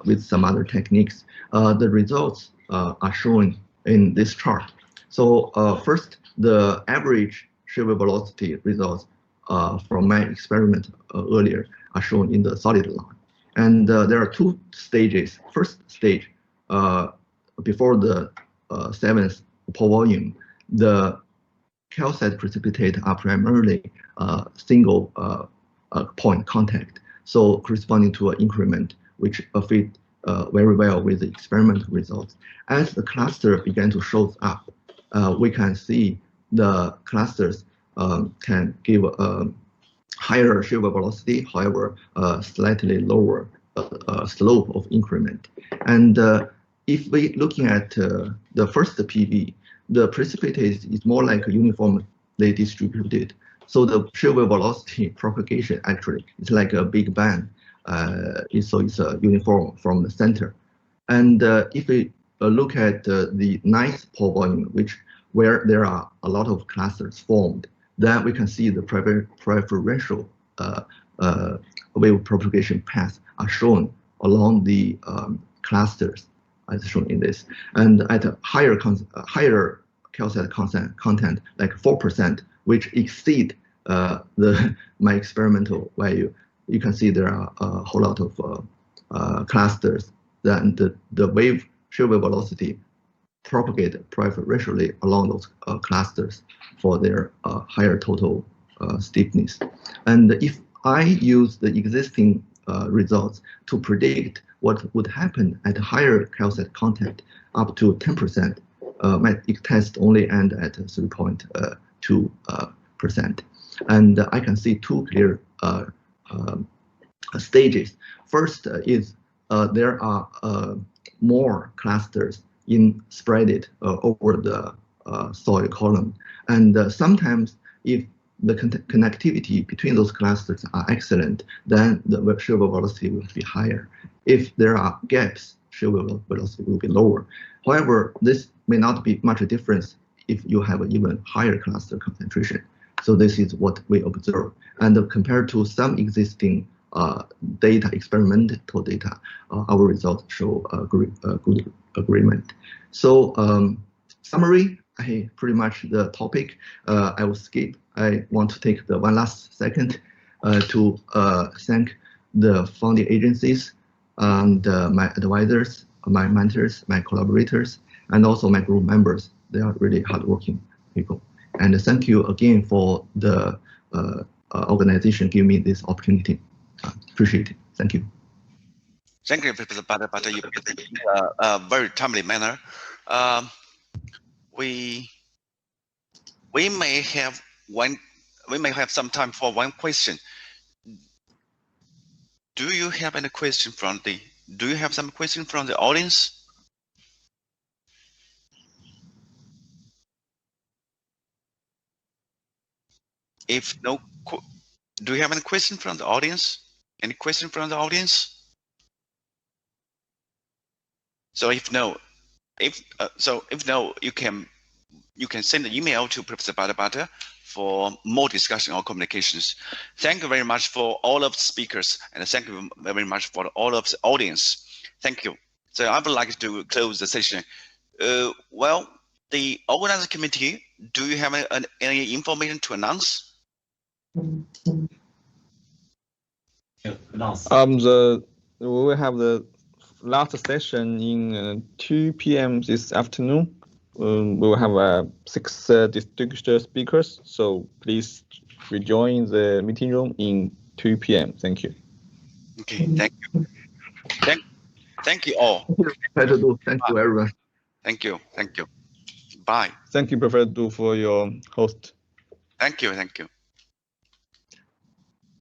With some other techniques. The results are shown in this chart. So first, the average shear wave velocity results from my experiment earlier are shown in the solid line. And there are 2 stages. First stage, before the 7th pore volume, the calcite precipitate are primarily single point contact, so corresponding to an increment which fit very well with the experimental results. As the cluster began to show up, we can see the clusters can give a higher shear wave velocity, however, slightly lower slope of increment. And if we looking at the first PV, the precipitate is more like uniformly distributed. So the shear wave velocity propagation actually is like a big bang. So it's uniform from the center. And if we look at the 9th pore volume, where there are a lot of clusters formed, then we can see the preferential wave propagation paths are shown along the clusters, as shown in this. And at a higher calcite content, like 4%, which exceed my experimental value, you can see there are a whole lot of clusters. Then the shear wave velocity propagate preferentially along those clusters for their higher total stiffness. And if I use the existing results to predict what would happen at higher calcite content up to 10%, my test only end at 3.2%. And I can see 2 clear stages. First is there are more clusters spread over the soil column. And sometimes if the connectivity between those clusters are excellent, then the shear wave velocity will be higher. If there are gaps shear wave velocity will be lower. However, this may not be much a difference if you have an even higher cluster concentration. So this is what we observe. And compared to some existing data, experimental data, our results show a good agreement. So summary, pretty much the topic. I will skip. I want to take the one last second to thank the funding agencies and my advisors, my mentors, my collaborators, and also my group members. They are really hardworking people. And thank you again for the organization giving me this opportunity. Appreciate it. Thank you. Thank you, Professor Butter. You put it in a very timely manner. We may have some time for one question. Do you have any question from the? Do you have some question from the audience? If no, do you have any question from the audience? Any question from the audience? So if no, if no, you can send an email to Professor Butter for more discussion or communications. Thank you very much for all of the speakers, and thank you very much for all of the audience. Thank you. So I would like to close the session. Well, the organizing committee, do you have any information to announce? We will have the last session in 2 p.m. this afternoon. We will have 6 distinguished speakers, so please rejoin the meeting room in 2 p.m. Thank you. Okay, thank you. Thank you all. Pleasure to thank you, everyone. Thank you. Thank you. Bye. Thank you, Professor Du, for your host. Thank you. Thank you.